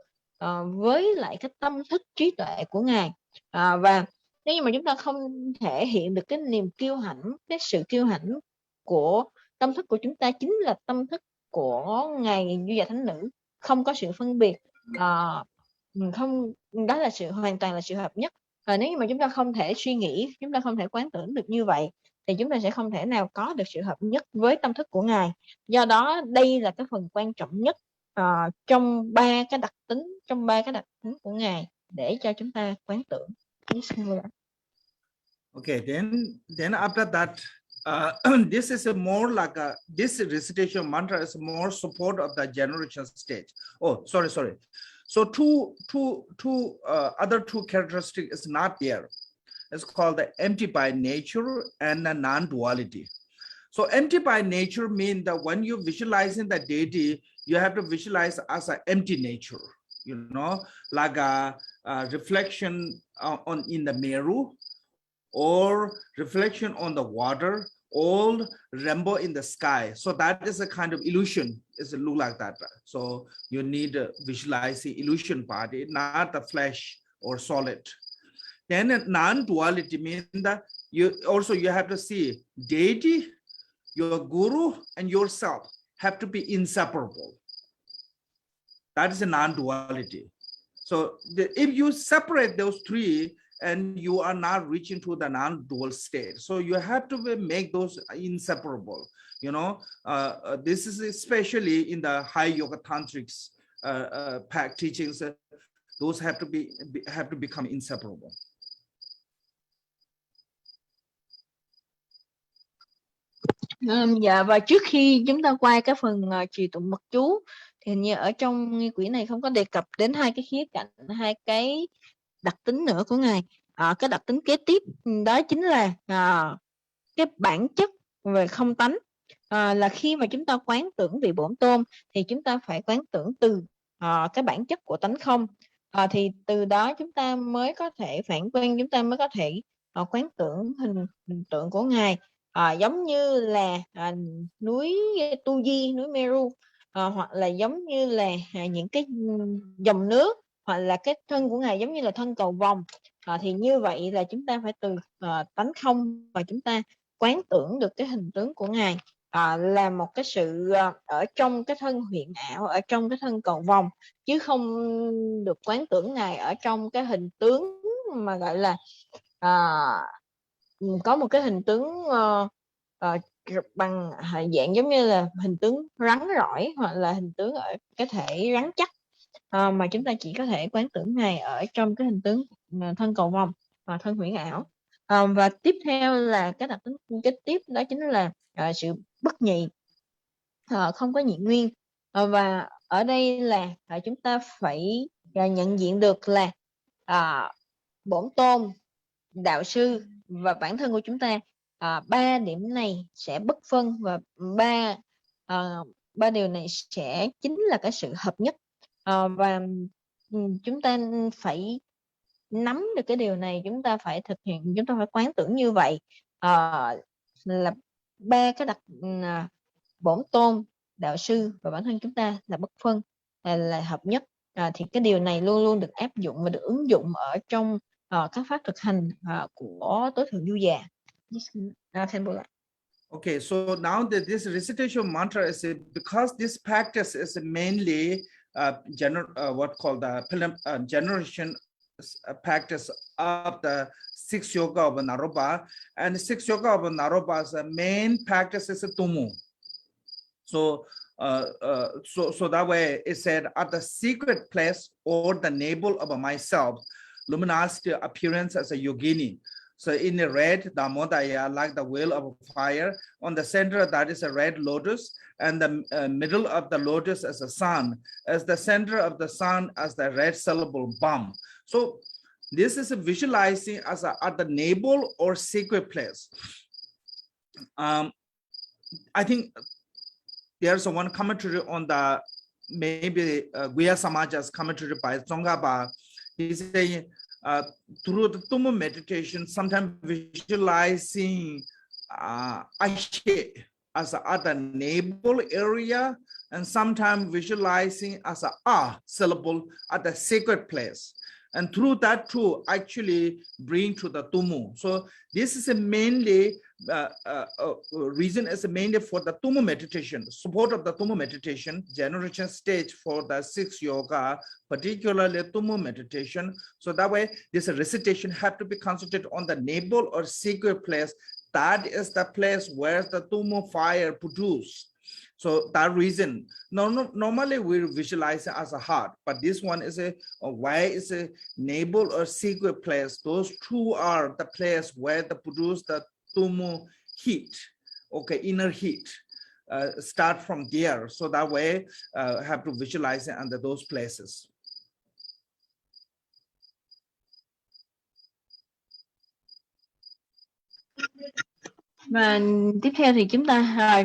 với lại cái tâm thức trí tuệ của ngài. Và nếu như mà chúng ta không thể hiện được cái niềm kiêu hãnh, cái sự kiêu hãnh của tâm thức của chúng ta chính là tâm thức của ngài Du Già Thánh Nữ, không có sự phân biệt, không, đó là hoàn toàn là sự hợp nhất. Nếu như mà chúng ta không thể suy nghĩ, chúng ta không thể quán tưởng được như vậy thì chúng ta sẽ không thể nào có được sự hợp nhất với tâm thức của ngài. Do đó đây là cái phần quan trọng nhất trong 3 cái đặc tính, của ngài để cho chúng ta quán tưởng. Okay, then after that, this is more like this recitation mantra is more support of the generation stage. Oh, sorry. So other two characteristics is not there. It's called the empty by nature and the non-duality. So empty by nature means that when you visualizing the deity, you have to visualize as an empty nature, like a reflection in the mirror, or reflection on the water, or rainbow in the sky. So that is a kind of illusion. It's a look like that. So you need to visualize the illusion part, not the flesh or solid. Then non-duality means that you have to see deity, your guru, and yourself have to be inseparable. That is a non-duality. So if you separate those three, and you are not reaching to the non-dual state, so you have to make those inseparable. This is especially in the high yoga tantrics teachings. Those have to become inseparable. Dạ, và trước khi chúng ta qua cái phần trì tụng mật chú thì hình như ở trong nghi quỹ này không có đề cập đến hai cái khía cạnh, hai cái đặc tính nữa của ngài. Cái đặc tính kế tiếp đó chính là cái bản chất về không tánh. Là khi mà chúng ta quán tưởng vị bổn tôn thì chúng ta phải quán tưởng từ cái bản chất của tánh không. Thì từ đó chúng ta mới có thể phản quang, chúng ta mới có thể quán tưởng hình tượng của ngài, giống như là núi Tu Di, núi Meru, hoặc là giống như là những cái dòng nước, hoặc là cái thân của ngài giống như là thân cầu vồng. Thì như vậy là chúng ta phải từ tánh không và chúng ta quán tưởng được cái hình tướng của ngài là một cái sự ở trong cái thân huyền ảo, ở trong cái thân cầu vồng, chứ không được quán tưởng ngài ở trong cái hình tướng mà gọi là có một cái hình tướng bằng dạng giống như là hình tướng rắn rỏi hoặc là hình tướng ở cái thể rắn chắc, mà chúng ta chỉ có thể quán tưởng Ngài ở trong cái hình tướng thân cầu vồng và thân huyền ảo. Và tiếp theo là cái đặc tính kế tiếp đó chính là sự bất nhị, không có nhị nguyên. Và ở đây là chúng ta phải nhận diện được là bổn tôn, đạo sư và bản thân của chúng ta, ba điểm này sẽ bất phân, và ba điều này sẽ chính là cái sự hợp nhất. Và chúng ta phải nắm được cái điều này, chúng ta phải thực hiện, chúng ta phải quán tưởng như vậy, là ba cái bổn tôn, đạo sư và bản thân chúng ta là bất phân, là hợp nhất. Thì cái điều này luôn luôn được áp dụng và được ứng dụng ở trong các pháp thực hành của tối thượng du già. Okay, so now that this recitation mantra is because this practice is mainly what called the generation practice of the six yoga of Naropa, and six yoga of Naropa's main practice is Tumu. So so that way it said at the secret place or the navel of myself, luminosity appearance as a yogini. So in the red, Damodaya, like the wheel of fire. On the center, that is a red lotus, and the middle of the lotus as a sun, as the center of the sun as the red syllable Bam. So this is visualizing as at the navel or secret place. I think there's one commentary on the maybe Guya Samaja's commentary by Tsongkhapa. He's saying through the Tumu meditation, sometimes visualizing Ashe as at the navel area, and sometimes visualizing as a syllable at the sacred place. And through that too, actually bring to the Tumu. So this is a mainly reason is mainly for the Tumu meditation, support of the Tumu meditation, generation stage for the six yoga, particularly Tumu meditation. So that way, this recitation have to be concentrated on the navel or sacred place. That is the place where the Tumu fire produced. So that reason, normally we visualize it as a heart, but this one is why is a navel or secret place. Those two are the place where they produce the Tumu heat, okay, inner heat. Start from there. So that way, have to visualize it under those places. Và tiếp theo thì chúng ta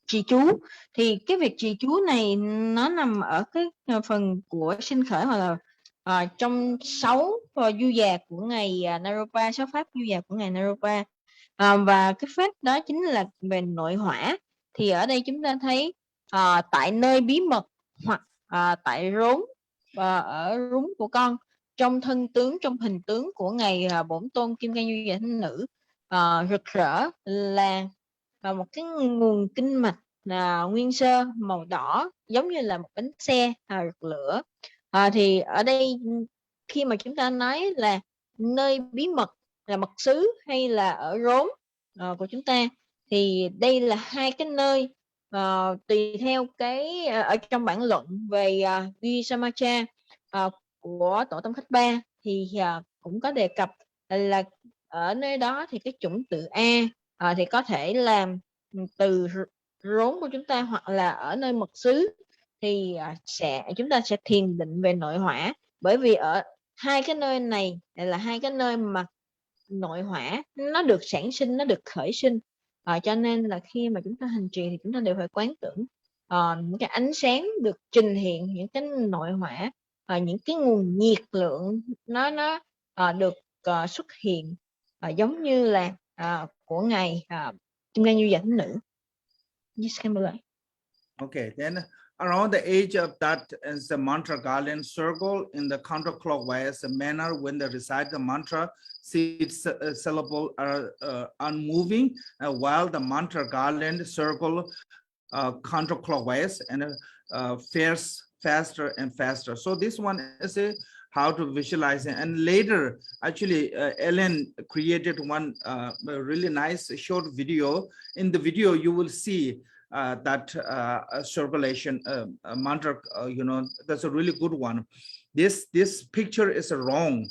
trì chú. Thì cái việc trì chú này nó nằm ở cái phần của sinh khởi, hoặc là trong 6 du già của ngày Naropa, 6 pháp du già của ngày Naropa. Và cái pháp đó chính là về nội hỏa. Thì ở đây chúng ta thấy tại nơi bí mật, hoặc tại rốn và ở rúng của con, trong thân tướng, trong hình tướng của ngày bổn tôn Kim Cang Du Già Thánh Nữ, rực rỡ là một cái nguồn kinh mạch nguyên sơ màu đỏ, giống như là một bánh xe rực lửa. Thì ở đây khi mà chúng ta nói là nơi bí mật, là mật xứ hay là ở rốn của chúng ta, thì đây là hai cái nơi tùy theo cái ở trong bản luận về Visamacha của Tổ Tông Khách Ba, thì cũng có đề cập là ở nơi đó thì cái chủng tự A thì có thể làm từ rốn của chúng ta, hoặc là ở nơi mật xứ thì chúng ta sẽ thiền định về nội hỏa. Bởi vì ở hai cái nơi này là hai cái nơi mà nội hỏa nó được sản sinh, nó được khởi sinh, cho nên là khi mà chúng ta hành trì thì chúng ta đều phải quán tưởng những cái ánh sáng được trình hiện, những cái nội hỏa, những cái nguồn nhiệt lượng nó được xuất hiện, giống như là của ngày Kim Cang Du Già Thánh Nữ. Okay, then around the edge of that is the mantra garland circle in the counterclockwise manner. When they recite the mantra, seed syllable are unmoving, while the mantra garland circle counterclockwise and fares faster and faster. So this one is how to visualize it. And later, actually, Ellen created one really nice short video. In the video, you will see that circulation mantra, that's a really good one. This picture is wrong.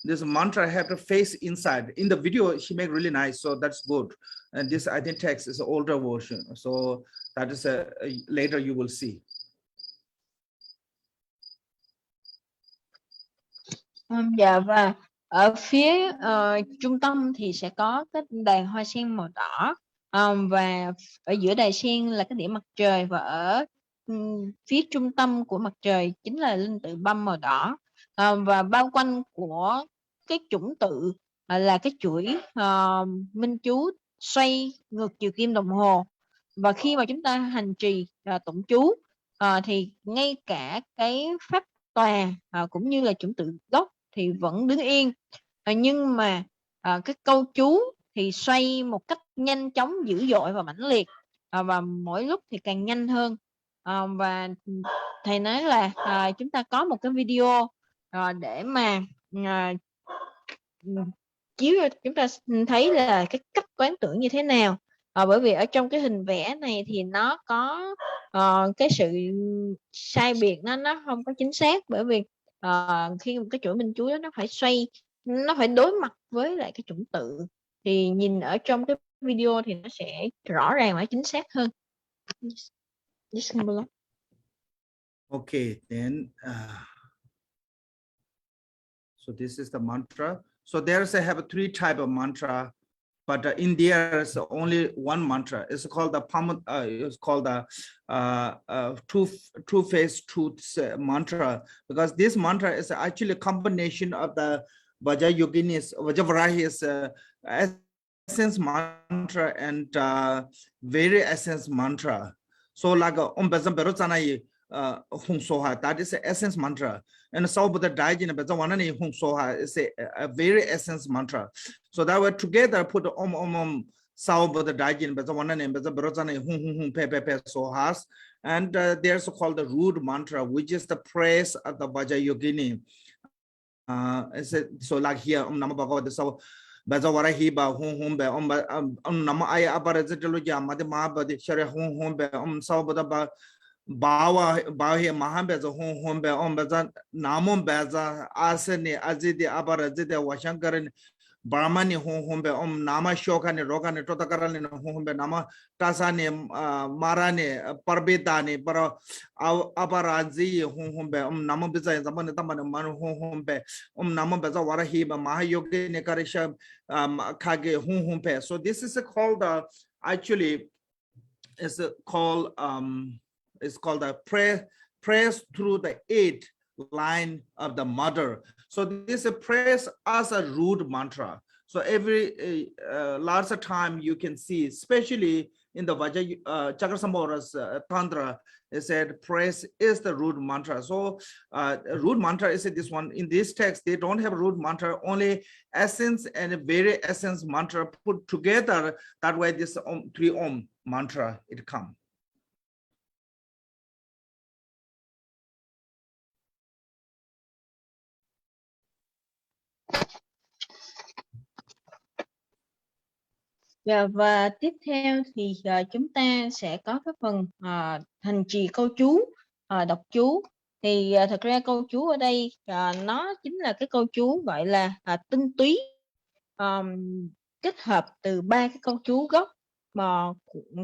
This mantra have to face inside. In the video, she make really nice, so that's good. And this, I think, text is an older version. So that is later you will see. Dạ, và ở phía trung tâm thì sẽ có cái đàn hoa sen màu đỏ, và ở giữa đài sen là cái đĩa mặt trời, và ở phía trung tâm của mặt trời chính là linh tự băm màu đỏ, và bao quanh của cái chủng tự là cái chuỗi minh chú xoay ngược chiều kim đồng hồ. Và khi mà chúng ta hành trì tụng chú thì ngay cả cái pháp tòa cũng như là chủng tự gốc thì vẫn đứng yên, nhưng mà cái câu chú thì xoay một cách nhanh chóng, dữ dội và mãnh liệt, và mỗi lúc thì càng nhanh hơn. Và thầy nói là chúng ta có một cái video để mà chiếu cho chúng ta thấy là cái cách toán tưởng như thế nào. Bởi vì ở trong cái hình vẽ này thì nó có cái sự sai biệt, nó không có chính xác, bởi vì khi một cái chuỗi minh chú đó nó phải xoay, nó phải đối mặt với lại cái chủng tự, thì nhìn ở trong cái video thì nó sẽ rõ ràng và chính xác hơn. Okay, then so this is the mantra. So there's have 3 type of mantra, but in there is only one mantra. It's called the it's called the two-face truth mantra, because this mantra is actually a combination of the Vajravarahi's essence mantra and very essence mantra. So like that is the essence mantra, and so the Dajin is a very essence mantra. So that we together put om Sao the Dajin Sohas, and there's called the root mantra, which is the praise of the Vajrayogini. So like here Namah Bhagavad, so Bazawarahi ba hum be Nama Aya Abarazitologia Madima Badi Shari hum be Sao ba Bawa Bahi Mahambeza home be on Baza Namon Baza Asani Azidi Abarazide Washankaran Barmani home be Nama Shokani Rogani Totakaran home be Nama Tasani Marani Parbitani Bara Abarazi home be Namabiza Zaman Taman home be Namabaza Warahiba Mahayogi Nekarisha Kage home be. So this is called actually is called it's called the prayers through the 8th line of the mother. So this is prayers as a root mantra. So every lots of time you can see, especially in the Chakrasamhora's Tantra, it said praise is the root mantra. So root mantra is this one. In this text, they don't have root mantra, only essence and very essence mantra put together. That way this 3 Om mantra it comes. Và tiếp theo thì chúng ta sẽ có cái phần hành trì câu chú, đọc chú. Thì thật ra câu chú ở đây nó chính là cái câu chú gọi là tinh túy, kết hợp từ 3 cái câu chú gốc mà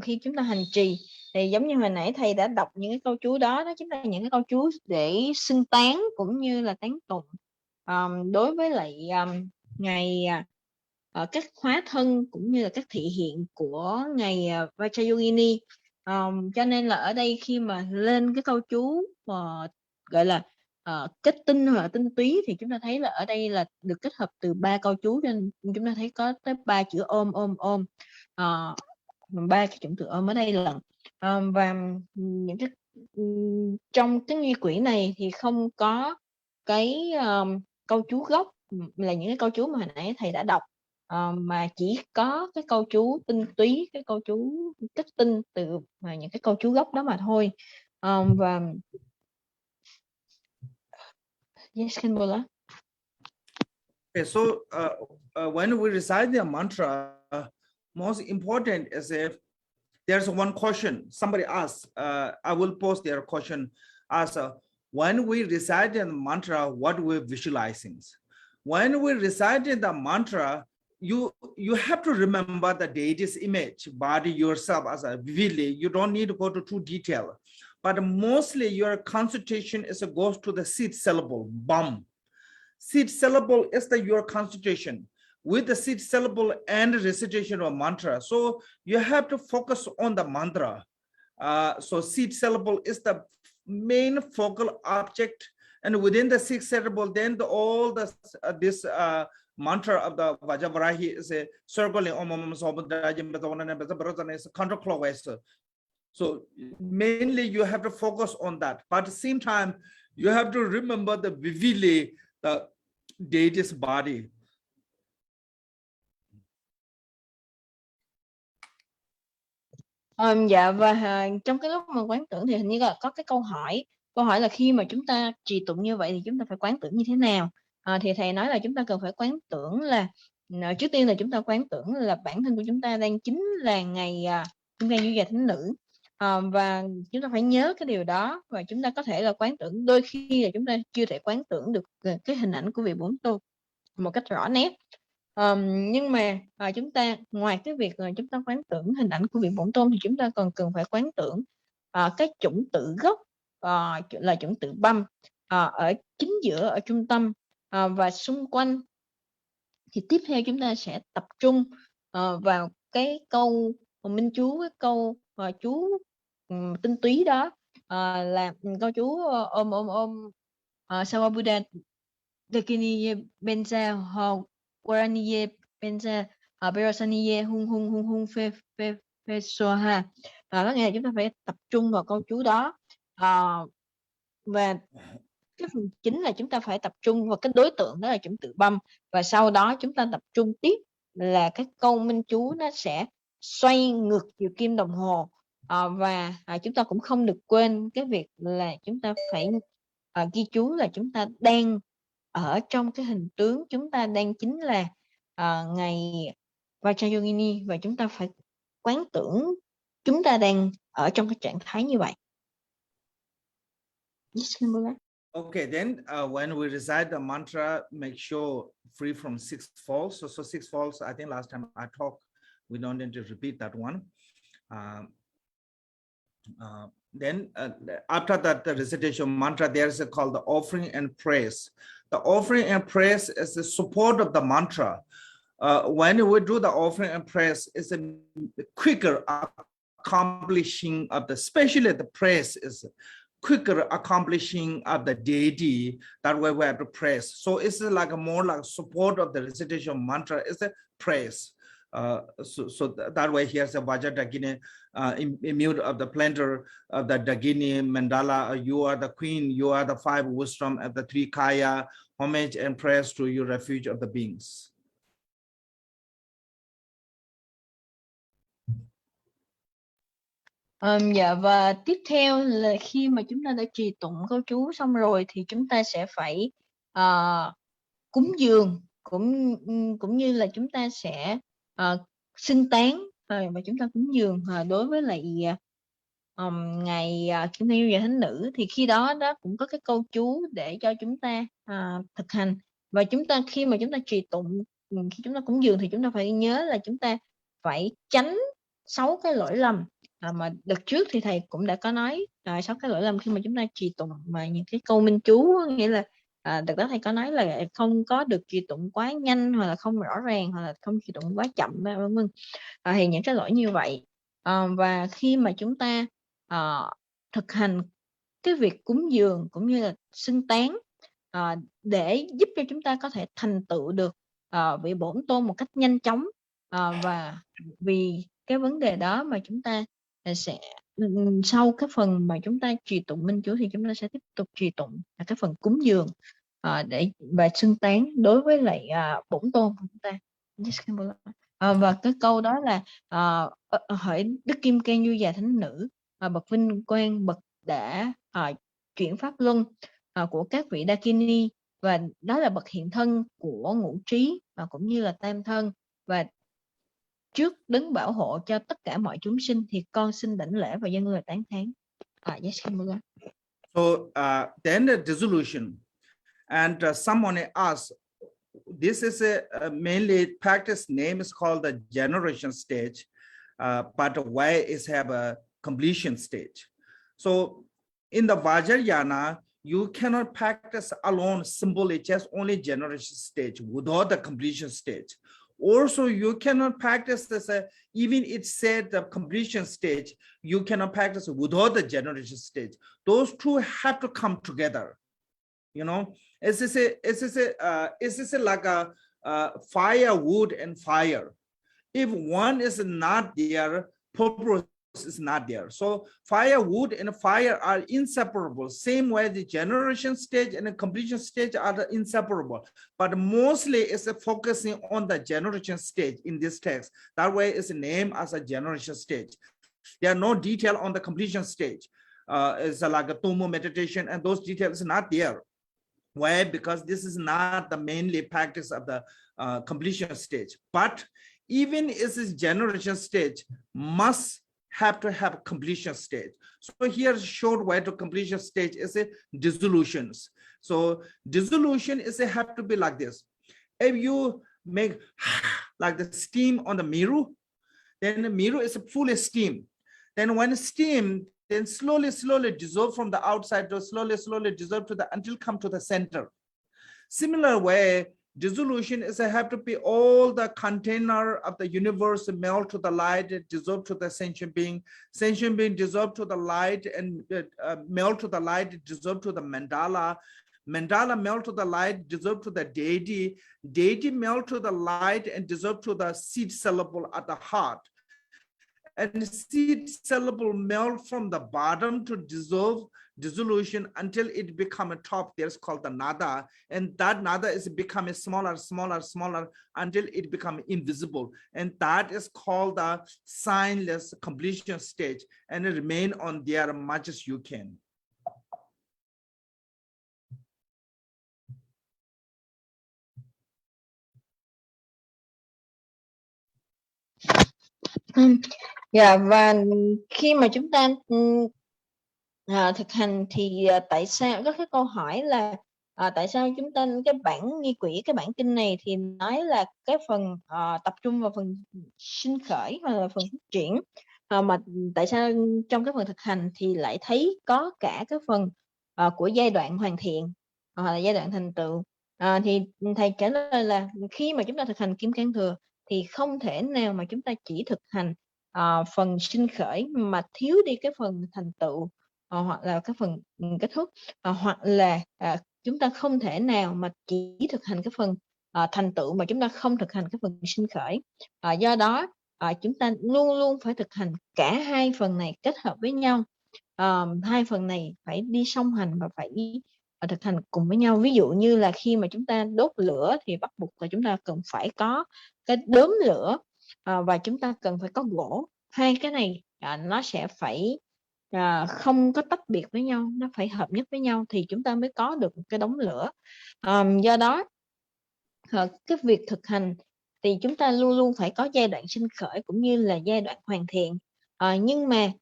khi chúng ta hành trì. Thì giống như hồi nãy thầy đã đọc những cái câu chú đó, đó chính là những cái câu chú để xưng tán cũng như là tán tụng đối với lại ngày các hóa thân cũng như là các thị hiện của ngày Vajrayogini. Cho nên là ở đây khi mà lên cái câu chú gọi là kết tinh hoặc là tinh túy, thì chúng ta thấy là ở đây là được kết hợp từ 3 câu chú, nên chúng ta thấy có tới 3 chữ ôm, 3 cái chủng từ ôm ở đây lần. Và những cái trong cái nghi quỹ này thì không có cái câu chú gốc là những cái câu chú mà hồi nãy thầy đã đọc, mà chỉ có cái câu chú tinh túy, cái câu chú kết tinh từ những cái câu chú gốc đó mà thôi. Và Yes, Kimbola. Okay, so when we recite the mantra, most important is if there's one question somebody asks, I will post their question as when we recite the mantra, what we're visualizing. When we recite the mantra, you have to remember the deity's image, body yourself as a vividly. You don't need to go to too detail, but mostly your concentration goes to the seed syllable, bum. Seed syllable is your concentration with the seed syllable and recitation of mantra. So you have to focus on the mantra. So seed syllable is the main focal object, and within the six syllable, then all the this mantra of the Vajavarahi is a circling is counterclockwise. So mainly you have to focus on that, but at the same time you have to remember the vividly the deity's body. Dạ, và trong cái lúc mà quán tưởng thì hình như là có cái câu hỏi là khi mà chúng ta trì tụng như vậy thì chúng ta phải quán tưởng như thế nào. Thì thầy nói là chúng ta cần phải quán tưởng là trước tiên là chúng ta quán tưởng là bản thân của chúng ta đang chính là ngày Kim Cang Du Già Thánh Nữ, và chúng ta phải nhớ cái điều đó, và chúng ta có thể là quán tưởng, đôi khi là chúng ta chưa thể quán tưởng được cái hình ảnh của vị Bổn Tôn một cách rõ nét. Nhưng mà chúng ta ngoài cái việc là chúng ta quán tưởng hình ảnh của vị Bổn Tôn thì chúng ta còn cần phải quán tưởng cái chủng tự gốc, là chủng tự băm, ở chính giữa, ở trung tâm, và xung quanh. Thì tiếp theo chúng ta sẽ tập trung vào cái câu minh chú, cái câu chú tinh túy đó, là câu chú ôm Sawabuddha Dakiniye Benza Ho Waraniye Benza Berasaniye Hung Hung Hung Hung Fe Soha. Có nghĩa là chúng ta phải tập trung vào câu chú đó, và cái phần chính là chúng ta phải tập trung vào cái đối tượng đó là chủng tự băm, và sau đó chúng ta tập trung tiếp là cái câu minh chú nó sẽ xoay ngược chiều kim đồng hồ, và chúng ta cũng không được quên cái việc là chúng ta phải ghi chú là chúng ta đang ở trong cái hình tướng, chúng ta đang chính là ngày Vajrayogini, và chúng ta phải quán tưởng chúng ta đang ở trong cái trạng thái như vậy. Yes, Okay, then when we recite the mantra, make sure free from six falls. So six falls, I think last time I talked, we don't need to repeat that one. Then after that, the recitation mantra, there's called the offering and praise. The offering and praise is the support of the mantra. When we do the offering and praise, it's a quicker accomplishing of the, especially the praise is quicker accomplishing of the deity. That way we have to praise. So it's like a more like support of the recitation mantra is a praise. So that way here's a Vajra Dagini, immune of the planter of the Dagini mandala. You are the queen, you are the five wisdom of the three kaya. Homage and praise to you, refuge of the beings. Dạ, và tiếp theo là khi mà chúng ta đã trì tụng câu chú xong rồi thì chúng ta sẽ phải cúng dường, cũng như là chúng ta sẽ xưng tán, và chúng ta cúng dường đối với lại ngày Kim Cang Du Già Thánh Nữ. Thì khi đó cũng có cái câu chú để cho chúng ta thực hành, và chúng ta khi mà chúng ta trì tụng, khi chúng ta cúng dường thì chúng ta phải nhớ là chúng ta phải tránh 6 cái lỗi lầm mà đợt trước thì thầy cũng đã có nói 6 cái lỗi lầm khi mà chúng ta trì tụng mà những cái câu minh chú, nghĩa là đợt đó thầy có nói là không có được trì tụng quá nhanh, hoặc là không rõ ràng, hoặc là không trì tụng quá chậm, vân. Thì những cái lỗi như vậy, và khi mà chúng ta thực hành cái việc cúng dường cũng như là xưng tán để giúp cho chúng ta có thể thành tựu được vị Bổn Tôn một cách nhanh chóng, và vì cái vấn đề đó mà chúng ta sẽ sau cái phần mà chúng ta trì tụng minh chú thì chúng ta sẽ tiếp tục trì tụng là cái phần cúng dường để và xưng tán đối với lại Bổn Tôn của chúng ta. Và cái câu đó là hỡi Đức Kim Cang Du Già Thánh Nữ, bậc vinh quang, bậc đã chuyển pháp luân của các vị Dakini, và đó là bậc hiện thân của ngũ trí và cũng như là tam thân, và trước đấng bảo hộ cho tất cả mọi chúng sinh thì con xin đảnh lễ và dâng lời tán thán. Yes, So then the dissolution, and someone asked, this is a mainly practice name is called the generation stage, but why is have a completion stage? So in the Vajrayana, you cannot practice alone simply just only generation stage without the completion stage. Also, you cannot practice this, even it said the completion stage, you cannot practice without the generation stage. Those two have to come together. You know, it's like a fire, wood, and fire. If one is not there, purpose is not there. So fire, wood, and fire are inseparable. Same way the generation stage and the completion stage are inseparable. But mostly it's focusing on the generation stage in this text. That way it's named as a generation stage. There are no detail on the completion stage. It's like a Tomo meditation, and those details are not there. Why? Because this is not the mainly practice of the completion stage. But even if this generation stage must have to have completion stage. So here short way to completion stage is a dissolutions. So dissolution is a have to be like this. If you make like the steam on the mirror, then the mirror is full of steam. Then when steam, then slowly dissolve from the outside to slowly dissolve to the until come to the center. Similar way, dissolution is have to be all the container of the universe melt to the light, dissolve to the sentient being dissolve to the light, and melt to the light, dissolve to the mandala melt to the light, dissolve to the deity melt to the light and dissolve to the seed syllable at the heart. And seed syllable melt from the bottom to dissolution until it become a top. There's called the nada, and that nada is becoming smaller until it become invisible, and that is called the signless completion stage, and it remain on there as much as you can. Dạ, và khi mà chúng ta thực hành thì tại sao có cái câu hỏi là tại sao chúng ta cái bản nghi quỹ, cái bản kinh này thì nói là cái phần tập trung vào phần sinh khởi hoặc là phần phát triển, mà tại sao trong cái phần thực hành thì lại thấy có cả cái phần của giai đoạn hoàn thiện hoặc là giai đoạn thành tựu? Thì thầy trả lời là khi mà chúng ta thực hành Kim Cang Thừa thì không thể nào mà chúng ta chỉ thực hành phần sinh khởi mà thiếu đi cái phần thành tựu hoặc là cái phần kết thúc, hoặc là chúng ta không thể nào mà chỉ thực hành cái phần thành tựu mà chúng ta không thực hành cái phần sinh khởi. Do đó chúng ta luôn luôn phải thực hành cả hai phần này kết hợp với nhau. Hai phần này phải đi song hành và phải thực hành cùng với nhau. Ví dụ như là khi mà chúng ta đốt lửa thì bắt buộc là chúng ta cần phải có cái đốm lửa và chúng ta cần phải có gỗ. Hai cái này nó sẽ phải không có tách biệt với nhau, nó phải hợp nhất với nhau thì chúng ta mới có được một cái đống lửa. Do đó cái việc thực hành thì chúng ta luôn luôn phải có giai đoạn sinh khởi cũng như là giai đoạn hoàn thiện. Nhưng mà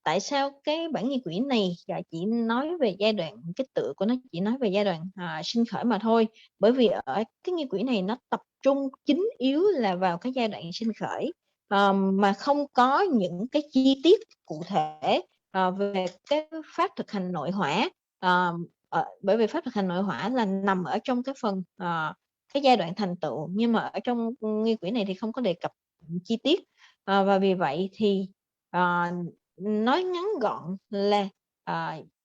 tại sao cái bản nghi quỹ này chỉ nói về giai đoạn, cái tựa của nó chỉ nói về giai đoạn sinh khởi mà thôi? Bởi vì ở cái nghi quỹ này nó tập trung chính yếu là vào cái giai đoạn sinh khởi, mà không có những cái chi tiết cụ thể về cái pháp thực hành nội hỏa. Bởi vì pháp thực hành nội hỏa là nằm ở trong cái phần cái giai đoạn thành tựu, nhưng mà ở trong nghi quỹ này thì không có đề cập chi tiết, và vì vậy thì nói ngắn gọn là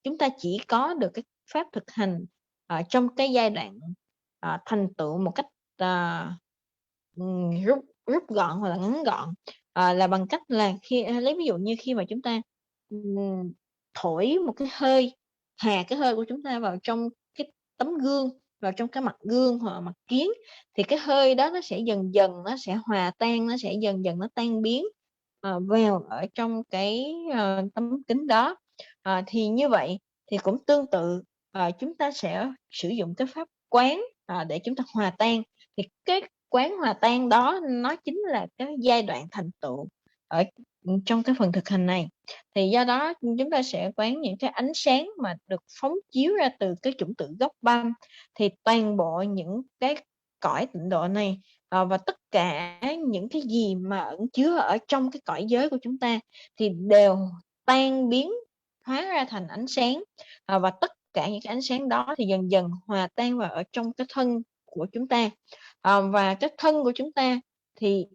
chúng ta chỉ có được cái pháp thực hành trong cái giai đoạn thành tựu một cách rút gọn hoặc là ngắn gọn, là bằng cách là khi lấy ví dụ như khi mà chúng ta thổi một cái hơi, hà cái hơi của chúng ta vào trong cái tấm gương, vào trong cái mặt gương hoặc là mặt kiến, thì cái hơi đó nó sẽ dần dần nó sẽ hòa tan, nó sẽ dần dần nó tan biến vào ở trong cái tấm kính đó. Thì như vậy thì cũng tương tự chúng ta sẽ sử dụng cái pháp quán để chúng ta hòa tan. Thì cái quán hòa tan đó nó chính là cái giai đoạn thành tựu ở trong cái phần thực hành này. Thì do đó chúng ta sẽ quán những cái ánh sáng mà được phóng chiếu ra từ cái chủng tử gốc băm. Thì toàn bộ những cái cõi tịnh độ này và tất cả những cái gì mà ẩn chứa ở trong cái cõi giới của chúng ta thì đều tan biến hóa ra thành ánh sáng, và tất cả những cái ánh sáng đó thì dần dần hòa tan vào ở trong cái thân của chúng ta. Và cái thân của chúng ta thì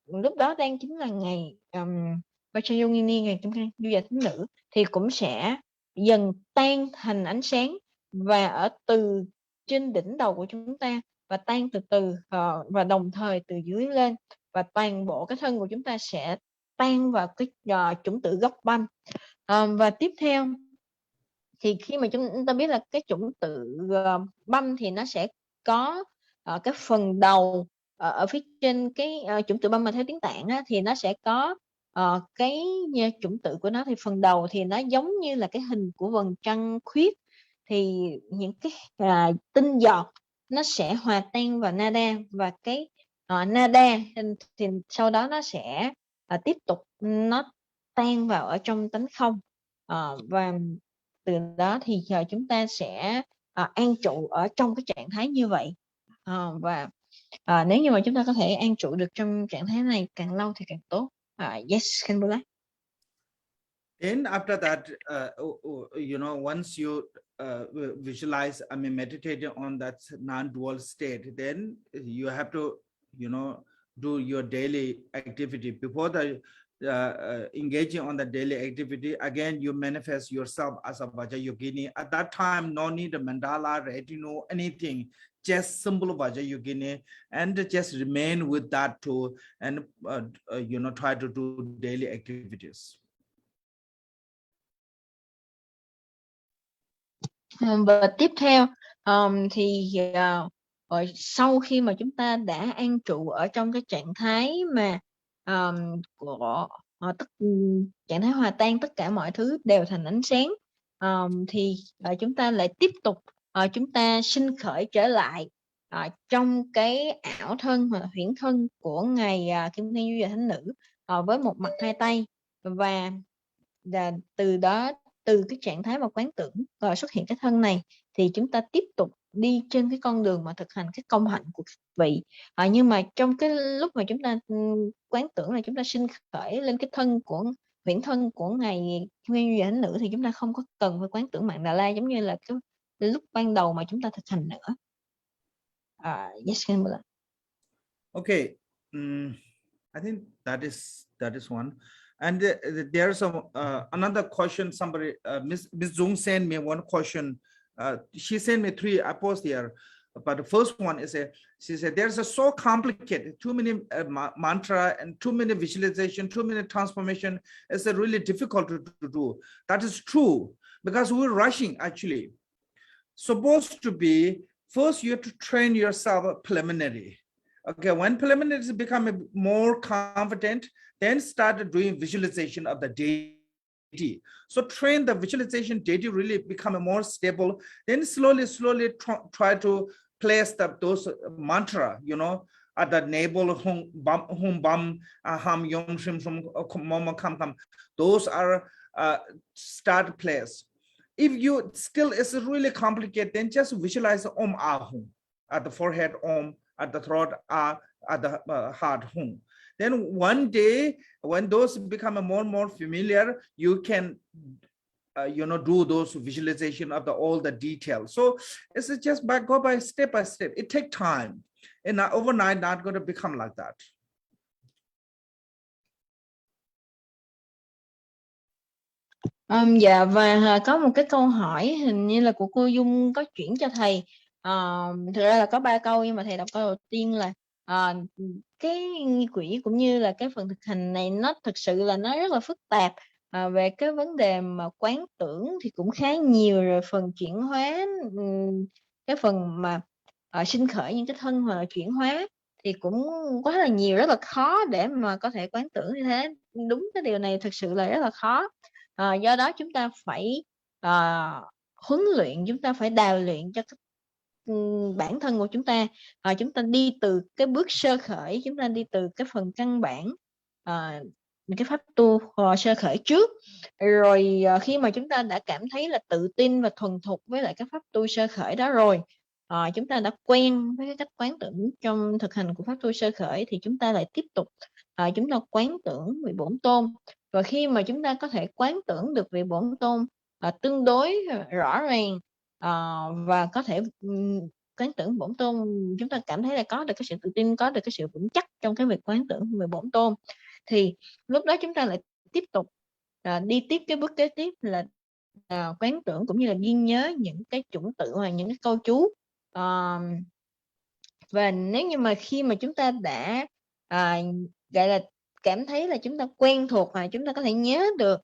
lúc đó đang chính là ngày Vajrayogini, ngày Kim Cang Du Già Thánh Nữ, thì cũng sẽ dần tan thành ánh sáng và ở từ trên đỉnh đầu của chúng ta và tan từ từ và đồng thời từ dưới lên, và toàn bộ cái thân của chúng ta sẽ tan vào cái chủng tử gốc băm. Và tiếp theo thì khi mà chúng ta biết là cái chủng tử băm thì nó sẽ có cái phần đầu ở phía trên cái chủng tử băm mà theo tiếng Tạng á, thì nó sẽ có cái chủng tử của nó, thì phần đầu thì nó giống như là cái hình của vầng trăng khuyết. Thì những cái tinh giọt nó sẽ hòa tan vào nada, và cái nada thì sau đó nó sẽ tiếp tục nó tan vào ở trong tánh không. Và từ đó thì chúng ta sẽ an trụ ở trong cái trạng thái như vậy. Và nếu như mà chúng ta có thể an trụ được trong trạng thái này càng lâu thì càng tốt. Yes, Kanbula. Then after that, once you visualize, meditating on that non-dual state, then you have to, do your daily activity. Before the engaging on the daily activity, again, you manifest yourself as a Vajrayogini. At that time, no need a mandala, retinue, anything, just simple Vajrayogini, and just remain with that too, and try to do daily activities. Và tiếp theo thì sau khi mà chúng ta đã an trụ ở trong cái trạng thái mà của trạng thái hòa tan tất cả mọi thứ đều thành ánh sáng, thì chúng ta lại tiếp tục chúng ta sinh khởi trở lại trong cái ảo thân hoặc huyễn thân của ngài Kim Cang Du Già Thánh Nữ với một mặt hai tay. Và từ đó, từ cái trạng thái mà quán tưởng xuất hiện cái thân này, thì chúng ta tiếp tục đi trên cái con đường mà thực hành cái công hạnh của các vị. Nhưng mà trong cái lúc mà chúng ta quán tưởng là chúng ta sinh khởi lên cái thân của huyễn thân của ngài Kim Cang Du Già Thánh Nữ, thì chúng ta không có cần phải quán tưởng Mạng Đà La giống như là cái lúc ban đầu mà chúng ta thực hành nữa. Yes, Okay, I think that is one. And there's another question. Somebody, Miss Zung sent me one question. She sent me three. I post here, but the first one is she said there's so complicated, too many mantra and too many visualization, too many transformation. It's really difficult to do. That is true, because we're rushing actually. Supposed to be first you have to train yourself preliminary. Okay, when preliminaries become more confident, then start doing visualization of the deity. So train the visualization deity, really become more stable. Then slowly try to place those mantra, at the navel, hum bam, ham yom shim shum mama kam. Those are start place. If you still is really complicated, then just visualize Om Ahum at the forehead, Om at the throat, at the heart, Hum. Then one day, when those become more and more familiar, you can, do those visualization of all the details. So it's just go by step. It takes time, and overnight not going to become like that. Dạ, và có một cái câu hỏi hình như là của cô Dung có chuyển cho thầy. Thực ra là có 3 câu, nhưng mà thầy đọc câu đầu tiên là cái nghi quỷ cũng như là cái phần thực hành này nó thực sự là nó rất là phức tạp. Về cái vấn đề mà quán tưởng thì cũng khá nhiều, rồi phần chuyển hóa, cái phần mà sinh khởi những cái thân hoặc là chuyển hóa thì cũng quá là nhiều, rất là khó để mà có thể quán tưởng như thế. Đúng, cái điều này thực sự là rất là khó. Do đó chúng ta phải huấn luyện, chúng ta phải đào luyện cho bản thân của chúng ta. Chúng ta đi từ cái bước sơ khởi, chúng ta đi từ cái phần căn bản, cái pháp tu sơ khởi trước, rồi khi mà chúng ta đã cảm thấy là tự tin và thuần thục với lại cái pháp tu sơ khởi đó rồi, chúng ta đã quen với cái cách quán tưởng trong thực hành của pháp tu sơ khởi, thì chúng ta lại tiếp tục chúng ta quán tưởng vị bổn tôn. Và khi mà chúng ta có thể quán tưởng được vị bổn tôn tương đối rõ ràng, và có thể quán tưởng bổn tôn, chúng ta cảm thấy là có được cái sự tự tin, có được cái sự vững chắc trong cái việc quán tưởng về bổn tôn, thì lúc đó chúng ta lại tiếp tục đi tiếp cái bước kế tiếp là quán tưởng cũng như là ghi nhớ những cái chủng tự hoặc những cái câu chú. Và nếu như mà khi mà chúng ta đã gọi là cảm thấy là chúng ta quen thuộc và chúng ta có thể nhớ được,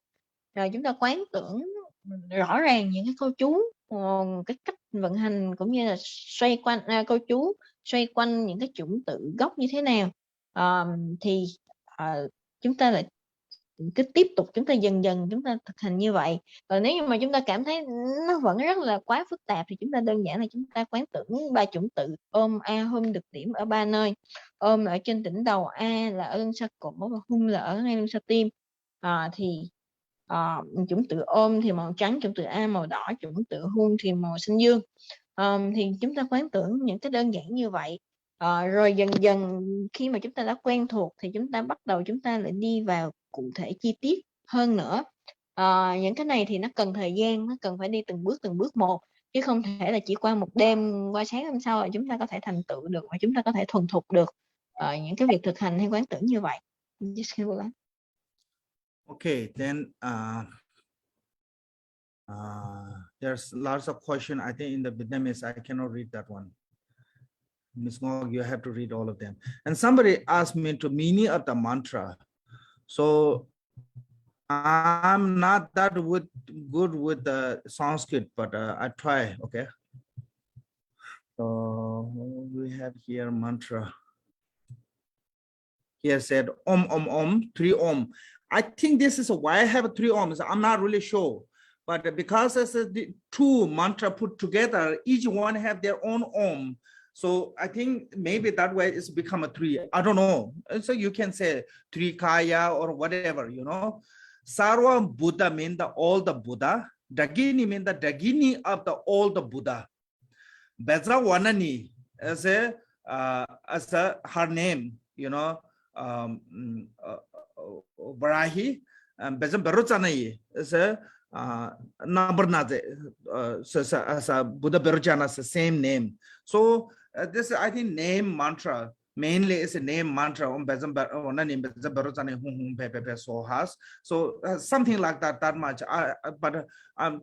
rồi chúng ta quán tưởng rõ ràng những cái câu chú, cái cách vận hành cũng như là xoay quanh câu chú xoay quanh những cái chủng tự gốc như thế nào, thì chúng ta lại cứ tiếp tục, chúng ta dần dần chúng ta thực hành như vậy. Còn nếu như mà chúng ta cảm thấy nó vẫn rất là quá phức tạp thì chúng ta đơn giản là chúng ta quán tưởng 3 chủng tự. Ôm A Hum được điểm ở 3 nơi. Ôm là ở trên đỉnh đầu, A là ở lưng xa cổ và Hum là ở ngay lưng xa tim. Thì chủng tự Ôm thì màu trắng, chủng tự A màu đỏ, chủng tự Hum thì màu xanh dương. Thì chúng ta quán tưởng những cái đơn giản như vậy. Rồi dần dần khi mà chúng ta đã quen thuộc thì chúng ta bắt đầu chúng ta lại đi vào cụ thể chi tiết hơn nữa. Những cái này thì nó cần thời gian, nó cần phải đi từng bước một, chứ không thể là chỉ qua một đêm, qua sáng hôm sau là chúng ta có thể thành tựu được và chúng ta có thể thuần thục được những cái việc thực hành hay quán tưởng như vậy. Okay, then there's lots of questions. I think in the Vietnamese, I cannot read that one. Ms. Ngog, you have to read all of them. And somebody asked me the meaning of the mantra. So I'm not that good with the Sanskrit, but I try, okay? So we have here mantra. Here said Om, Om, Om, 3 Om. I think this is why I have 3 Oms. I'm not really sure. But because it's the 2 mantra put together, each one have their own Om. So I think maybe that way it's become a 3. I don't know. So you can say 3 Kaya or whatever, you know. Sarva Buddha means all the Buddha. Dagini means the Dagini of the all the Buddha. Bezawanani as her name, you know, Barahi, and Bezam Berutanai is a Nabarnade, as a Buddha Berujanas, the same name. So this, I think, name mantra mainly is a name mantra on Bezam Berutani so has. So something like that much. But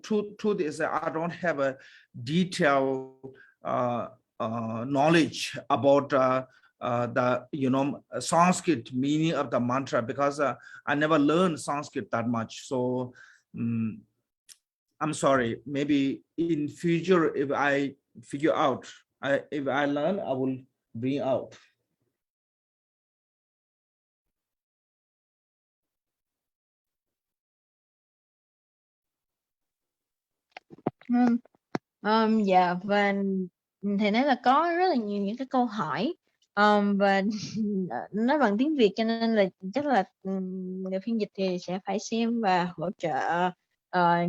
truth is I don't have a detailed knowledge about the Sanskrit meaning of the mantra, because I never learned Sanskrit that much. So I'm sorry. Maybe in future, if I figure out, if I learn, I will bring out. Dạ, và thầy nói là có rất là nhiều những cái câu hỏi, và nói bằng tiếng Việt cho nên là chắc là người phiên dịch thì sẽ phải xem và hỗ trợ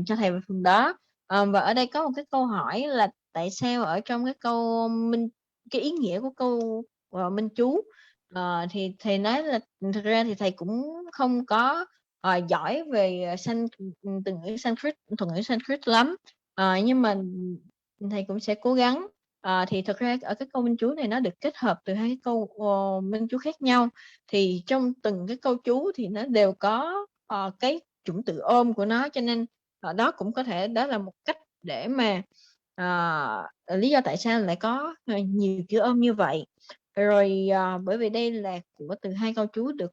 cho thầy về phần đó. Và ở đây có một cái câu hỏi là tại sao ở trong cái câu cái ý nghĩa của câu minh chú, thì thầy nói là thực ra thì thầy cũng không có giỏi về từ ngữ Sanskrit, thuật ngữ Sanskrit lắm, nhưng mà thầy cũng sẽ cố gắng. Thì thực ra ở cái câu minh chú này nó được kết hợp từ 2 cái câu minh chú khác nhau, thì trong từng cái câu chú thì nó đều có cái chủng tự ôm của nó, cho nên đó cũng có thể đó là một cách để mà lý do tại sao lại có nhiều chữ ôm như vậy. Rồi bởi vì đây là của từ 2 câu chú được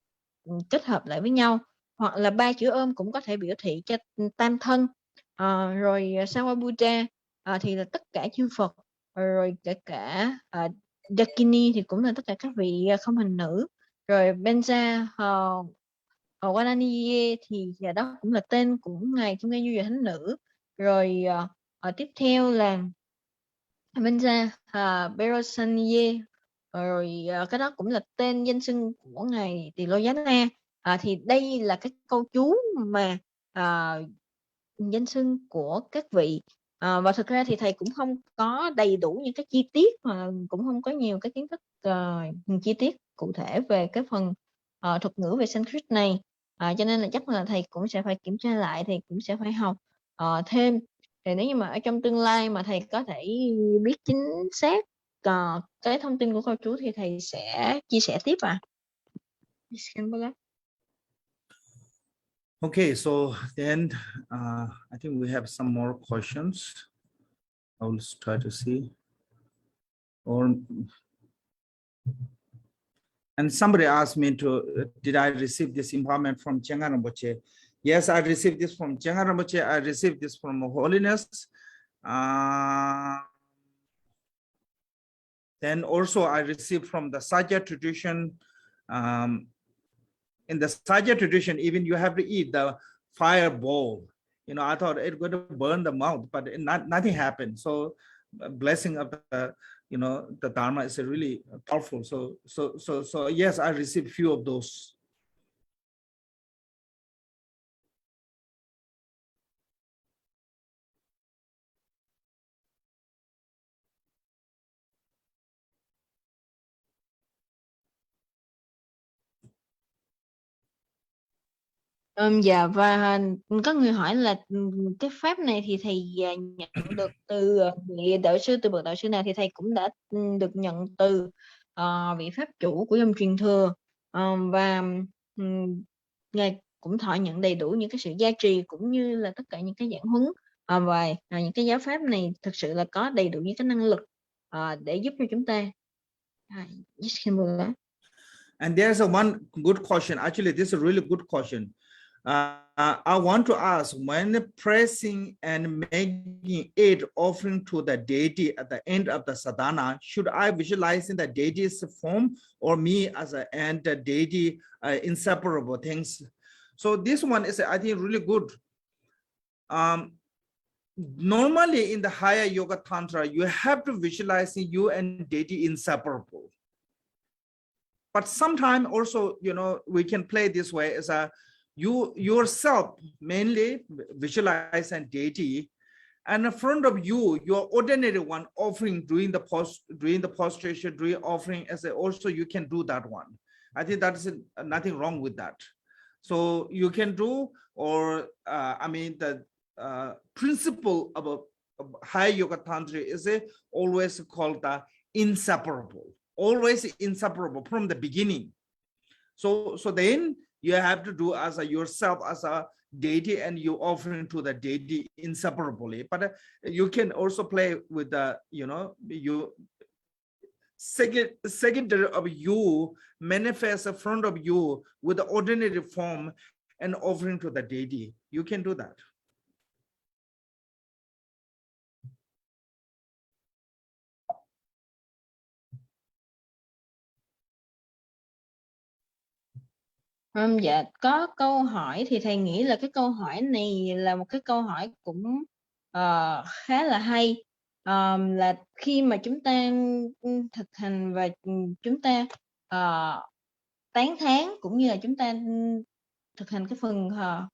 kết hợp lại với nhau, hoặc là 3 chữ ôm cũng có thể biểu thị cho tam thân. Rồi Sawabuddha thì là tất cả chư Phật, rồi kể cả Dakini thì cũng là tất cả các vị không hành nữ, rồi Benza Wananiye thì đó cũng là tên của ngài Kim Cang Du Thánh Nữ, rồi Tiếp theo là Amenza Berosanye, rồi cái đó cũng là tên danh xưng của ngài Tỳ Lô Giá Na. Thì đây là cái câu chú mà danh xưng của các vị. Và thực ra thì thầy cũng không có đầy đủ những cái chi tiết, mà cũng không có nhiều cái kiến thức chi tiết cụ thể về cái phần thuật ngữ về Sanskrit này. Cho nên là chắc là thầy cũng sẽ phải kiểm tra lại, thầy cũng sẽ phải học thêm. Thì nếu như mà ở trong tương lai mà thầy có thể biết chính xác cái thông tin của cô chú thì thầy sẽ chia sẻ tiếp ạ. Okay, so then I think we have some more questions. I will try to see. And somebody asked me did I receive this empowerment from Chenga Rinpoche? Yes, I received this from Chenga Rinpoche. I received this from Holiness. Then also I received from the Sajja tradition. In the Sajja tradition, even you have to eat the fireball. You know, I thought it would burn the mouth, but nothing happened. So blessing of the, you know, the Dharma is really powerful. So yes, I received few of those. Dạ, và có người hỏi là cái pháp này thì thầy nhận được từ vị đạo sư, từ bậc đạo sư nào, thì thầy cũng đã được nhận từ vị pháp chủ của dòng truyền thừa, và ngài cũng thọ nhận đầy đủ những cái sự gia trì cũng như là tất cả những cái giảng huấn, và những cái giáo pháp này thực sự là có đầy đủ những cái năng lực để giúp cho chúng ta. And there's one good question. Actually, this is a really good question. I want to ask, when pressing and making aid offering to the deity at the end of the sadhana, should I visualize in the deity's form or me as and the deity inseparable things? So this one is, I think, really good. Normally in the higher yoga tantra, you have to visualize you and deity inseparable. But sometimes also, you know, we can play this way as you yourself mainly visualize and deity, and in front of you, your ordinary one offering during the prostration, during offering, as also you can do that one. I think that is nothing wrong with that. So you can do, or I mean the principle of high yoga tantra is always called the inseparable, always inseparable from the beginning. So then you have to do as yourself as a deity, and you offering to the deity inseparably. But you can also play with the, you know, you secondary of you manifest in front of you with the ordinary form and offering to the deity. You can do that. Dạ, có câu hỏi thì thầy nghĩ là cái câu hỏi này là một cái câu hỏi cũng khá là hay. Là khi mà chúng ta thực hành và chúng ta tán thán cũng như là chúng ta thực hành cái phần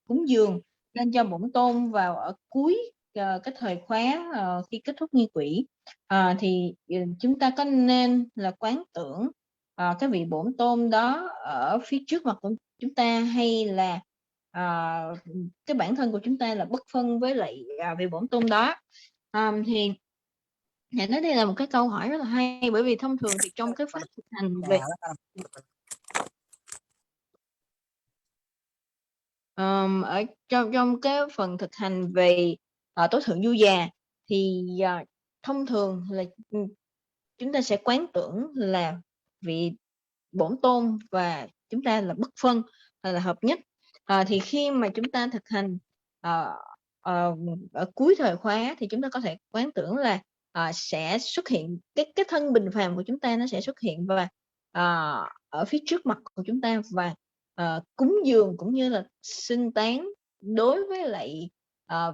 cúng dường lên cho bổn tôn vào ở cuối cái thời khóa khi kết thúc nghi quỹ, thì chúng ta có nên là quán tưởng cái vị bổn tôn đó ở phía trước mặt của chúng ta, hay là cái bản thân của chúng ta là bất phân với lại vị bổn tôn đó? Thì nói đây là một cái câu hỏi rất là hay, bởi vì thông thường thì trong cái pháp thực hành về ở trong cái phần thực hành về tối thượng du già thì thông thường là chúng ta sẽ quán tưởng là vị bổn tôn và chúng ta là bất phân, là hợp nhất. Thì khi mà chúng ta thực hành ở cuối thời khóa thì chúng ta có thể quán tưởng là sẽ xuất hiện cái thân bình phàm của chúng ta, nó sẽ xuất hiện và ở phía trước mặt của chúng ta, và cúng dường cũng như là xưng tán đối với lại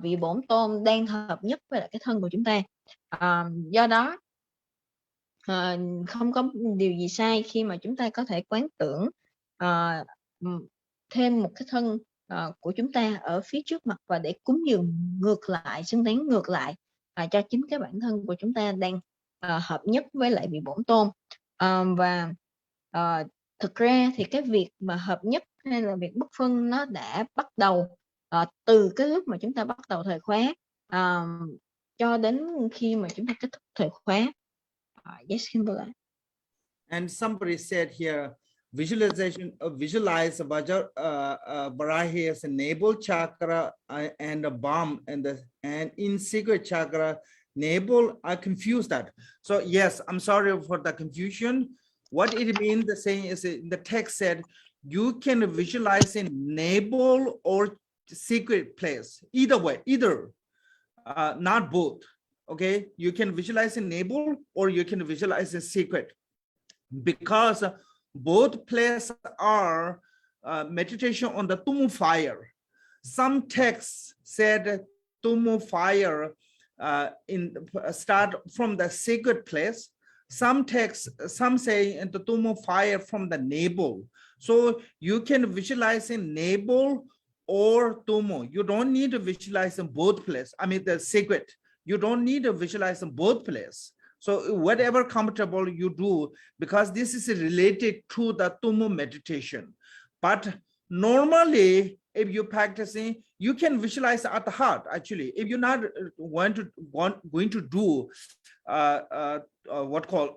vị bổn tôn đang hợp nhất với lại cái thân của chúng ta. Do đó không có điều gì sai khi mà chúng ta có thể quán tưởng thêm một cái thân của chúng ta ở phía trước mặt và để cúng dường ngược lại, xứng đáng ngược lại cho chính cái bản thân của chúng ta đang hợp nhất với lại vị bổn tôn. Và thực ra thì cái việc mà hợp nhất hay là việc bất phân nó đã bắt đầu từ cái lúc mà chúng ta bắt đầu thời khóa cho đến khi mà chúng ta kết thúc thời khóa. Yes, Kimberly. And somebody said here, visualization visualize Varahi as a navel chakra and a bomb, and in secret chakra navel. I confused that. So yes, I'm sorry for the confusion. What it means, the saying is, the text said you can visualize in navel or secret place, either way, either, not both. Okay, you can visualize in navel or you can visualize in secret, because both places are meditation on the Tumu fire. Some texts said Tumu fire start from the sacred place. Some texts, some say the Tumu fire from the navel. So you can visualize in navel or Tumu. You don't need to visualize in both places. I mean the sacred. You don't need to visualize in both places. So whatever comfortable you do, because this is related to the Tumu meditation. But normally, if you're practicing, you can visualize at the heart. Actually, if you're not going to do what called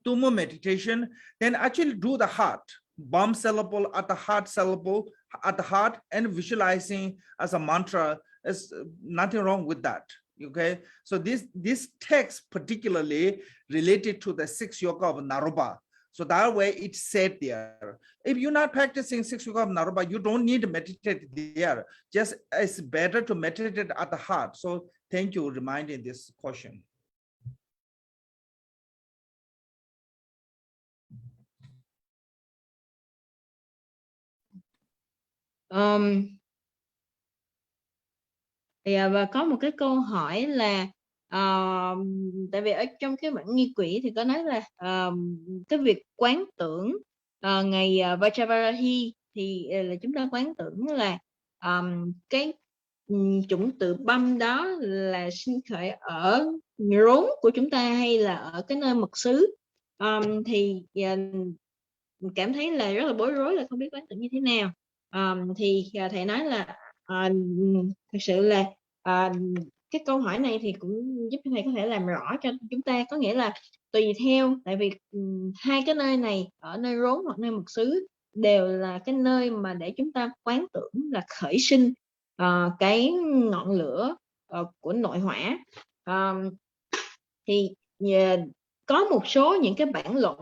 Tumu meditation, then actually do the heart, bomb syllable at the heart syllable at the heart, and visualizing as a mantra. Is nothing wrong with that. Okay, so this text particularly related to the 6 yoga of Naropa. So that way it's said there. If you're not practicing 6 yoga of Naropa, you don't need to meditate there. Just it's better to meditate at the heart. So thank you for reminding this question. Và có một cái câu hỏi là tại vì ở trong cái bản nghi quỷ thì có nói là cái việc quán tưởng ngày Vajravarahi thì là chúng ta quán tưởng là cái chủng tử băm đó là sinh khởi ở rốn của chúng ta hay là ở cái nơi mật xứ. Thì cảm thấy là rất là bối rối, là không biết quán tưởng như thế nào. Thì thầy nói là thực sự là cái câu hỏi này thì cũng giúp thầy có thể làm rõ cho chúng ta, có nghĩa là tùy theo, tại vì hai cái nơi này ở nơi rốn hoặc nơi mật xứ đều là cái nơi mà để chúng ta quán tưởng là khởi sinh cái ngọn lửa của nội hỏa. Thì có một số những cái bản luận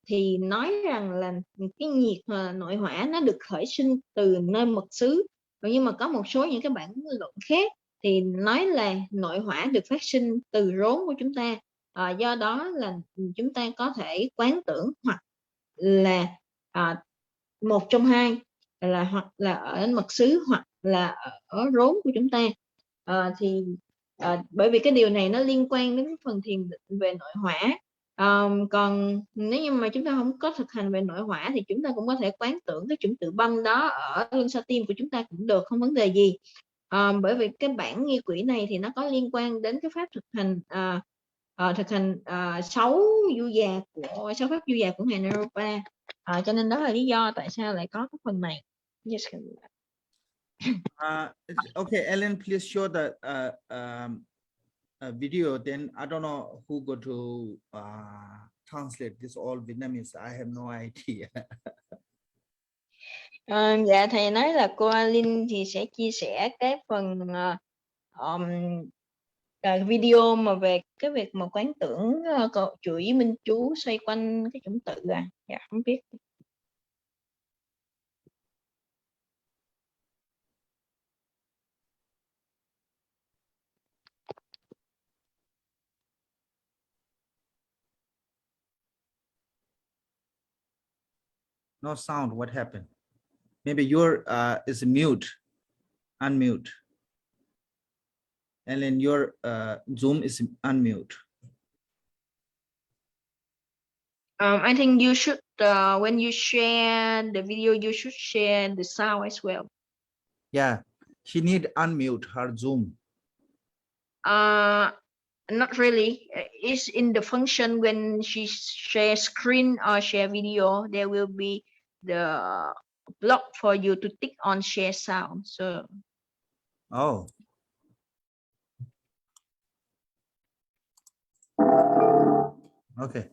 thì nói rằng là cái nhiệt nội hỏa nó được khởi sinh từ nơi mật xứ, nhưng mà có một số những cái bản luận khác thì nói là nội hỏa được phát sinh từ rốn của chúng ta. Do đó là chúng ta có thể quán tưởng hoặc là một trong hai, là hoặc là ở mật xứ hoặc là ở rốn của chúng ta. Bởi vì cái điều này nó liên quan đến phần thiền định về nội hỏa. Còn nếu như mà chúng ta không có thực hành về nội hỏa thì chúng ta cũng có thể quán tưởng cái chủng tử băm đó ở luân xa tim của chúng ta cũng được, không vấn đề gì. Bởi vì cái bản nghi quỷ này thì nó có liên quan đến cái pháp thực hành 6 pháp du già của ngài Naropa. Cho nên đó là lý do tại sao lại có cái phần này. Yes. Okay, Ellen, please show the video. Then I don't know who go to translate this all Vietnamese. I have no idea. Dạ thầy nói là cô Linh thì sẽ chia sẻ cái phần video mà về cái việc mà quán tưởng chuỗi minh chú xoay quanh cái chủng tử. Dạ không biết. No sound. What happened? Maybe your is mute. Unmute. And then your Zoom is unmute. I think you should, when you share the video, you should share the sound as well. Yeah, she need unmute her Zoom. Not really. It's in the function when she share screen or share video, there will be the block for you to tick on share sound. So Oh. Okay.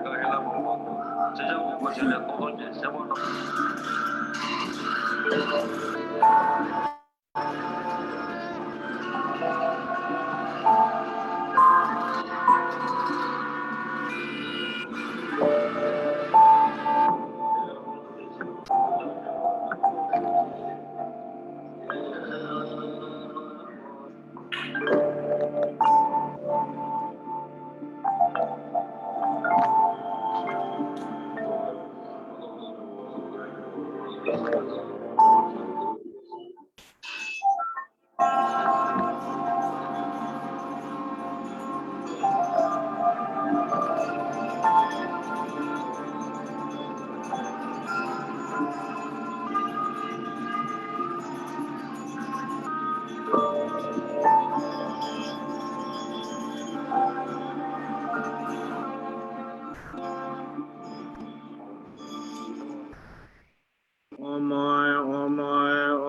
생각해보고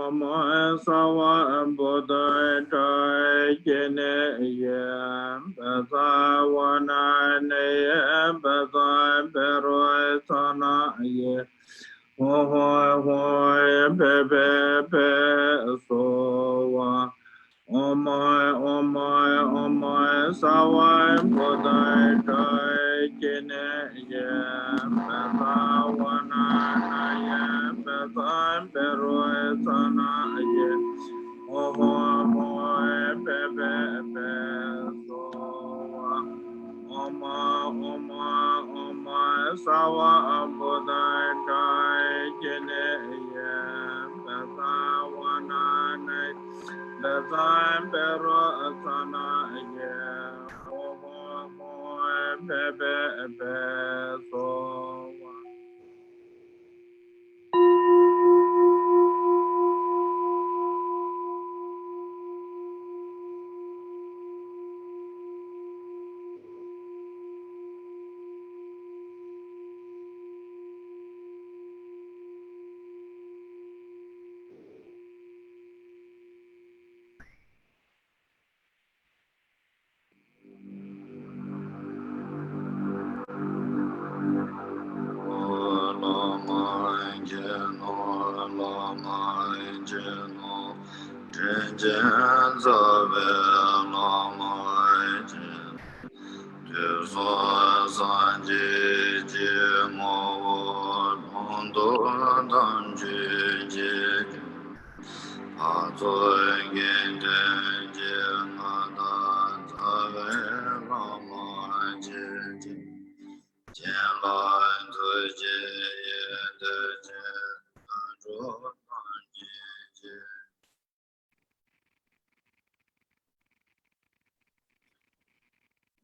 Om Sawa Buddha Jai Jene Yam Basawana Neyam Basai Peroi Sana Ye Hoi Hoi Bebe Be Sowa Om Sawa Buddha Jai Jene Yam Basawana Neyam Basai Peroi Sana Ye Hoi Bebe Be Sowa Om Sawa Buddha Jai Jene Yam Basawana Neyam Basai Peroi Sana Ye Hoi Bebe Be Sowa.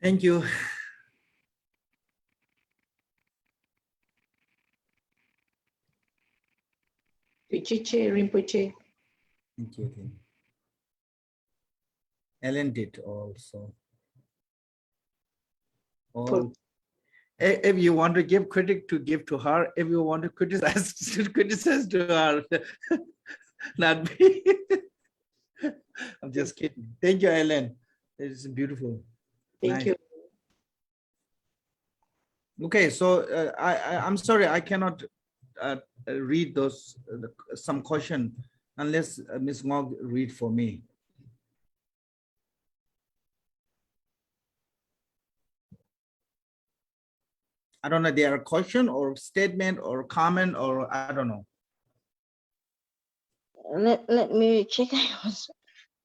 Thank you. Chiche Rinpoche. Thank you. Ellen did also. All. If you want to give credit to give to her, if you want to criticize, criticize to her, not me. I'm just kidding. Thank you, Ellen. It's beautiful. Thank you. Okay, so I'm sorry, I cannot read those some question unless Ms. Ngog read for me. I don't know, they are a question or statement or comment or I don't know. Let me check. I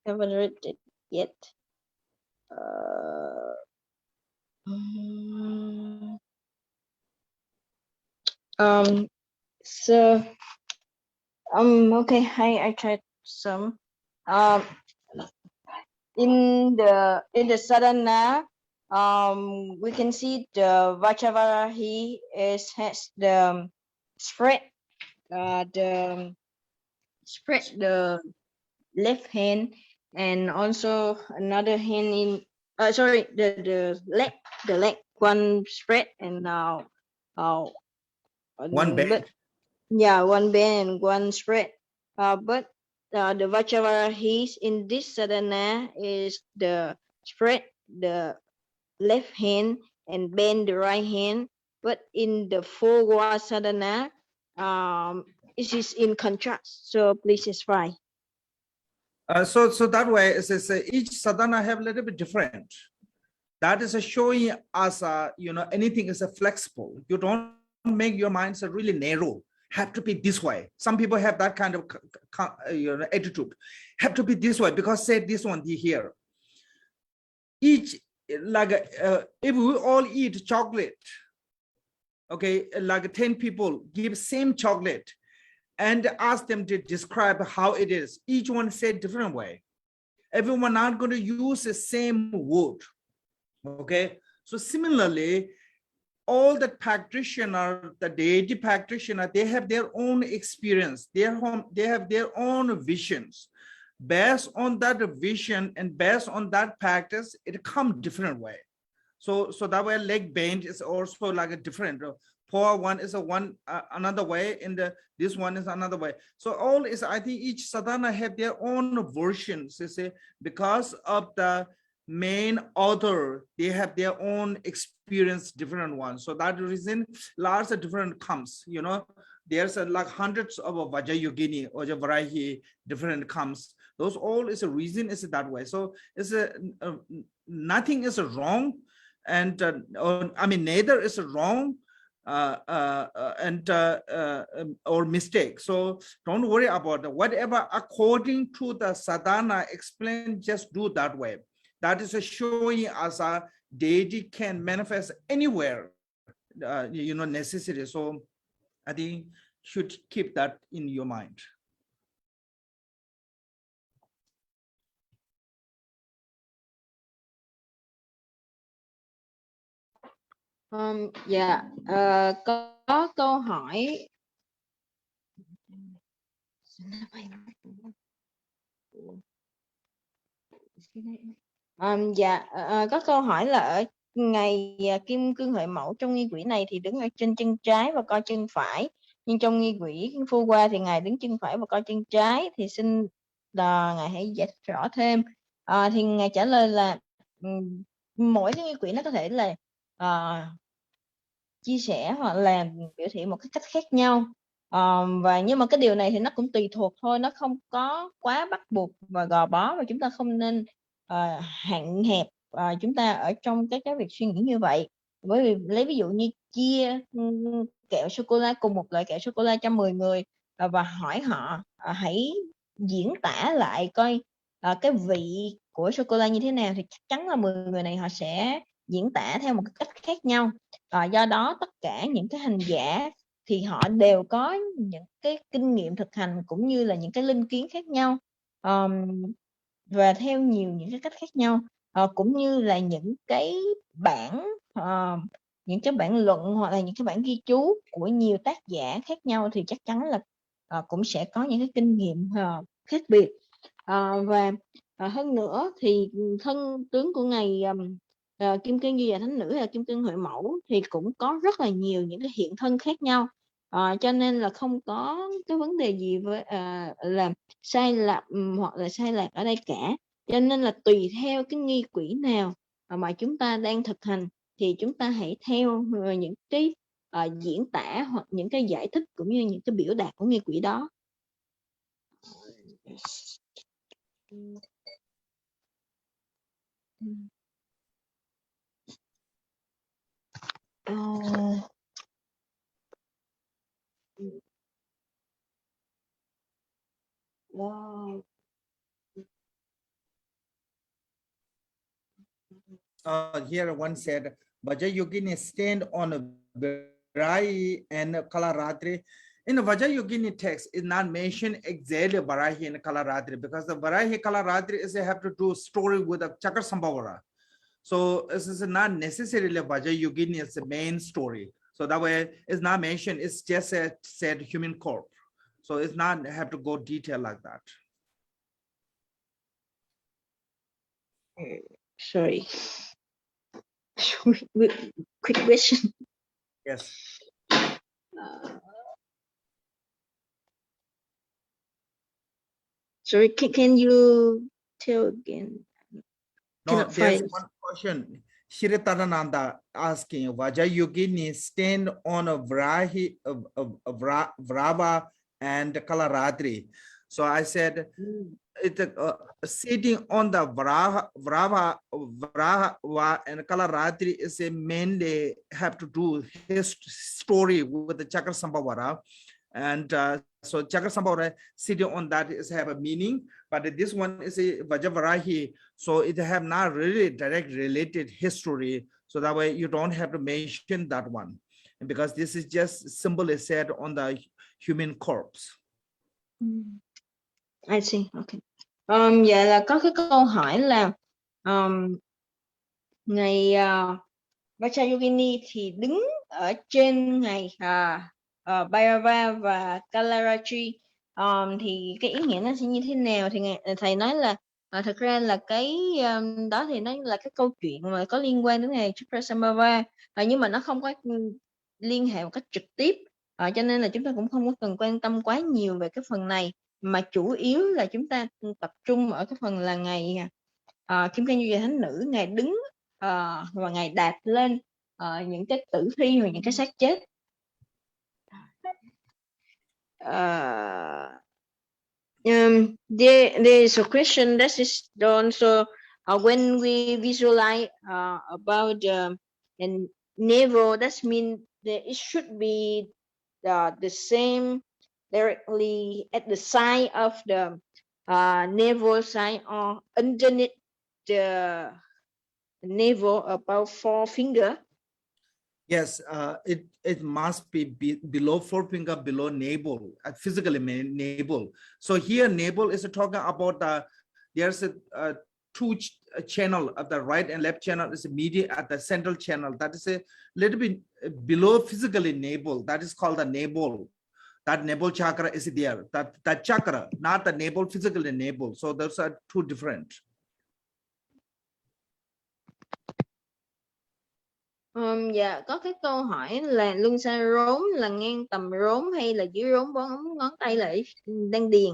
haven't read it yet. So okay, I tried some. In the sadhana, we can see the Vajravarahi has the spread the left hand and also another hand in sorry, the leg one spread and One bend. but yeah, one bend and one spread, but the Vajravarahi in this sadhana is the spread the left hand and bend the right hand, but in the Four Sadhana, it is in contrast. So please explain. So that way, it says each sadhana have a little bit different. That is showing us, anything is flexible. You don't make your minds really narrow. Have to be this way. Some people have that kind of attitude. Have to be this way because say this one here. Each if we all eat chocolate, okay, like 10 people give same chocolate and ask them to describe how it is. Each one said different way. Everyone not going to use the same word. Okay, so similarly, all the practitioner, the deity practitioner, they have their own experience, they have their own visions. Based on that vision and based on that practice, it comes different way. So that way, leg bend is also like a different. Poor one is another way, and this one is another way. So all is, I think each sadhana have their own versions. You see, because of the main author, they have their own experience, different ones. So that reason, lots of different comes. There's like hundreds of Vajrayogini or Varahi different comes. Those all is a reason is that way. So it's nothing is wrong, and I mean neither is wrong or mistake. So don't worry about it. Whatever according to the sadhana explained, just do that way. That is showing us a deity can manifest anywhere, necessary. So I think should keep that in your mind. Dạ, có câu hỏi. Có câu hỏi là ở ngày Kim Cương Huệ Mẫu trong nghi quỹ này thì đứng ở trên chân trái và coi chân phải, nhưng trong nghi quỹ Phu Qua thì ngài đứng chân phải và coi chân trái, thì xin là ngài hãy giải thích rõ thêm. Thì ngài trả lời là mỗi cái nghi quỹ nó có thể là chia sẻ hoặc là biểu thị một cái cách khác nhau, và nhưng mà cái điều này thì nó cũng tùy thuộc thôi, nó không có quá bắt buộc và gò bó, và chúng ta không nên hạn hẹp chúng ta ở trong cái việc suy nghĩ như vậy. Bởi vì lấy ví dụ như chia kẹo sô cô la, cùng một loại kẹo sô cô la cho 10 người và hỏi họ hãy diễn tả lại coi cái vị của sô cô la như thế nào, thì chắc chắn là 10 người này họ sẽ diễn tả theo một cách khác nhau. Do đó tất cả những cái hành giả thì họ đều có những cái kinh nghiệm thực hành cũng như là những cái linh kiến khác nhau, và theo những cái cách khác nhau, cũng như là những cái bản luận hoặc là những cái bản ghi chú của nhiều tác giả khác nhau, thì chắc chắn là cũng sẽ có những cái kinh nghiệm khác biệt. Và hơn nữa thì thân tướng của ngài Kim Cang Như Lai Thánh Nữ hay là Kim Cang Huệ Mẫu thì cũng có rất là nhiều những cái hiện thân khác nhau, cho nên là không có cái vấn đề gì với là sai lầm hoặc là sai lạc ở đây cả. Cho nên là tùy theo cái nghi quỹ nào mà chúng ta đang thực hành thì chúng ta hãy theo những cái diễn tả hoặc những cái giải thích cũng như những cái biểu đạt của nghi quỹ đó. Wow. Here one said, Vajrayogini stand on a Varahi and Kalaratri. In the Vajrayogini text, is not mentioned exactly Varahi and Kalaratri, because the Varahi Kalaratri is they have to do story with a Chakra Sambhavara. So this is not necessarily Vajrayogini as the main story. So that way it's not mentioned, it's just said human corp. So it's not have to go detail like that. Sorry. Quick question. Yes. Sorry, can you tell again? No, there's one question. Shri Tadananda asking, Vajrayogini stand on a Vrava and Kalaratri. So I said, sitting on the Vrava and Kalaratri is a mainly have to do his story with the Chakra and so Chakra sitting on that is have a meaning, but this one is a Vajravarahi, so it have not really direct related history, so that way you don't have to mention that one, and because this is just simply said on the human corpse. I see. Okay. Dạ là có cái câu hỏi là ngày Vajrayogini thì đứng ở trên ngày Bhairava và Kalarachi, thì cái ý nghĩa nó sẽ như thế nào? Thì thầy nói là thật ra là cái đó thì nó là cái câu chuyện mà có liên quan đến ngày Chakrasambhava, nhưng mà nó không có liên hệ một cách trực tiếp, cho nên là chúng ta cũng không có cần quan tâm quá nhiều về cái phần này, mà chủ yếu là chúng ta tập trung ở cái phần là ngày Kim Cang Du Già Thánh Nữ, ngày đứng và ngày đạp lên những cái tử thi và những cái xác chết. There is a question that is done. So when we visualize about the navel, that means that it should be the same directly at the side of the navel side or underneath the navel about 4 fingers. Yes, it must be below 4 finger, below navel, physically navel. So here navel is talking about there's a 2 channel of the right and left channel is medial at the central channel. That is a little bit below physically navel. That is called the navel. That navel chakra is there. That chakra, not the navel, physically navel. So those are 2 different. Dạ, có cái câu hỏi là luân xa rốn là ngang tầm rốn hay là dưới rốn 4 ngón tay là đan điền.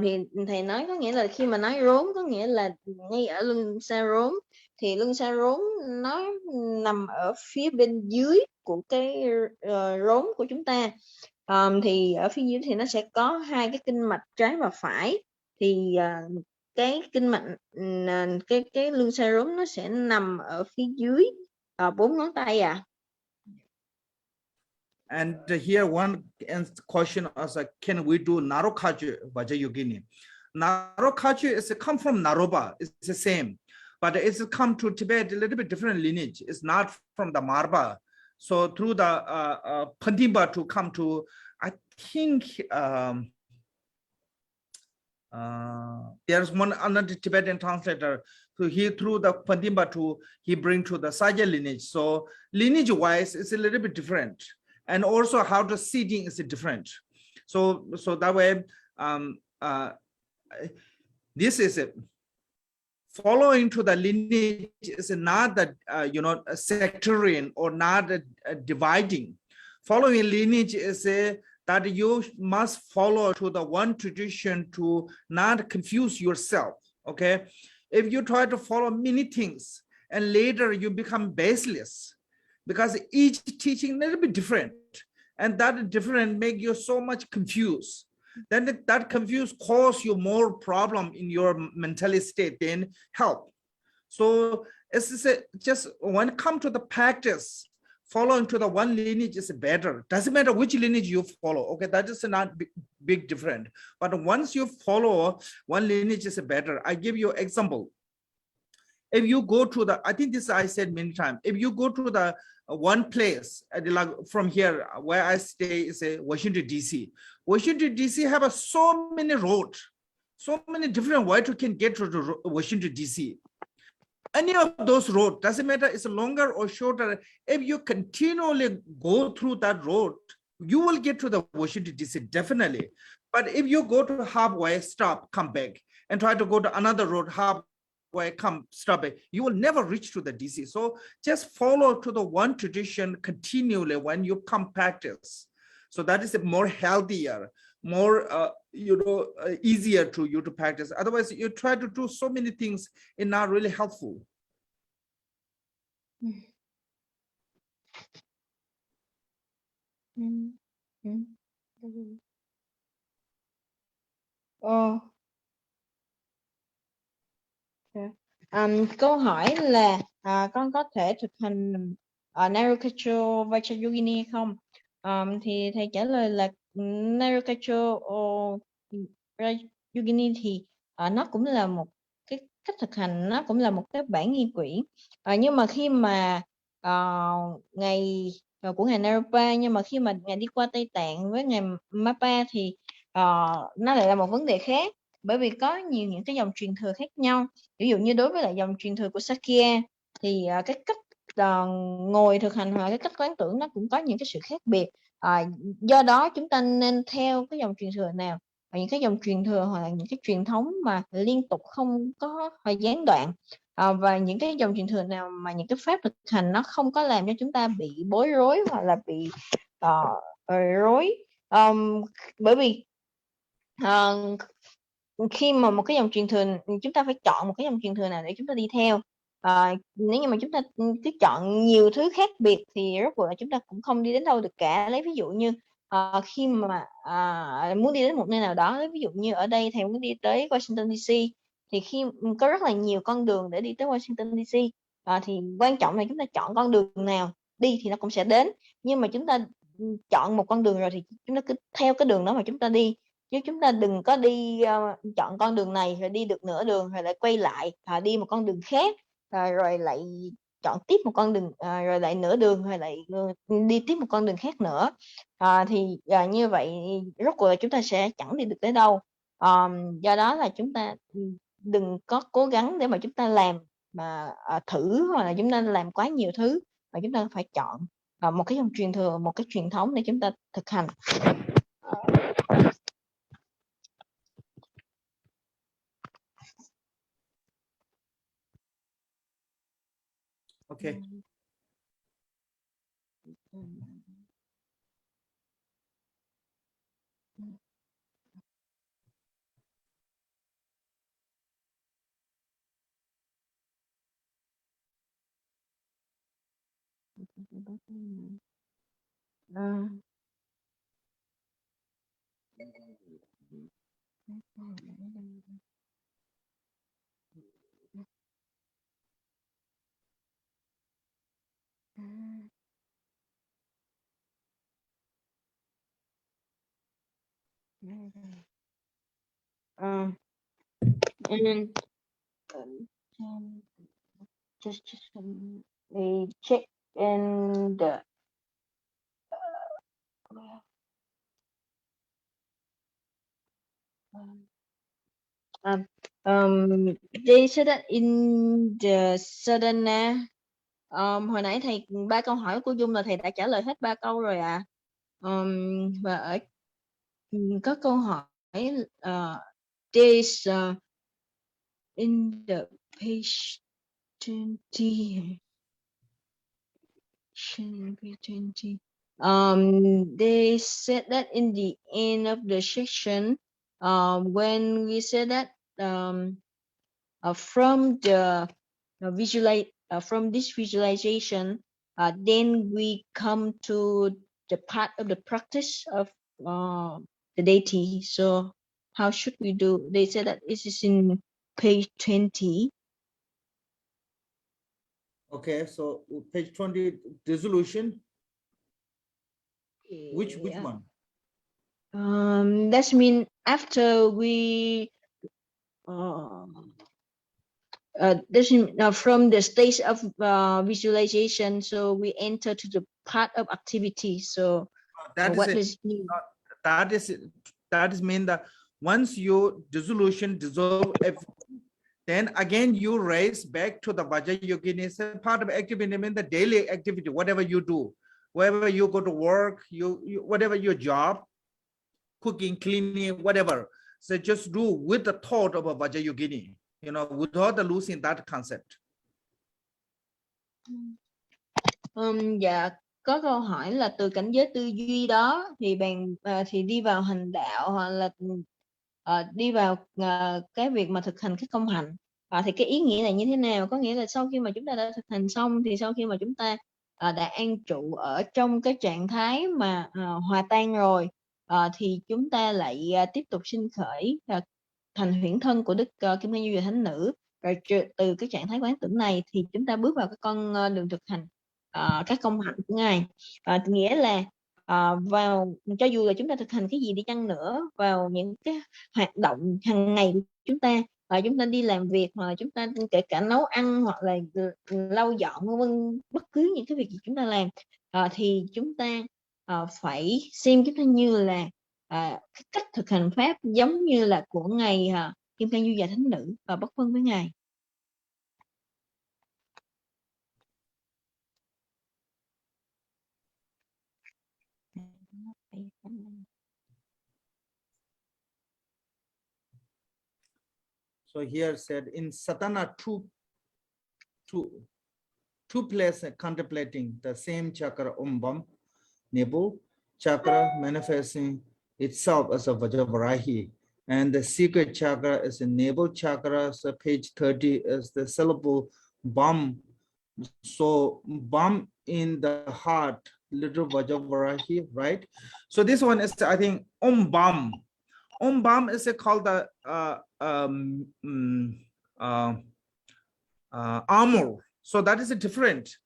Thì thầy nói có nghĩa là khi mà nói rốn có nghĩa là ngay ở luân xa rốn, thì luân xa rốn nó nằm ở phía bên dưới của cái rốn của chúng ta. Thì ở phía dưới thì nó sẽ có 2 cái kinh mạch trái và phải, thì cái kinh mạch cái luân xa rốn nó sẽ nằm ở phía dưới 4 ngón tay ạ. And here one question is can we do Narokaju Vajrayogini? Narokaju is come from Naropa, it's the same, but it's come to Tibet a little bit different lineage. It's not from the Marba. So through the Pandimba to come to, I think there's one another Tibetan translator. So he through the Pandimba to he bring to the Saja lineage. So lineage wise, it's a little bit different, and also how the seeding is different. So that way, this is it. Following to the lineage is not that a sectarian or not a dividing. Following lineage is that you must follow to the one tradition to not confuse yourself. Okay, if you try to follow many things and later you become baseless, because each teaching a little bit different, and that different make you so much confused. Then that confuse cause you more problem in your mental state than help. So it's just when it comes to the practice, following to the one lineage is better. Doesn't matter which lineage you follow. Okay, that is not big different. But once you follow one lineage is better. I give you example. If you go to the, I think this I said many times, if you go to the one place, like from here where I stay is Washington DC. Washington DC have so many roads, so many different ways you can get to the Washington DC. Any of those roads, doesn't matter it's longer or shorter, if you continually go through that road, you will get to the Washington DC, definitely. But if you go to halfway, stop, come back, and try to go to another road, halfway, come, stop it, you will never reach to the DC. So just follow to the one tradition continually when you come practice. So that is a more healthier, more easier to you to practice. Otherwise, you try to do so many things, it's not really helpful. Ờ. Câu hỏi là con có thể thực hành Nairokaicho Vajrayogini hay không? Thì thầy trả lời là Nairokaicho Vajrayogini thì nó cũng là một cái cách thực hành, nó cũng là một cái bản nghi quỹ. Nhưng mà khi mà ngày của ngài Naropa, nhưng mà khi mà ngài đi qua Tây Tạng với ngài Mappa thì nó lại là một vấn đề khác, bởi vì có nhiều những cái dòng truyền thừa khác nhau. Ví dụ như đối với lại dòng truyền thừa của Sakya thì cái cách ngồi thực hành hoặc cái cách quán tưởng nó cũng có những cái sự khác biệt. Do đó chúng ta nên theo cái dòng truyền thừa nào, và những cái dòng truyền thừa hoặc là những cái truyền thống mà liên tục không có thời gián đoạn, và những cái dòng truyền thừa nào mà những cái pháp thực hành nó không có làm cho chúng ta bị bối rối hoặc là bị rối. Bởi vì khi mà một cái dòng truyền thừa, chúng ta phải chọn một cái dòng truyền thừa nào để chúng ta đi theo. Nếu như mà chúng ta cứ chọn nhiều thứ khác biệt thì rốt cuộc là chúng ta cũng không đi đến đâu được cả. Lấy ví dụ như khi mà muốn đi đến một nơi nào đó, ví dụ như ở đây thầy muốn đi tới Washington DC, thì khi có rất là nhiều con đường để đi tới Washington DC, thì quan trọng là chúng ta chọn con đường nào đi thì nó cũng sẽ đến. Nhưng mà chúng ta chọn một con đường rồi thì chúng ta cứ theo cái đường đó mà chúng ta đi, chứ chúng ta đừng có đi chọn con đường này rồi đi được nửa đường rồi lại quay lại đi một con đường khác, rồi lại chọn tiếp một con đường, rồi lại nửa đường rồi lại đi tiếp một con đường khác nữa. Thì như vậy rốt cuộc là chúng ta sẽ chẳng đi được tới đâu. Do đó là chúng ta đừng có cố gắng để mà chúng ta làm mà thử, hoặc là chúng ta làm quá nhiều thứ, mà chúng ta phải chọn một cái dòng truyền thừa, một cái truyền thống để chúng ta thực hành. Okay. Just we check in the they said that in the sadhana. Hồi nãy thầy 3 câu hỏi của Dung là thầy đã trả lời hết 3 câu rồi ạ. Và ở có câu hỏi this in the page 20. They said that in the end of the section, when we said that from the from this visualization, then we come to the part of the practice of the deity. So how should we do? They said that this is in page 20. Okay, so page 20, dissolution. Which one? That means after we from the stage of visualization, so we enter to the part of activity. So what does it mean? That is mean that once you dissolution dissolve everything, then again you raise back to the Vajrayogini. It's a part of activity, mean the daily activity, whatever you do, wherever you go to work, you whatever your job, cooking, cleaning, whatever. So just do with the thought of a Vajrayogini, you know, without the losing that concept. Dạ, có câu hỏi là từ cảnh giới tư duy đó thì thì đi vào hành đạo, hoặc là đi vào cái việc mà thực hành cái công hạnh. Thì cái ý nghĩa là như thế nào? Có nghĩa là sau khi mà chúng ta đã thực hành xong, thì sau khi mà chúng ta đã an trụ ở trong cái trạng thái mà hòa tan rồi, thì chúng ta lại tiếp tục sinh khởi thành huyễn thân của Đức Kim Cang Như Lai Thánh Nữ. Rồi từ cái trạng thái quán tưởng này thì chúng ta bước vào cái con đường thực hành các công hạnh của Ngài. Nghĩa là vào cho dù là chúng ta thực hành cái gì đi chăng nữa, vào những cái hoạt động hàng ngày của chúng ta, chúng ta đi làm việc, hoặc là chúng ta kể cả nấu ăn, hoặc là lau dọn, vân bất cứ những cái việc gì chúng ta làm, thì chúng ta phải xem chúng ta như là cái cách thực hành pháp giống như là của Ngài Kim Cang Như Lai Thánh Nữ, và bất phân với Ngài. So here said in Satana two places contemplating the same chakra Bam navel chakra manifesting itself as a Vajravarahi, and the secret chakra is a navel chakra. So page 30 is the syllable Bam. So Bam in the heart, little Vajravarahi, right? So this one is, I think, Bam. Bam is called the armor. So that is different.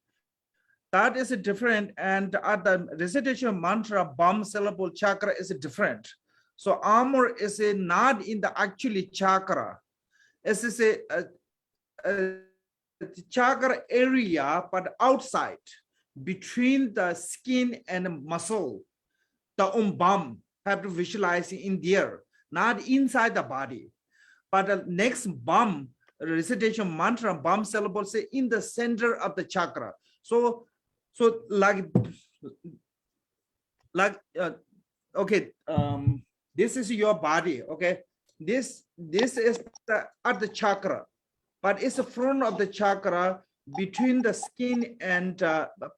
That is different, and at the recitation mantra, Bam syllable chakra is different. So armor is not in the actually chakra. It is a chakra area, but outside between the skin and muscle. The Bam have to visualize in there, not inside the body. But the next Bam recitation mantra, Bam syllable, say in the center of the chakra. So like okay, this is your body. Okay, this is at the chakra, but it's the front of the chakra between the skin and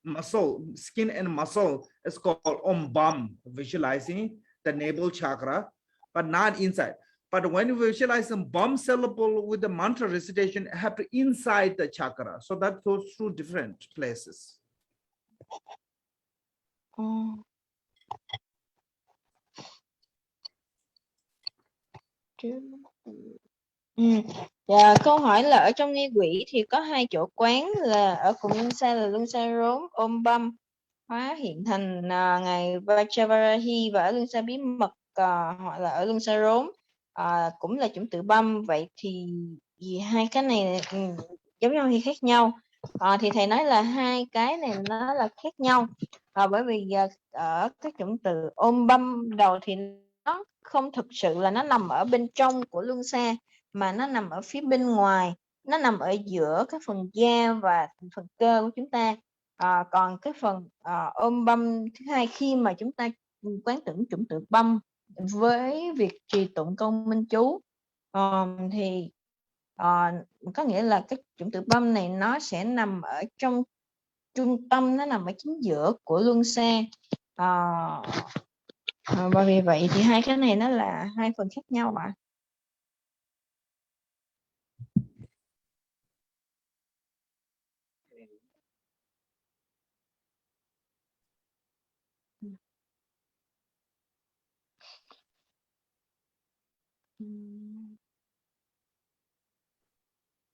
muscle. Skin and muscle is called Bam, visualizing the navel chakra, but not inside. But when you visualize the Bam syllable with the mantra recitation, it have to inside the chakra. So that goes through different places. Và câu hỏi là ở trong nghi quỷ thì có hai chỗ quán, là ở cùng luân xa là luân xa rốn Bam hóa hiện thành ngài Vajravarahi, và ở luân xa bí mật hoặc là ở luân xa rốn cũng là chủng tử Bam. Vậy thì hai cái này giống nhau hay khác nhau? Thì thầy nói là hai cái này nó là khác nhau, bởi vì ở cái chủng từ Bam đầu thì nó không thực sự là nó nằm ở bên trong của luân xa, mà nó nằm ở phía bên ngoài, nó nằm ở giữa cái phần da và phần cơ của chúng ta. Còn cái phần Bam thứ hai, khi mà chúng ta quán tưởng chủng tử Bam với việc trì tụng câu minh chú, thì có nghĩa là cái chủng tử Bam này nó sẽ nằm ở trong trung tâm, nó nằm ở chính giữa của luân xa. Và vì vậy thì hai cái này nó là hai phần khác nhau ạ.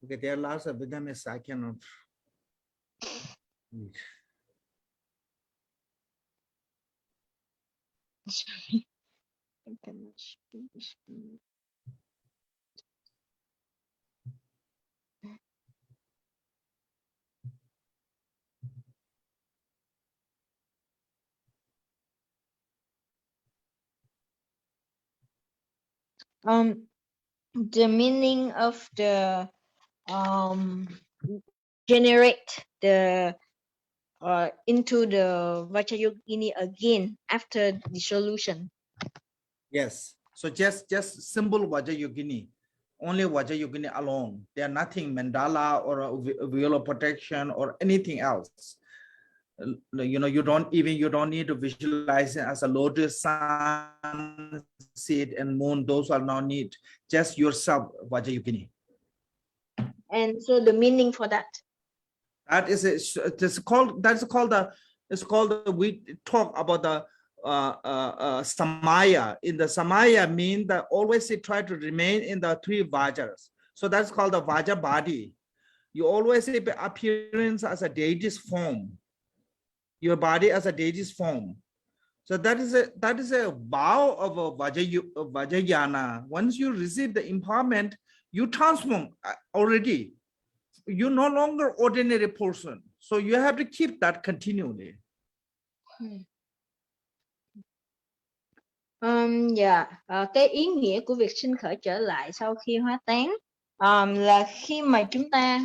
Okay, there are lots of Vietnamese I cannot read. The meaning of the generate the into the Vajrayogini again after dissolution. Yes. So just symbol Vajrayogini, only Vajrayogini alone. There are nothing mandala or a wheel of protection or anything else. You know, you don't need to visualize it as a lotus, sun, seed, and moon. Those are not need. Just yourself, Vajrayogini. And so the meaning for that. That is it's called we talk about the samaya. In the samaya mean that always they try to remain in the three vajas. So that's called the vaja body. You always see appearance as a deity's form. Your body as a deity's form. So that is a vow of a Vajrayana. Once you receive the empowerment, you transform already. You're no longer ordinary person. So you have to keep that continually. Cái ý nghĩa của việc sinh khởi trở lại sau khi hóa tán là khi mà chúng ta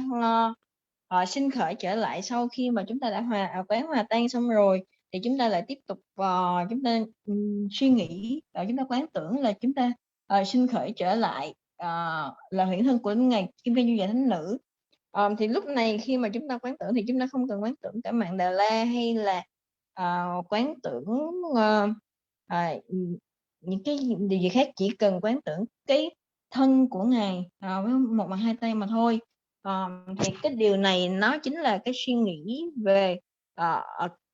sinh khởi trở lại sau khi mà chúng ta đã hòa tan xong rồi, thì chúng ta lại tiếp tục chúng ta suy nghĩ, chúng ta quán tưởng là chúng ta sinh khởi trở lại là hiện thân của ngài Kim Cang Du Già Thánh Nữ. Thì lúc này khi mà chúng ta quán tưởng thì chúng ta không cần quán tưởng cả mạng Đà La hay là quán tưởng những cái điều gì khác, chỉ cần quán tưởng cái thân của ngài với một bàn hai tay mà thôi. Thì cái điều này nó chính là cái suy nghĩ về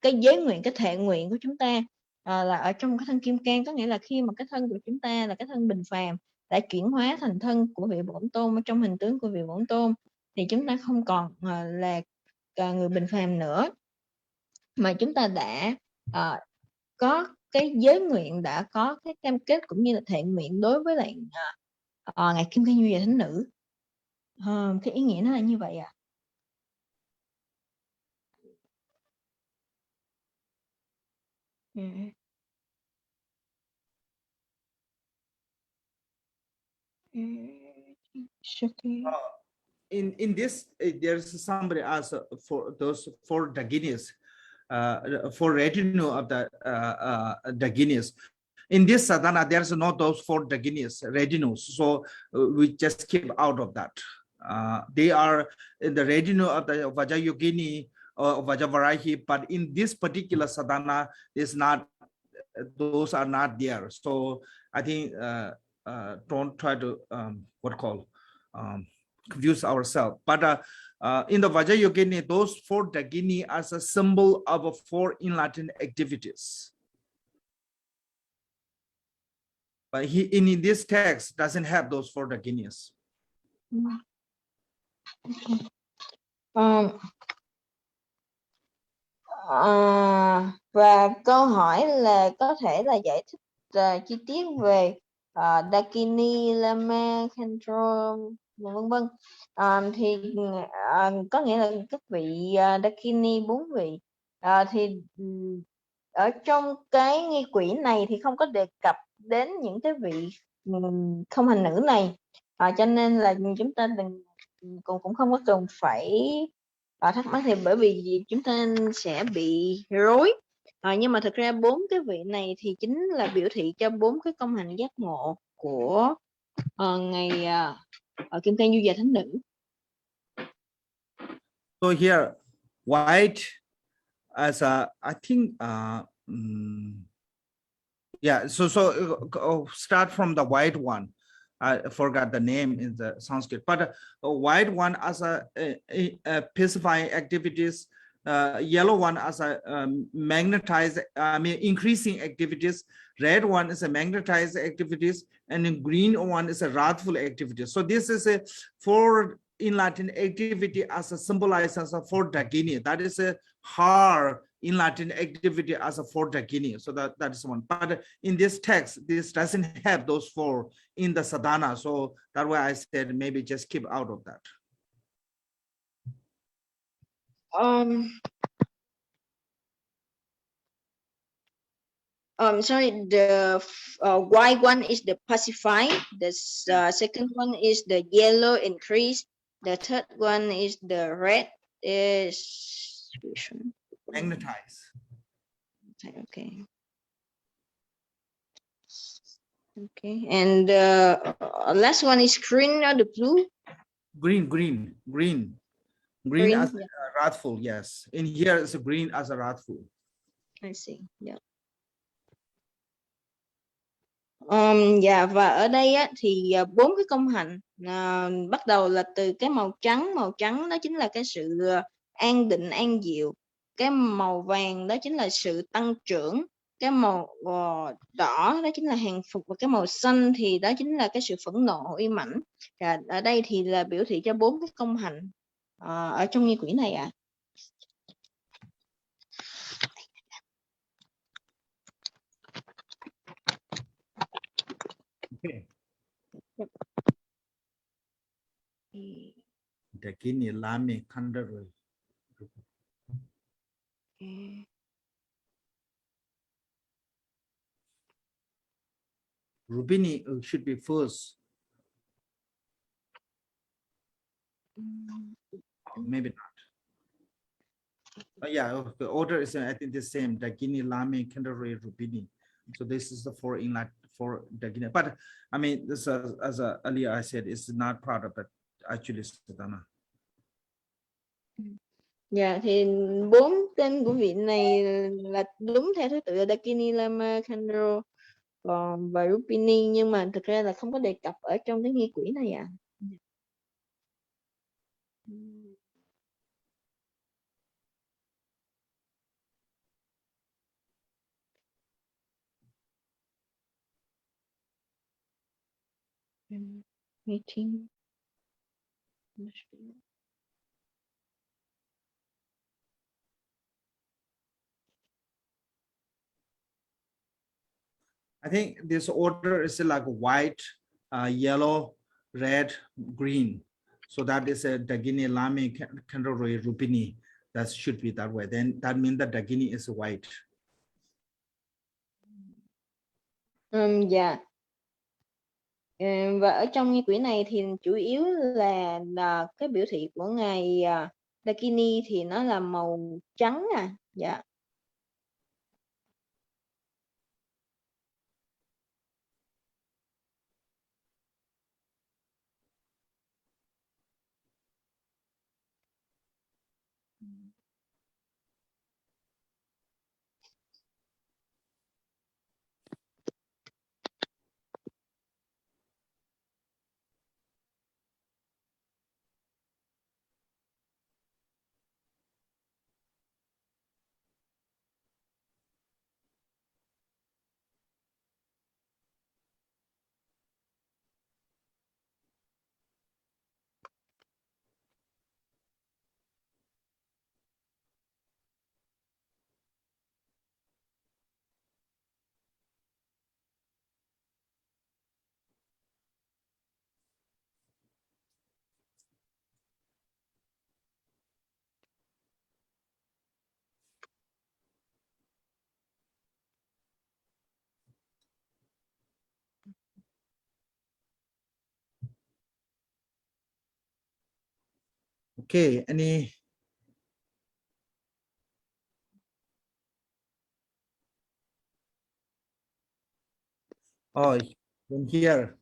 cái giới nguyện, cái thệ nguyện của chúng ta là ở trong cái thân Kim Cang, có nghĩa là khi mà cái thân của chúng ta là cái thân bình phàm đã chuyển hóa thành thân của vị Bổn Tôn, ở trong hình tướng của vị Bổn Tôn, thì chúng ta không còn là người bình phàm nữa, mà chúng ta đã có cái giới nguyện, đã có cái cam kết cũng như là thệ nguyện đối với lại ngài Kim Cang Du Già Thánh Nữ. Cái ý nghĩa nó là như vậy ạ. In this, there's somebody asked for those 4 Daginis, for retinue of the Daginis. In this sadhana, there's not those 4 Daginis, retinues, so we just keep out of that. They are in the retinue of the Vajrayogini or Vajravarahi, but in this particular sadhana, is not; those are not there. So I think don't try to confuse ourselves. But in the Vajrayogini, those 4 Dagini as a symbol of 4 Enlightened activities. But in this text doesn't have those 4 Daginis. Và câu hỏi là có thể là giải thích chi tiết về Dakini, Lama, Khandro, vân vân. Thì có nghĩa là các vị Dakini, 4 vị, thì ở trong cái nghi quỹ này thì không có đề cập đến những cái vị không hành nữ này, cho nên là chúng ta cũng không có cần phải thắc mắc, thì bởi vì chúng ta sẽ bị rối. Nhưng mà thực ra 4 cái vị này thì chính là biểu thị cho 4 cái công hành giác ngộ của ngài Kim Cang Du Già Thánh Nữ. So here, white as a, I think, yeah. So start from the white one. I forgot the name in the Sanskrit, but a white one as a pacifying activities, yellow one as a magnetized, increasing activities, red one is a magnetized activities, and the green one is a wrathful activity. So this is a 4 enlightened activity as a symbolized as a 4 Dagini. That is a hard enlightened activity as a 4 Dagini. So that is one. But in this text, this doesn't have those 4 in the sadhana. So that's why I said maybe just keep out of that. Sorry, the white one is the pacify, the second one is the yellow increase, the third one is the red is Magnetize. Okay. Okay, and last one is green or the blue? Green as a wrathful, yes. In here it's a green as a wrathful. I see, yeah. Dạ, và ở đây á, thì 4 cái công hạnh bắt đầu là từ cái màu trắng đó chính là cái sự an định an diệu, cái màu vàng đó chính là sự tăng trưởng, cái màu đỏ đó chính là hàng phục, và cái màu xanh thì đó chính là cái sự phẫn nộ uy mãnh. Ở đây thì là biểu thị cho 4 cái công hạnh ở trong nghi quỹ này ạ. Okay. Ừ. Dakini Lami Khandari. Ừ. Rubini should be first. Maybe not. Yeah, the order is I think the same. Dakini Lami Khandari Rubini. So this is the four in like for Dakini. But I mean, this as earlier I said, it's not part of it. Actually, Sadhana. Dạ, thì 4 tên của vị này là đúng theo thứ tự là Dakini, Lama, Khandro và Rupini, nhưng mà thực ra là không có đề cập ở trong cái nghi quỹ này ạ. Meeting. I think this order is like white, yellow, red, green. So that is a Dagini, Lami, Khandari, Rupini. That should be that way. Then that means that Dagini is white. Dạ. Và ở trong nghi quỹ này thì chủ yếu là cái biểu thị của ngài Dakini thì nó là màu trắng dạ. Okay, any? Oh, in here,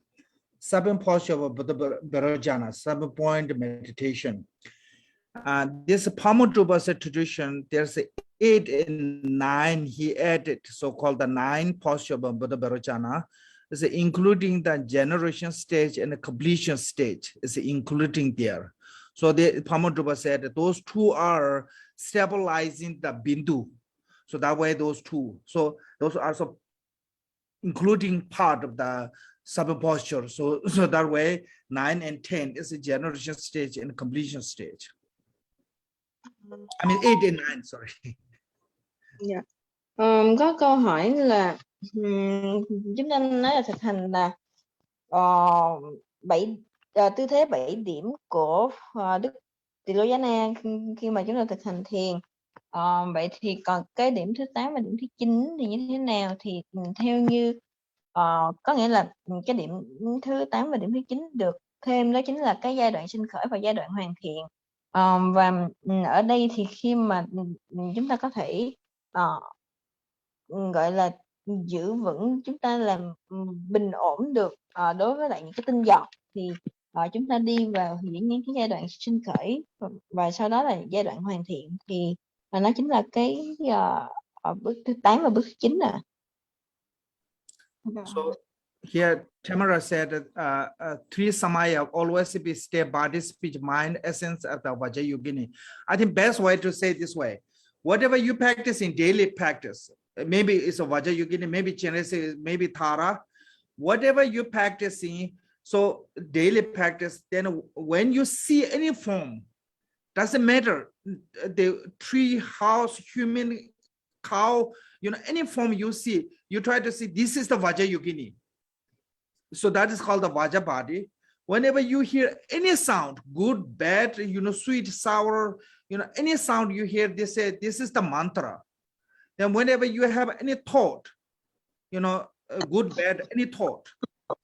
7 posture of Bharajana, 7-point meditation. This Pamodabhasa tradition, there's 8 and 9 he added, so-called the 9 posture of Bharajana, is including the generation stage and the completion stage, is including there. So the Pamodabha said that those 2 are stabilizing the bindu. So that way those 2. So those are also including part of the sub-posture. So that way 9 and 10 is a generation stage and completion stage. I mean 8 and 9, sorry. Dạ. Có câu hỏi là chúng ta nói là thực hành là tư thế 7 điểm của Đức Tỳ Lô Giá Na khi mà chúng ta thực hành thiền. Vậy thì còn cái điểm thứ 8 và điểm thứ 9 thì như thế nào? Thì theo như có nghĩa là cái điểm thứ 8 và điểm thứ 9 được thêm đó chính là cái giai đoạn sinh khởi và giai đoạn hoàn thiện. Và ở đây thì khi mà chúng ta có thể gọi là giữ vững, chúng ta làm bình ổn được đối với lại những cái tinh giọt, thì chúng ta đi vào những cái giai đoạn sinh khởi và sau đó là giai đoạn hoàn thiện, thì nó chính là cái bước thứ 8 và bước thứ 9 So here Tamara said three samaya always be stay body, speech, mind, essence at the Vajrayogini. I think best way to say this way, whatever you practice in daily practice, maybe it's a Vajrayogini, maybe Genesis, maybe Tara, whatever you practicing, so daily practice, then when you see any form, doesn't matter, the tree, house, human, cow, you know, any form you see, you try to see this is the Vajrayogini. So that is called the Vajra body. Whenever you hear any sound, good, bad, you know, sweet, sour, you know, any sound you hear, they say this is the mantra. Then whenever you have any thought, you know, good, bad, any thought,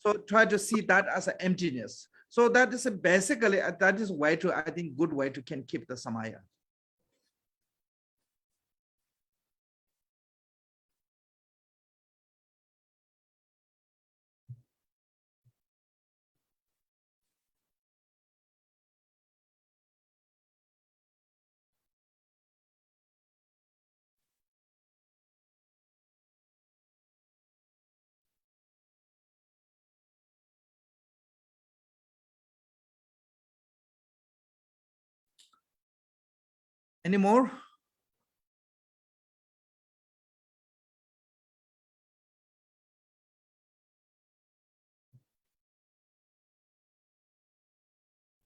so try to see that as an emptiness. So that is basically, that is way to, I think, good way to can keep the samaya. Any more?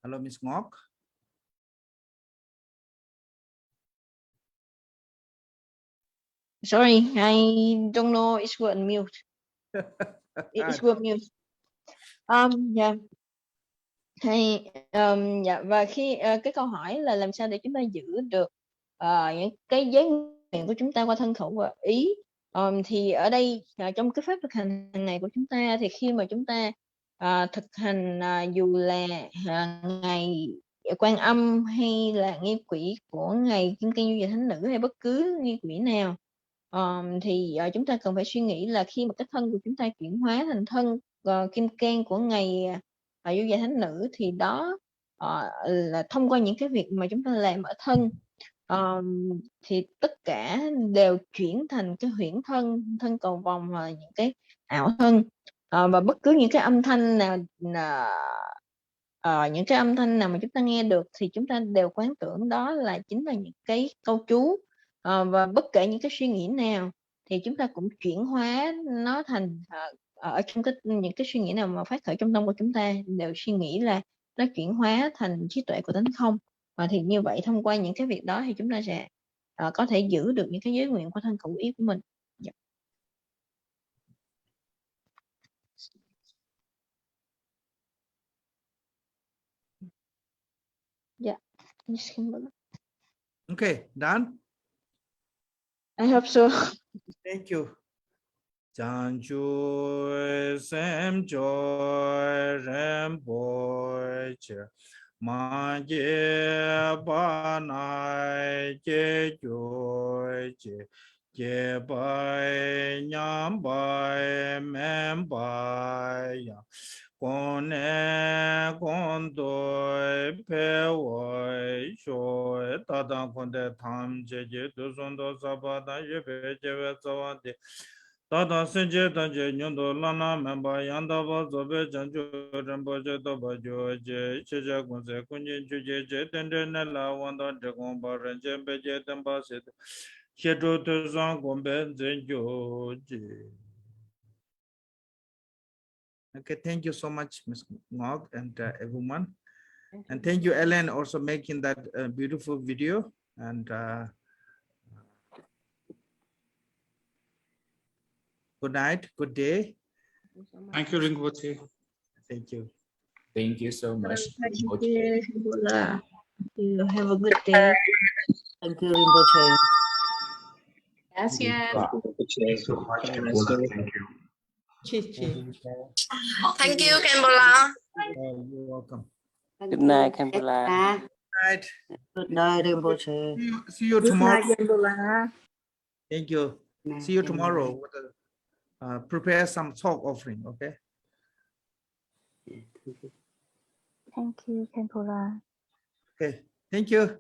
Hello, Miss Ngok. Sorry, I don't know. It's word mute. It's word mute. Yeah. Dạ, và khi cái câu hỏi là làm sao để chúng ta giữ được những cái giới nguyện của chúng ta qua thân khẩu và ý, thì ở đây trong cái pháp thực hành này của chúng ta, thì khi mà chúng ta thực hành dù là ngày Quan Âm hay là nghi quỷ của ngày Kim Cang Du Già Thánh Nữ hay bất cứ nghi quỷ nào, thì chúng ta cần phải suy nghĩ là khi mà cái thân của chúng ta chuyển hóa thành thân Kim Cang của ngày Du Già Thánh Nữ, thì đó là thông qua những cái việc mà chúng ta làm ở thân, thì tất cả đều chuyển thành cái huyễn thân, thân cầu vồng, và những cái ảo thân, và bất cứ những cái âm thanh nào những cái âm thanh nào mà chúng ta nghe được thì chúng ta đều quán tưởng đó là chính là những cái câu chú, và bất kể những cái suy nghĩ nào thì chúng ta cũng chuyển hóa nó thành ở trong những cái suy nghĩ nào mà phát khởi trong tâm của chúng ta đều suy nghĩ là nó chuyển hóa thành trí tuệ của tánh không. Và thì như vậy thông qua những cái việc đó thì chúng ta sẽ có thể giữ được những cái giới nguyện qua thân khẩu ý của mình. Yeah. Okay, done. I hope so. Thank you. Chanchu sem joy remboche ma je ba nai je joy je bai nyam bai mem bai ya con e con doi pe woi shoi ta da con de tham je tu son do sa ba da ye pe je ve so de Tata Senje Tanje Nyundo Lana Memba Yandaba Zobe Janju Ramboje Doba Joje Cheja Kunse Kunjin Chuje Tende Nela Wanda Dragon Barenje Beje Temba Set Shedo Tuzan Gombe Zenjoje. Okay, thank you so much, Ms. Ngok, and everyone. And thank you, Ellen, also making that beautiful video. And good night, good day. Thank you, Rinpoche. Thank you. Thank you so much. Thank you. Have a good day. Thank you, Rinpoche. Gracias. Thank you, Kembola. You're welcome. Good night, Kembola. Good night. Good night, Rinpoche. See you tomorrow. Kembola. Thank you. See you tomorrow. With prepare some talk offering, okay? Thank you, Kembola. Okay, thank you.